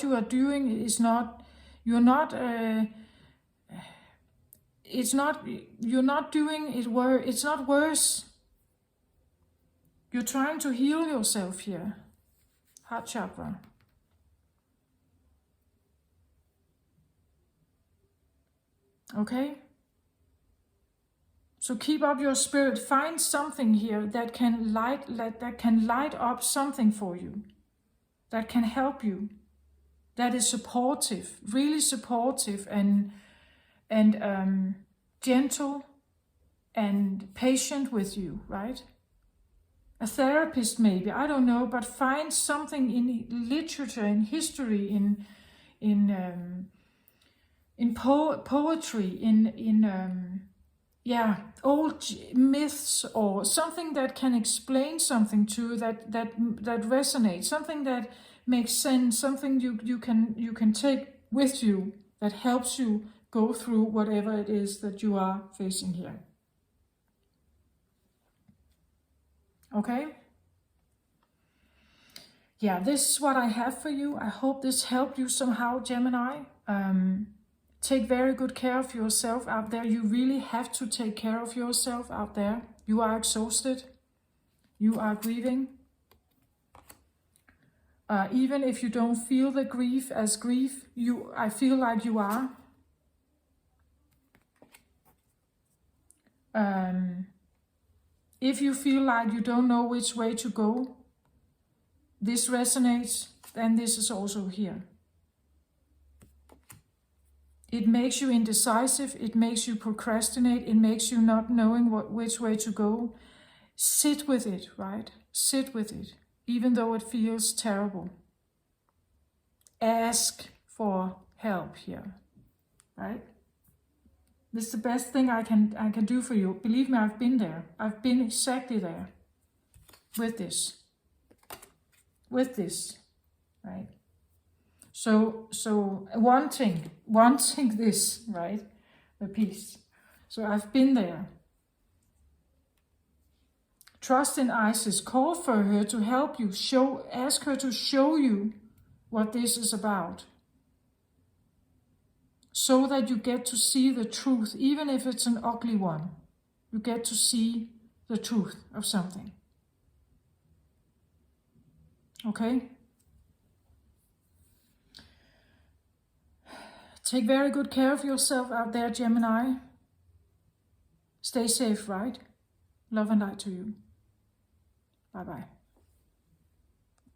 you are doing is not, you're not doing it it's not worse. You're trying to heal yourself here. Heart chakra. Okay? So keep up your spirit. Find something here that can light up something for you, that can help you, that is supportive, really supportive and gentle and patient with you, right? A therapist maybe, I don't know, but find something in literature, in history, in poetry, in old myths, or something that can explain something to that resonates, something that makes sense, something you can take with you that helps you go through whatever it is that you are facing here. Okay? Yeah, this is what I have for you. I hope this helped you somehow, Gemini. Take very good care of yourself out there. You really have to take care of yourself out there. You are exhausted. You are grieving. Even if you don't feel the grief as grief, I feel like you are. If you feel like you don't know which way to go, this resonates, then this is also here. It makes you indecisive, it makes you procrastinate, it makes you not knowing which way to go. Sit with it, right? Sit with it, even though it feels terrible. Ask for help here, right? This is the best thing I can do for you. Believe me, I've been there. I've been exactly there with this, right? So wanting this, right? The peace. So I've been there. Trust in Isis. Call for her to help you. Ask her to show you what this is about, so that you get to see the truth, even if it's an ugly one. You get to see the truth of something. Okay? Take very good care of yourself out there, Gemini. Stay safe, right? Love and light to you. Bye-bye.